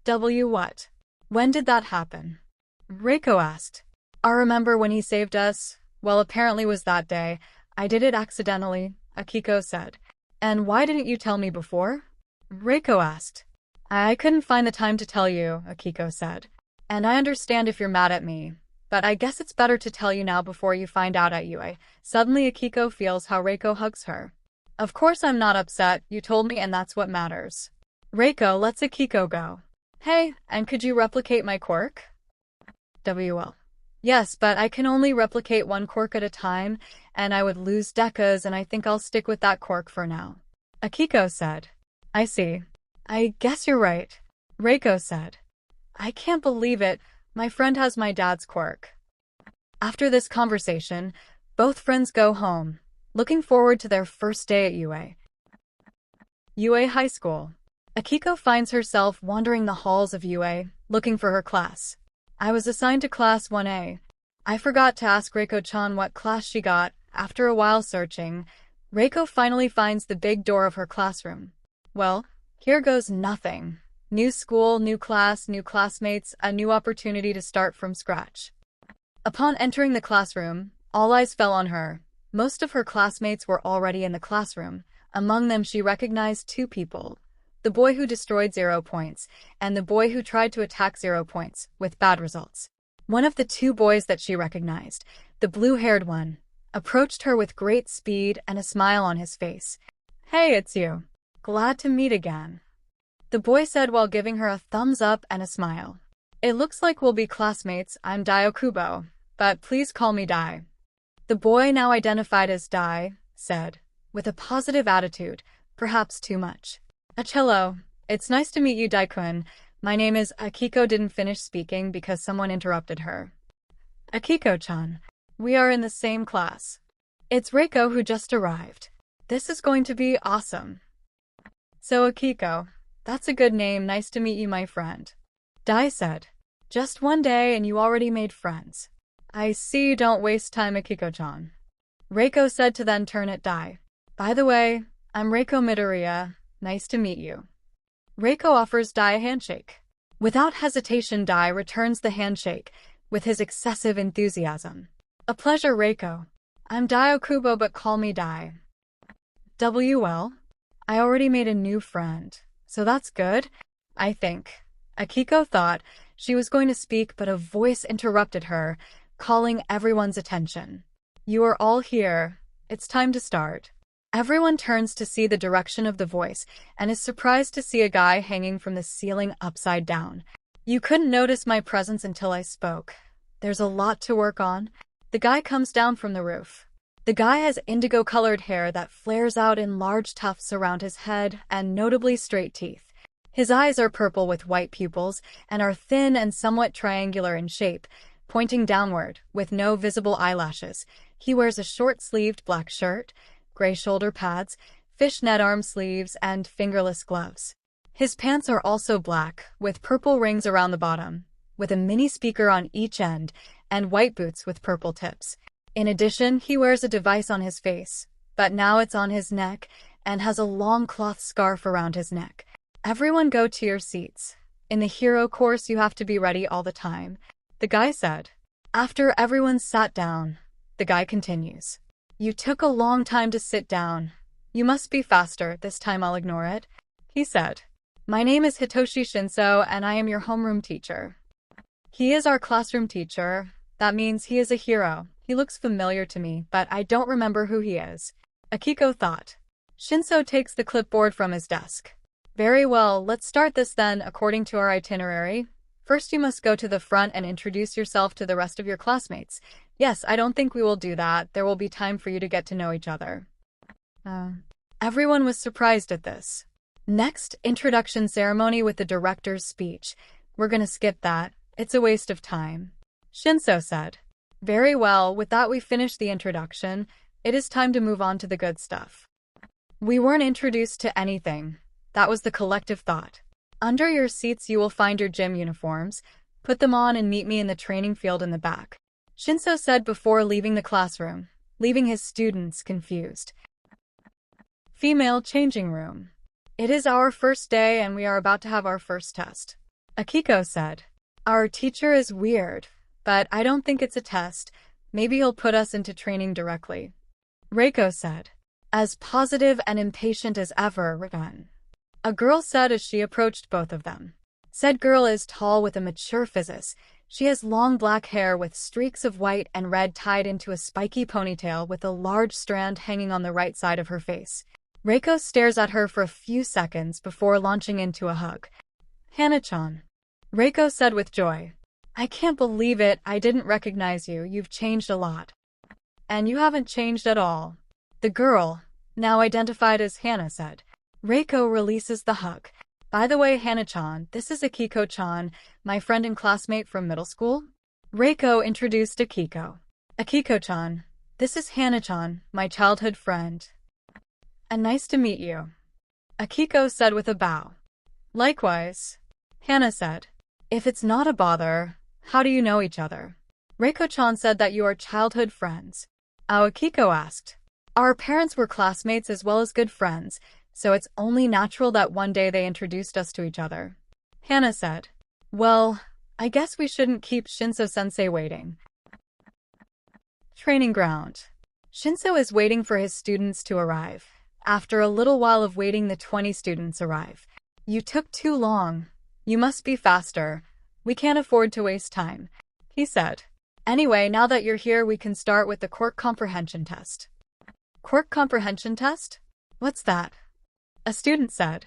What? When did that happen? Reiko asked. I remember when he saved us. Well, apparently was that day. I did it accidentally, Akiko said. And why didn't you tell me before? Reiko asked. I couldn't find the time to tell you, Akiko said. And I understand if you're mad at me, but I guess it's better to tell you now before you find out at UA. Suddenly Akiko feels how Reiko hugs her. Of course I'm not upset, you told me and that's what matters. Reiko lets Akiko go. Hey, and could you replicate my quirk? WL. Yes, but I can only replicate one quirk at a time, and I would lose Deku's and I think I'll stick with that quirk for now. Akiko said. I see. I guess you're right. Reiko said. I can't believe it, my friend has my dad's quirk. After this conversation, both friends go home, looking forward to their first day at UA. UA High School. Akiko finds herself wandering the halls of UA, looking for her class. I was assigned to class 1A. I forgot to ask Reiko-chan what class she got. After a while searching, Reiko finally finds the big door of her classroom. Well, here goes nothing. New school, new class, new classmates, a new opportunity to start from scratch. Upon entering the classroom, all eyes fell on her. Most of her classmates were already in the classroom. Among them she recognized two people. The boy who destroyed 0 points, and the boy who tried to attack 0 points, with bad results. One of the two boys that she recognized, the blue-haired one, approached her with great speed and a smile on his face. Hey, it's you. Glad to meet again. The boy said while giving her a thumbs up and a smile. It looks like we'll be classmates. I'm 𝗧𝗪𝗪, but please call me Dai. The boy, now identified as Dai, said, with a positive attitude, perhaps too much. Hello, it's nice to meet you, Dai-kun. My name is Akiko. Didn't finish speaking because someone interrupted her. Akiko-chan, we are in the same class. It's Reiko who just arrived. This is going to be awesome. So Akiko, that's a good name. Nice to meet you, my friend. Dai said, just one day and you already made friends. I see, don't waste time, Akiko-chan. Reiko said to then turn at Dai. By the way, I'm Reiko Midoriya. Nice to meet you. Reiko offers Dai a handshake. Without hesitation, Dai returns the handshake, with his excessive enthusiasm. A pleasure, Reiko. I'm 𝗧𝗪𝗪, but call me Dai. WL? I already made a new friend, so that's good, I think. Akiko thought she was going to speak, but a voice interrupted her, calling everyone's attention. You are all here. It's time to start. Everyone turns to see the direction of the voice and is surprised to see a guy hanging from the ceiling upside down. You couldn't notice my presence until I spoke. There's a lot to work on. The guy comes down from the roof. The guy has indigo-colored hair that flares out in large tufts around his head and notably straight teeth. His eyes are purple with white pupils and are thin and somewhat triangular in shape, pointing downward, with no visible eyelashes. He wears a short-sleeved black shirt, gray shoulder pads, fishnet arm sleeves, and fingerless gloves. His pants are also black, with purple rings around the bottom, with a mini speaker on each end, and white boots with purple tips. In addition, he wears a device on his face, but now it's on his neck, and has a long cloth scarf around his neck. Everyone go to your seats. In the hero course you have to be ready all the time, the guy said. After everyone sat down, the guy continues. You took a long time to sit down. You must be faster, this time I'll ignore it, he said. My name is Hitoshi Shinso and I am your homeroom teacher. He is our classroom teacher. That means he is a hero. He looks familiar to me, but I don't remember who he is. Akiko thought. Shinso takes the clipboard from his desk. Very well, let's start this then according to our itinerary. First you must go to the front and introduce yourself to the rest of your classmates. Yes, I don't think we will do that. There will be time for you to get to know each other. Everyone was surprised at this. Next, introduction ceremony with the director's speech. We're gonna skip that. It's a waste of time. Shinso said. Very well, with that we finish the introduction. It is time to move on to the good stuff. We weren't introduced to anything. That was the collective thought. Under your seats you will find your gym uniforms. Put them on and meet me in the training field in the back, Qinsō said before leaving the classroom, leaving his students confused. Female changing room. It is our first day and we are about to have our first test. Akiko said. Our teacher is weird, but I don't think it's a test. Maybe he'll put us into training directly. Reiko said. As positive and impatient as ever, Rigon. A girl said as she approached both of them. Said girl is tall with a mature physis. She has long black hair with streaks of white and red tied into a spiky ponytail with a large strand hanging on the right side of her face. Reiko stares at her for a few seconds before launching into a hug. Hana-chan. Reiko said with joy. I can't believe it, I didn't recognize you, you've changed a lot. And you haven't changed at all. The girl, now identified as Hana, said. Reiko releases the hug. By the way, Hana-chan, this is Akiko-chan, my friend and classmate from middle school. Reiko introduced Akiko. Akiko-chan, this is Hana-chan, my childhood friend. And nice to meet you. Akiko said with a bow. Likewise. Hana said. If it's not a bother, how do you know each other? Reiko-chan said that you are childhood friends. Akiko asked. Our parents were classmates as well as good friends, so it's only natural that one day they introduced us to each other. Hana said. Well, I guess we shouldn't keep Qinsō-sensei waiting. Training ground. Qinsō is waiting for his students to arrive. After a little while of waiting, the 20 students arrive. You took too long. You must be faster. We can't afford to waste time, he said. Anyway, now that you're here, we can start with the Quirk comprehension test. Quirk comprehension test? What's that? A student said.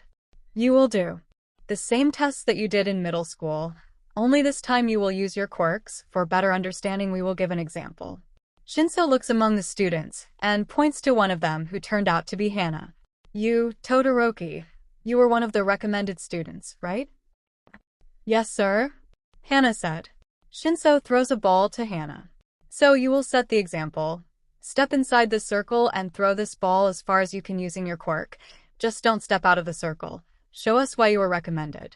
You will do the same tests that you did in middle school, only this time you will use your quirks. For better understanding, we will give an example. Qinsō looks among the students and points to one of them who turned out to be Hana. You, Todoroki, you were one of the recommended students, right? Yes, sir, Hana said. Qinsō throws a ball to Hana. So you will set the example. Step inside the circle and throw this ball as far as you can using your quirk. Just don't step out of the circle. Show us why you were recommended.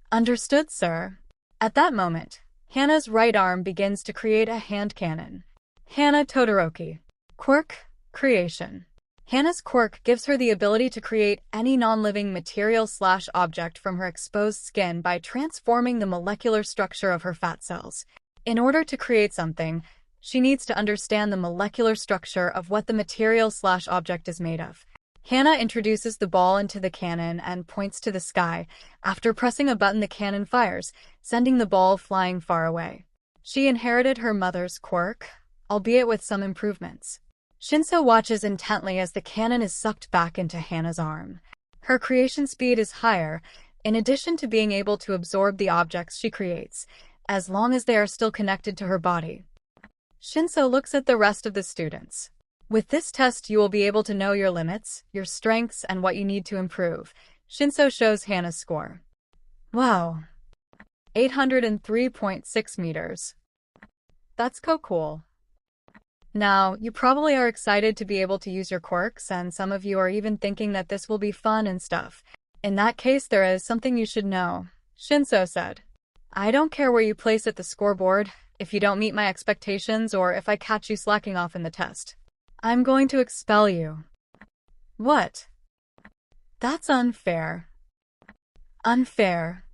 Understood, sir. At that moment, Hana's right arm begins to create a hand cannon. Hana Todoroki. Quirk creation. Hana's quirk gives her the ability to create any non-living material/object from her exposed skin by transforming the molecular structure of her fat cells. In order to create something, she needs to understand the molecular structure of what the material/object is made of. Hana introduces the ball into the cannon and points to the sky. After pressing a button, the cannon fires, sending the ball flying far away. She inherited her mother's quirk, albeit with some improvements. Qinsō watches intently as the cannon is sucked back into Hana's arm. Her creation speed is higher, in addition to being able to absorb the objects she creates, as long as they are still connected to her body. Qinsō looks at the rest of the students. With this test, you will be able to know your limits, your strengths, and what you need to improve. Qinsō shows Hana's score. Wow. 803.6 meters. That's cool. Now, you probably are excited to be able to use your quirks, and some of you are even thinking that this will be fun and stuff. In that case, there is something you should know, Qinsō said. I don't care where you place at the scoreboard, if you don't meet my expectations or if I catch you slacking off in the test. I'm going to expel you. What? That's unfair. Unfair,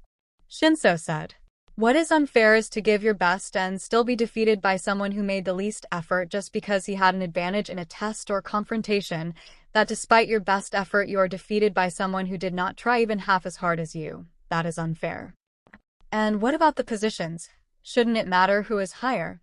Qinsō said. What is unfair is to give your best and still be defeated by someone who made the least effort just because he had an advantage in a test or confrontation, that despite your best effort you are defeated by someone who did not try even half as hard as you. That is unfair. And what about the positions? Shouldn't it matter who is higher?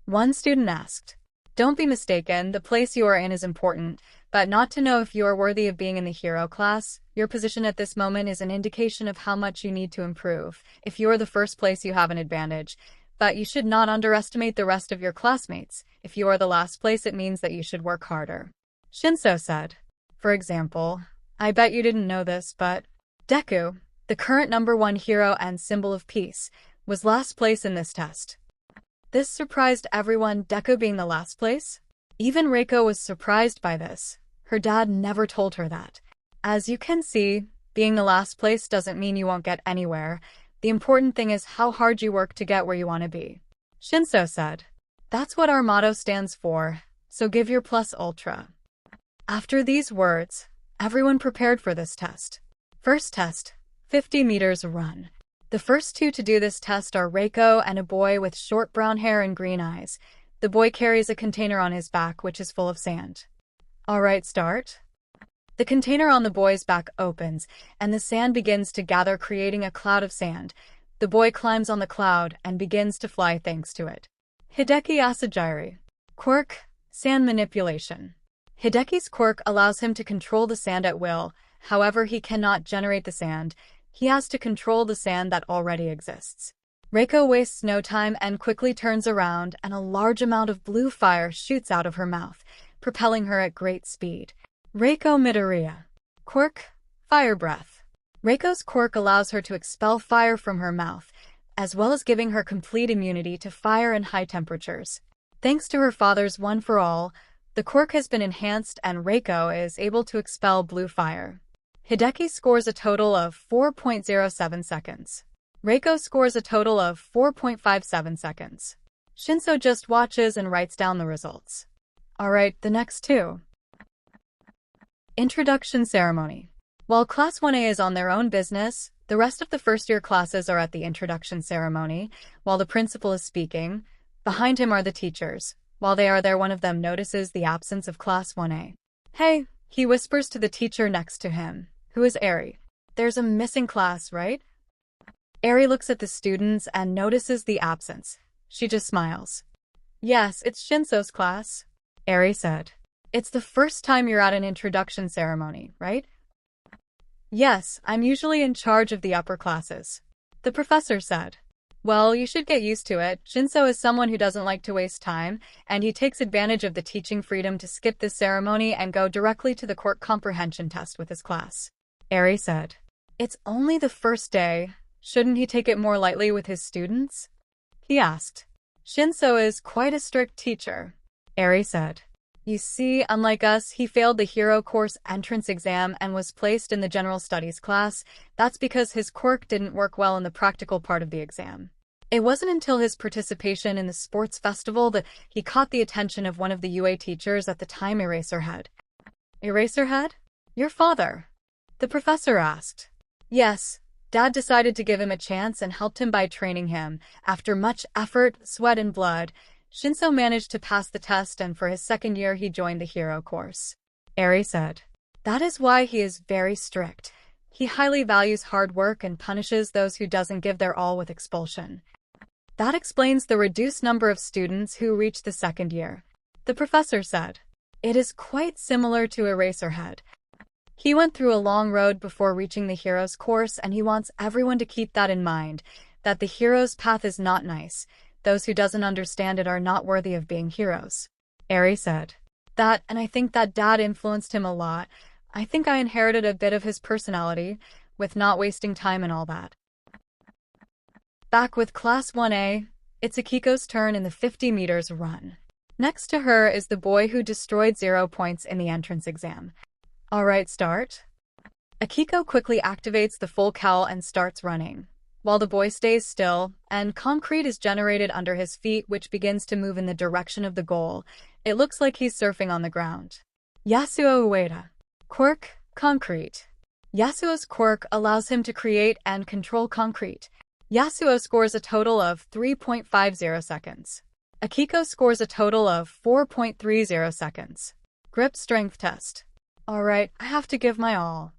One student asked. Don't be mistaken, the place you are in is important, but not to know if you are worthy of being in the hero class. Your position at this moment is an indication of how much you need to improve. If you are the first place, you have an advantage, but you should not underestimate the rest of your classmates. If you are the last place, it means that you should work harder, Qinsō said. For example, I bet you didn't know this, but Deku, the current #1 hero and symbol of peace, was last place in this test. This surprised everyone, Deku being the last place? Even Reiko was surprised by this. Her dad never told her that. As you can see, being the last place doesn't mean you won't get anywhere. The important thing is how hard you work to get where you want to be. Shinso said. That's what our motto stands for, so give your plus ultra. After these words, everyone prepared for this test. First test, 50 meters run. The first two to do this test are Reiko and a boy with short brown hair and green eyes. The boy carries a container on his back which is full of sand. Alright, start. The container on the boy's back opens, and the sand begins to gather, creating a cloud of sand. The boy climbs on the cloud and begins to fly thanks to it. Hideki Asajiri. Quirk, sand manipulation. Hideki's quirk allows him to control the sand at will. However, he cannot generate the sand. He has to control the sand that already exists. Reiko wastes no time and quickly turns around, and a large amount of blue fire shoots out of her mouth, propelling her at great speed. Reiko Midoriya. Quirk, fire breath. Reiko's quirk allows her to expel fire from her mouth, as well as giving her complete immunity to fire and high temperatures. Thanks to her father's One for All, the quirk has been enhanced and Reiko is able to expel blue fire. Hideki scores a total of 4.07 seconds. Reiko scores a total of 4.57 seconds. Shinso just watches and writes down the results. Alright, the next two. Introduction ceremony. While Class 1A is on their own business, the rest of the first-year classes are at the introduction ceremony. While the principal is speaking, behind him are the teachers. While they are there, one of them notices the absence of Class 1A. Hey, he whispers to the teacher next to him, who is Eri. There's a missing class, right? Eri looks at the students and notices the absence. She just smiles. Yes, it's Shinso's class, Eri said. It's the first time you're at an introduction ceremony, right? Yes, I'm usually in charge of the upper classes, the professor said. Well, you should get used to it. Shinso is someone who doesn't like to waste time, and he takes advantage of the teaching freedom to skip this ceremony and go directly to the Quirk comprehension test with his class, Eri said. It's only the first day. Shouldn't he take it more lightly with his students? He asked. Shinso is quite a strict teacher, Eri said. You see, unlike us, he failed the hero course entrance exam and was placed in the general studies class. That's because his quirk didn't work well in the practical part of the exam. It wasn't until his participation in the sports festival that he caught the attention of one of the UA teachers at the time, Eraserhead. Eraserhead? Your father? The professor asked. Yes. Dad decided to give him a chance and helped him by training him. After much effort, sweat, and blood, Shinso managed to pass the test, and for his second year he joined the hero course, Eri said. That is why he is very strict. He highly values hard work and punishes those who doesn't give their all with expulsion. That explains the reduced number of students who reach the second year, the professor said. It is quite similar to Eraserhead. He went through a long road before reaching the hero's course, and he wants everyone to keep that in mind, that the hero's path is not nice. Those who doesn't understand it are not worthy of being heroes, Eri said. That, and I think that Dad influenced him a lot. I think I inherited a bit of his personality, with not wasting time and all that. Back with Class 1A, it's Akiko's turn in the 50 meters run. Next to her is the boy who destroyed 0 points in the entrance exam. Alright, start. Akiko quickly activates the full cowl and starts running, while the boy stays still, and concrete is generated under his feet which begins to move in the direction of the goal. It looks like he's surfing on the ground. Yasuo Ueda. Quirk, concrete. Yasuo's quirk allows him to create and control concrete. Yasuo scores a total of 3.50 seconds. Akiko scores a total of 4.30 seconds. Grip strength test. Alright, I have to give my all,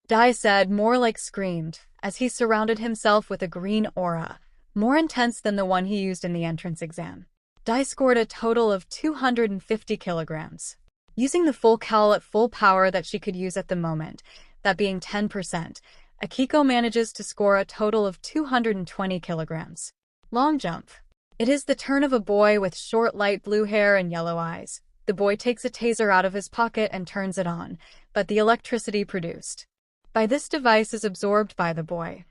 Dai said, more like screamed, as he surrounded himself with a green aura, more intense than the one he used in the entrance exam. Dai scored a total of 250 kilograms. Using the full cowl at full power that she could use at the moment, that being 10%, Akiko manages to score a total of 220 kilograms. Long jump. It is the turn of a boy with short light blue hair and yellow eyes. The boy takes a taser out of his pocket and turns it on, but the electricity produced by this device is absorbed by the boy.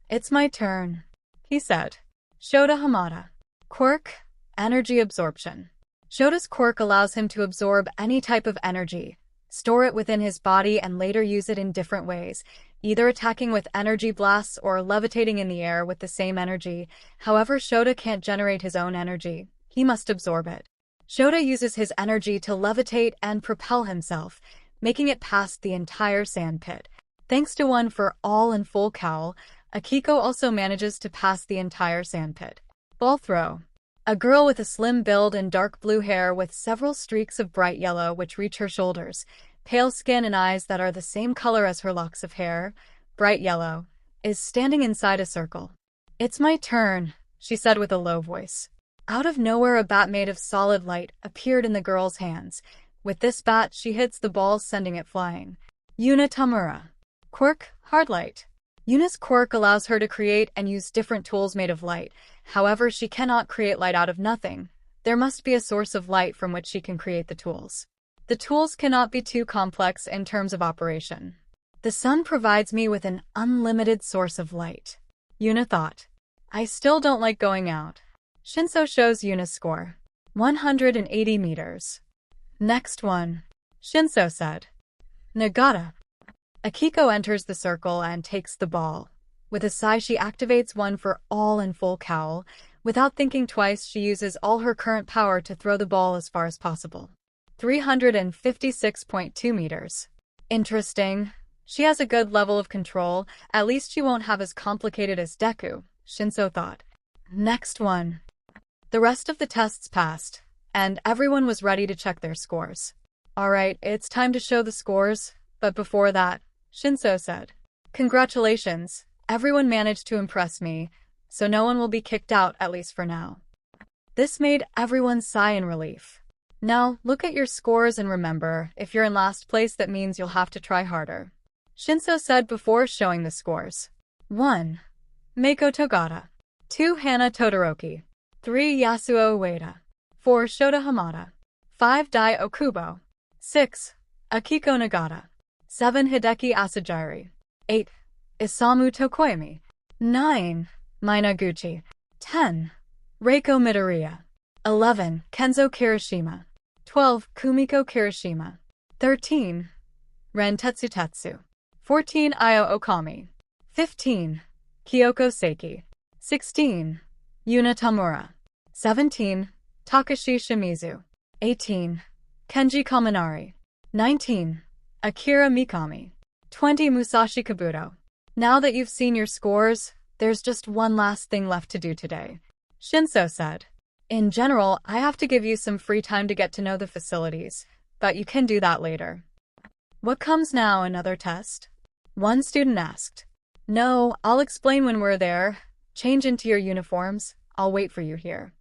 It's my turn, he said. 𝗧𝗵𝗲. Quirk, energy absorption. Shota's quirk allows him to absorb any type of energy, store it within his body, and later use it in different ways, either attacking with energy blasts or levitating in the air with the same energy. However, Shota can't generate his own energy. He must absorb it. Shota uses his energy to levitate and propel himself, making it past the entire sand pit. Thanks to One for all and full cowl, Akiko also manages to pass the entire sand pit. Ball throw. A girl with a slim build and dark blue hair with several streaks of bright yellow which reach her shoulders, pale skin and eyes that are the same color as her locks of hair, bright yellow, is standing inside a circle. "It's my turn," she said with a low voice. Out of nowhere, a bat made of solid light appeared in the girl's hands. With this bat, she hits the ball, sending it flying. Yuna Tomura. Quirk, hard light. Yuna's quirk allows her to create and use different tools made of light. However, she cannot create light out of nothing. There must be a source of light from which she can create the tools. The tools cannot be too complex in terms of operation. The sun provides me with an unlimited source of light. Yuna thought. I still don't like going out. Shinso shows Yuna's score. 180 meters. Next one. Shinso said. Nagata. Akiko enters the circle and takes the ball. With a sigh, she activates One for all and full cowl. Without thinking twice, she uses all her current power to throw the ball as far as possible. 356.2 meters. Interesting. She has a good level of control. At least she won't have as complicated as Deku, Shinso thought. Next one. The rest of the tests passed, and everyone was ready to check their scores. Alright, it's time to show the scores, but before that, Shinso said, "Congratulations, everyone managed to impress me, so no one will be kicked out, at least for now." This made everyone sigh in relief. Now, look at your scores and remember, if you're in last place, that means you'll have to try harder. Shinso said before showing the scores. 1. Meiko Togata. 2. Hana Todoroki. 3. Yasuo Ueda. 4. Shota Hamada. 5. Dai Okubo. 6. Akiko Nagata. 7. Hideki Asajiri. 8. Isamu Tokoyami. 9. Minaguchi. 10. Reiko Midoriya. 11. Kenzo Kirishima. 12. Kumiko Kirishima. 13. Ren Tetsu. 14. Io Okami. 15. Kyoko Seiki. 16. Yuna Tomura. 17. Takashi Shimizu. 18. Kenji Kaminari. 19. Akira Mikami. 20. Musashi Kabuto. Now that you've seen your scores, there's just one last thing left to do today, Shinso said. In general, I have to give you some free time to get to know the facilities, but you can do that later. What comes now, another test? One student asked. No, I'll explain when we're there. Change into your uniforms. I'll wait for you here.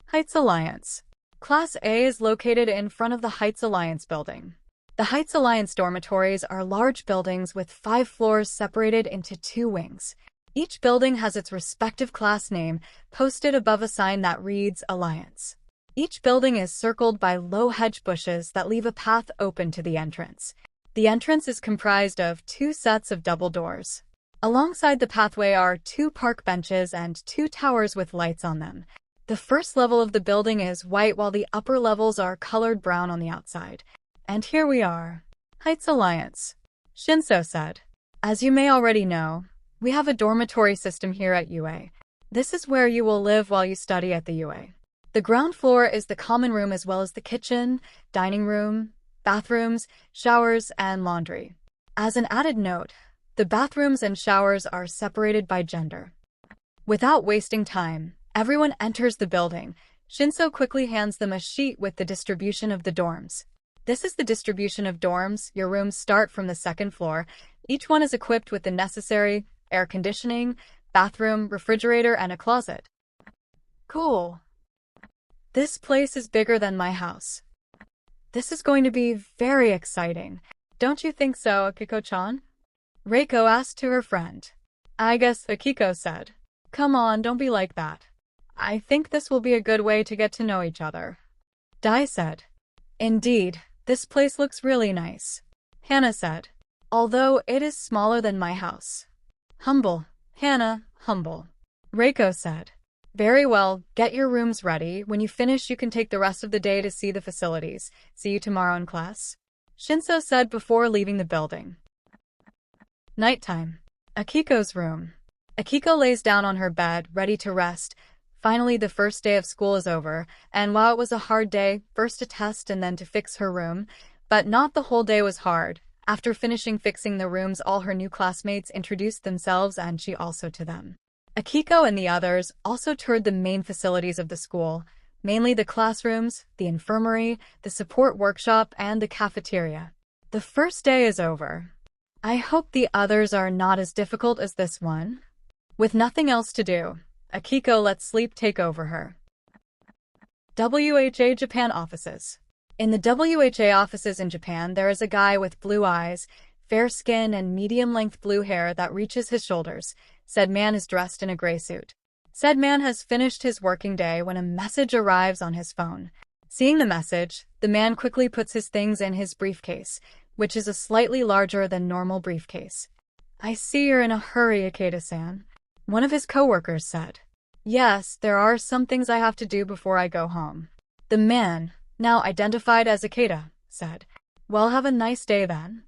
Heights Alliance. Class A is located in front of the Heights Alliance building. The Heights Alliance dormitories are large buildings with 5 floors separated into 2 wings. Each building has its respective class name posted above a sign that reads Alliance. Each building is circled by low hedge bushes that leave a path open to the entrance. The entrance is comprised of 2 sets of double doors. Alongside the pathway are 2 park benches and 2 towers with lights on them. The first level of the building is white while the upper levels are colored brown on the outside. And here we are. Heights Alliance. Shinso said. As you may already know, we have a dormitory system here at UA. This is where you will live while you study at the UA. The ground floor is the common room as well as the kitchen, dining room, bathrooms, showers, and laundry. As an added note, the bathrooms and showers are separated by gender. Without wasting time, everyone enters the building. Shinso quickly hands them a sheet with the distribution of the dorms. This is the distribution of dorms. Your rooms start from the 2nd floor. Each one is equipped with the necessary air conditioning, bathroom, refrigerator, and a closet. Cool. This place is bigger than my house. This is going to be very exciting. Don't you think so, Akiko-chan? Reiko asked to her friend. I guess, Akiko said. Come on, don't be like that. I think this will be a good way to get to know each other. Dai said. Indeed, this place looks really nice. Hana said. Although it is smaller than my house. Humble. Hana, humble. Reiko said. Very well, get your rooms ready. When you finish, you can take the rest of the day to see the facilities. See you tomorrow in class, Shinso said before leaving the building. Nighttime. Akiko's room. Akiko lays down on her bed, ready to rest. Finally, the first day of school is over, and while it was a hard day, first a test and then to fix her room, but not the whole day was hard. After finishing fixing the rooms, all her new classmates introduced themselves and she also to them. Akiko and the others also toured the main facilities of the school, mainly the classrooms, the infirmary, the support workshop, and the cafeteria. The first day is over. I hope the others are not as difficult as this one. With nothing else to do, Akiko lets sleep take over her. WHA Japan offices. In the WHA offices in Japan, there is a guy with blue eyes, fair skin, and medium-length blue hair that reaches his shoulders. Said man is dressed in a gray suit. Said man has finished his working day when a message arrives on his phone. Seeing the message, the man quickly puts his things in his briefcase, which is a slightly larger than normal briefcase. I see you're in a hurry, Ikeda-san, one of his co-workers said. Yes, there are some things I have to do before I go home. The man, now identified as Ikeda, said. Well, have a nice day then.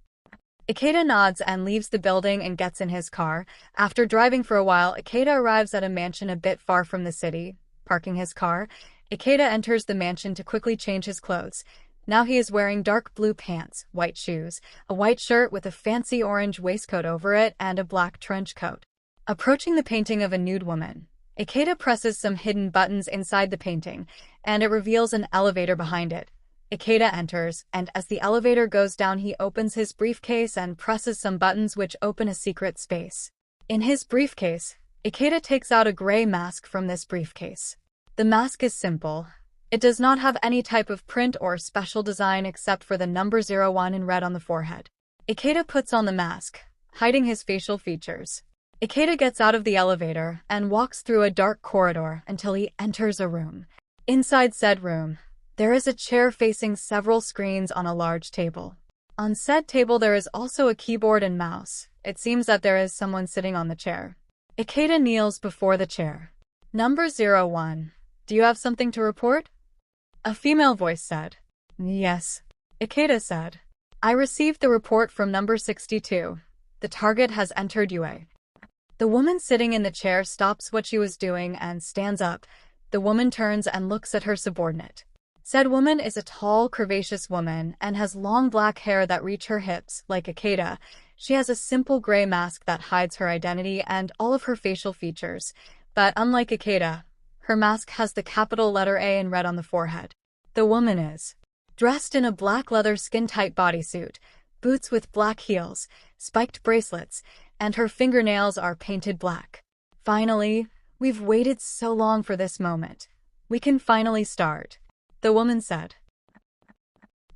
Ikeda nods and leaves the building and gets in his car. After driving for a while, Ikeda arrives at a mansion a bit far from the city. Parking his car, Ikeda enters the mansion to quickly change his clothes. Now he is wearing dark blue pants, white shoes, a white shirt with a fancy orange waistcoat over it, and a black trench coat. Approaching the painting of a nude woman, Ikeda presses some hidden buttons inside the painting, and it reveals an elevator behind it. Ikeda enters, and as the elevator goes down, he opens his briefcase and presses some buttons which open a secret space. In his briefcase, Ikeda takes out a gray mask from this briefcase. The mask is simple. It does not have any type of print or special design except for the number 01 in red on the forehead. Ikeda puts on the mask, hiding his facial features. Ikeda gets out of the elevator and walks through a dark corridor until he enters a room. Inside said room, there is a chair facing several screens on a large table. On said table there is also a keyboard and mouse. It seems that there is someone sitting on the chair. Ikeda kneels before the chair. Number 01. Do you have something to report? A female voice said. Yes. Ikeda said. I received the report from number 62. The target has entered UA. The woman sitting in the chair stops what she was doing and stands up. The woman turns and looks at her subordinate. Said woman is a tall, curvaceous woman and has long black hair that reach her hips, like Ikeda. She has a simple gray mask that hides her identity and all of her facial features. But unlike Ikeda, her mask has the capital letter A in red on the forehead. The woman is dressed in a black leather skin-tight bodysuit, boots with black heels, spiked bracelets, and her fingernails are painted black. Finally, we've waited so long for this moment. We can finally start, the woman said.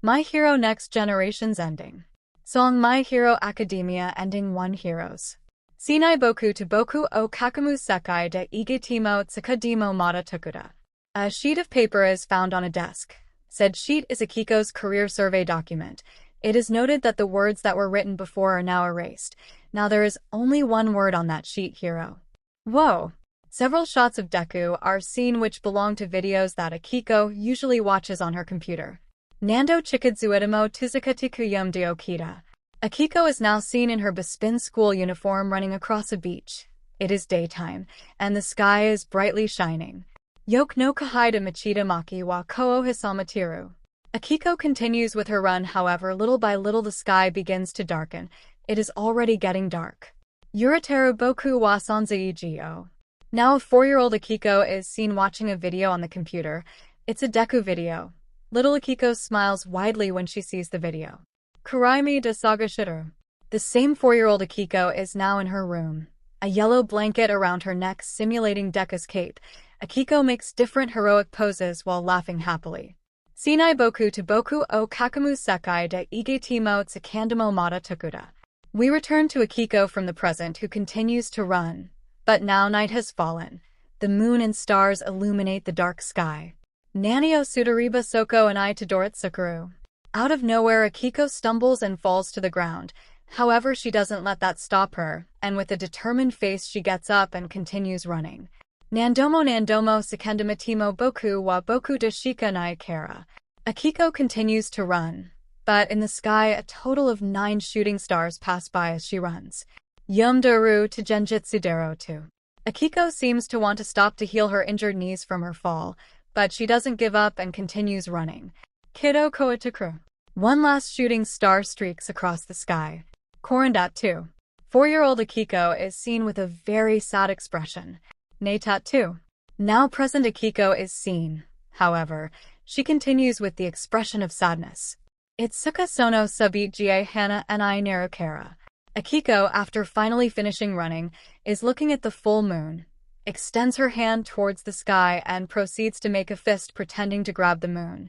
My Hero Next Generation's ending. Song My Hero Academia ending 1 Heroes. Shinai boku to boku o kakamu sekai de igetimo tsukadimo mata tokuda. A sheet of paper is found on a desk. Said sheet is Akiko's career survey document. It is noted that the words that were written before are now erased. Now there is only one word on that sheet, hero. Whoa! Several shots of Deku are seen which belong to videos that Akiko usually watches on her computer. Nando chikadzuetamo 𝗧𝗵𝗲 𝗵𝗃. Akiko is now seen in her Bespin school uniform running across a beach. It is daytime, and the sky is brightly shining. Yoke no kahide machida maki wa koo hisamatiru. Akiko continues with her run, however, little by little the sky begins to darken. It is already getting dark. Yurateru boku wa sanzai 𝐔𝐬𝐽. Now a 4-year-old Akiko is seen watching a video on the computer. It's a Deku video. Little Akiko smiles widely when she sees the video. Kuraimi de saga shitter. The same 4-year-old Akiko is now in her room. A yellow blanket around her neck simulating Deku's cape. Akiko makes different heroic poses while laughing happily. Shinai boku to boku o kakamu sekai de igetimo tsukadimo mata tokuda. We return to Akiko from the present, who continues to run. But now night has fallen. The moon and stars illuminate the dark sky. Nanio sudariba soko and I to 𝐻𝗪𝙢𝙢𝙢𝙢. Out of nowhere, Akiko stumbles and falls to the ground. However, she doesn't let that stop her, and with a determined face she gets up and continues running. Nandomo 𝗓𝗪𝗧𝗵𝗲 boku wa boku dashika nai kara. Akiko continues to run, but in the sky a total of 9 shooting stars pass by as she runs. 𝗵𝗲𝗄 to Genjutsu Dero 2. Akiko seems to want to stop to heal her injured knees from her fall, but she doesn't give up and continues running. 𝐻𝐸𝐽 𝐻𝐸𝐽. One last shooting star streaks across the sky. 𝐵𝗀𝗏 2. 4-year-old Akiko is seen with a very sad expression. 𝗚𝗏 2. Now present Akiko is seen. However, she continues with the expression of sadness. 𝐒𝐴𝐴 sono 𝗧𝗵𝗲 𝗧𝗏 nai narukara. Akiko, after finally finishing running, is looking at the full moon, extends her hand towards the sky and proceeds to make a fist pretending to grab the moon.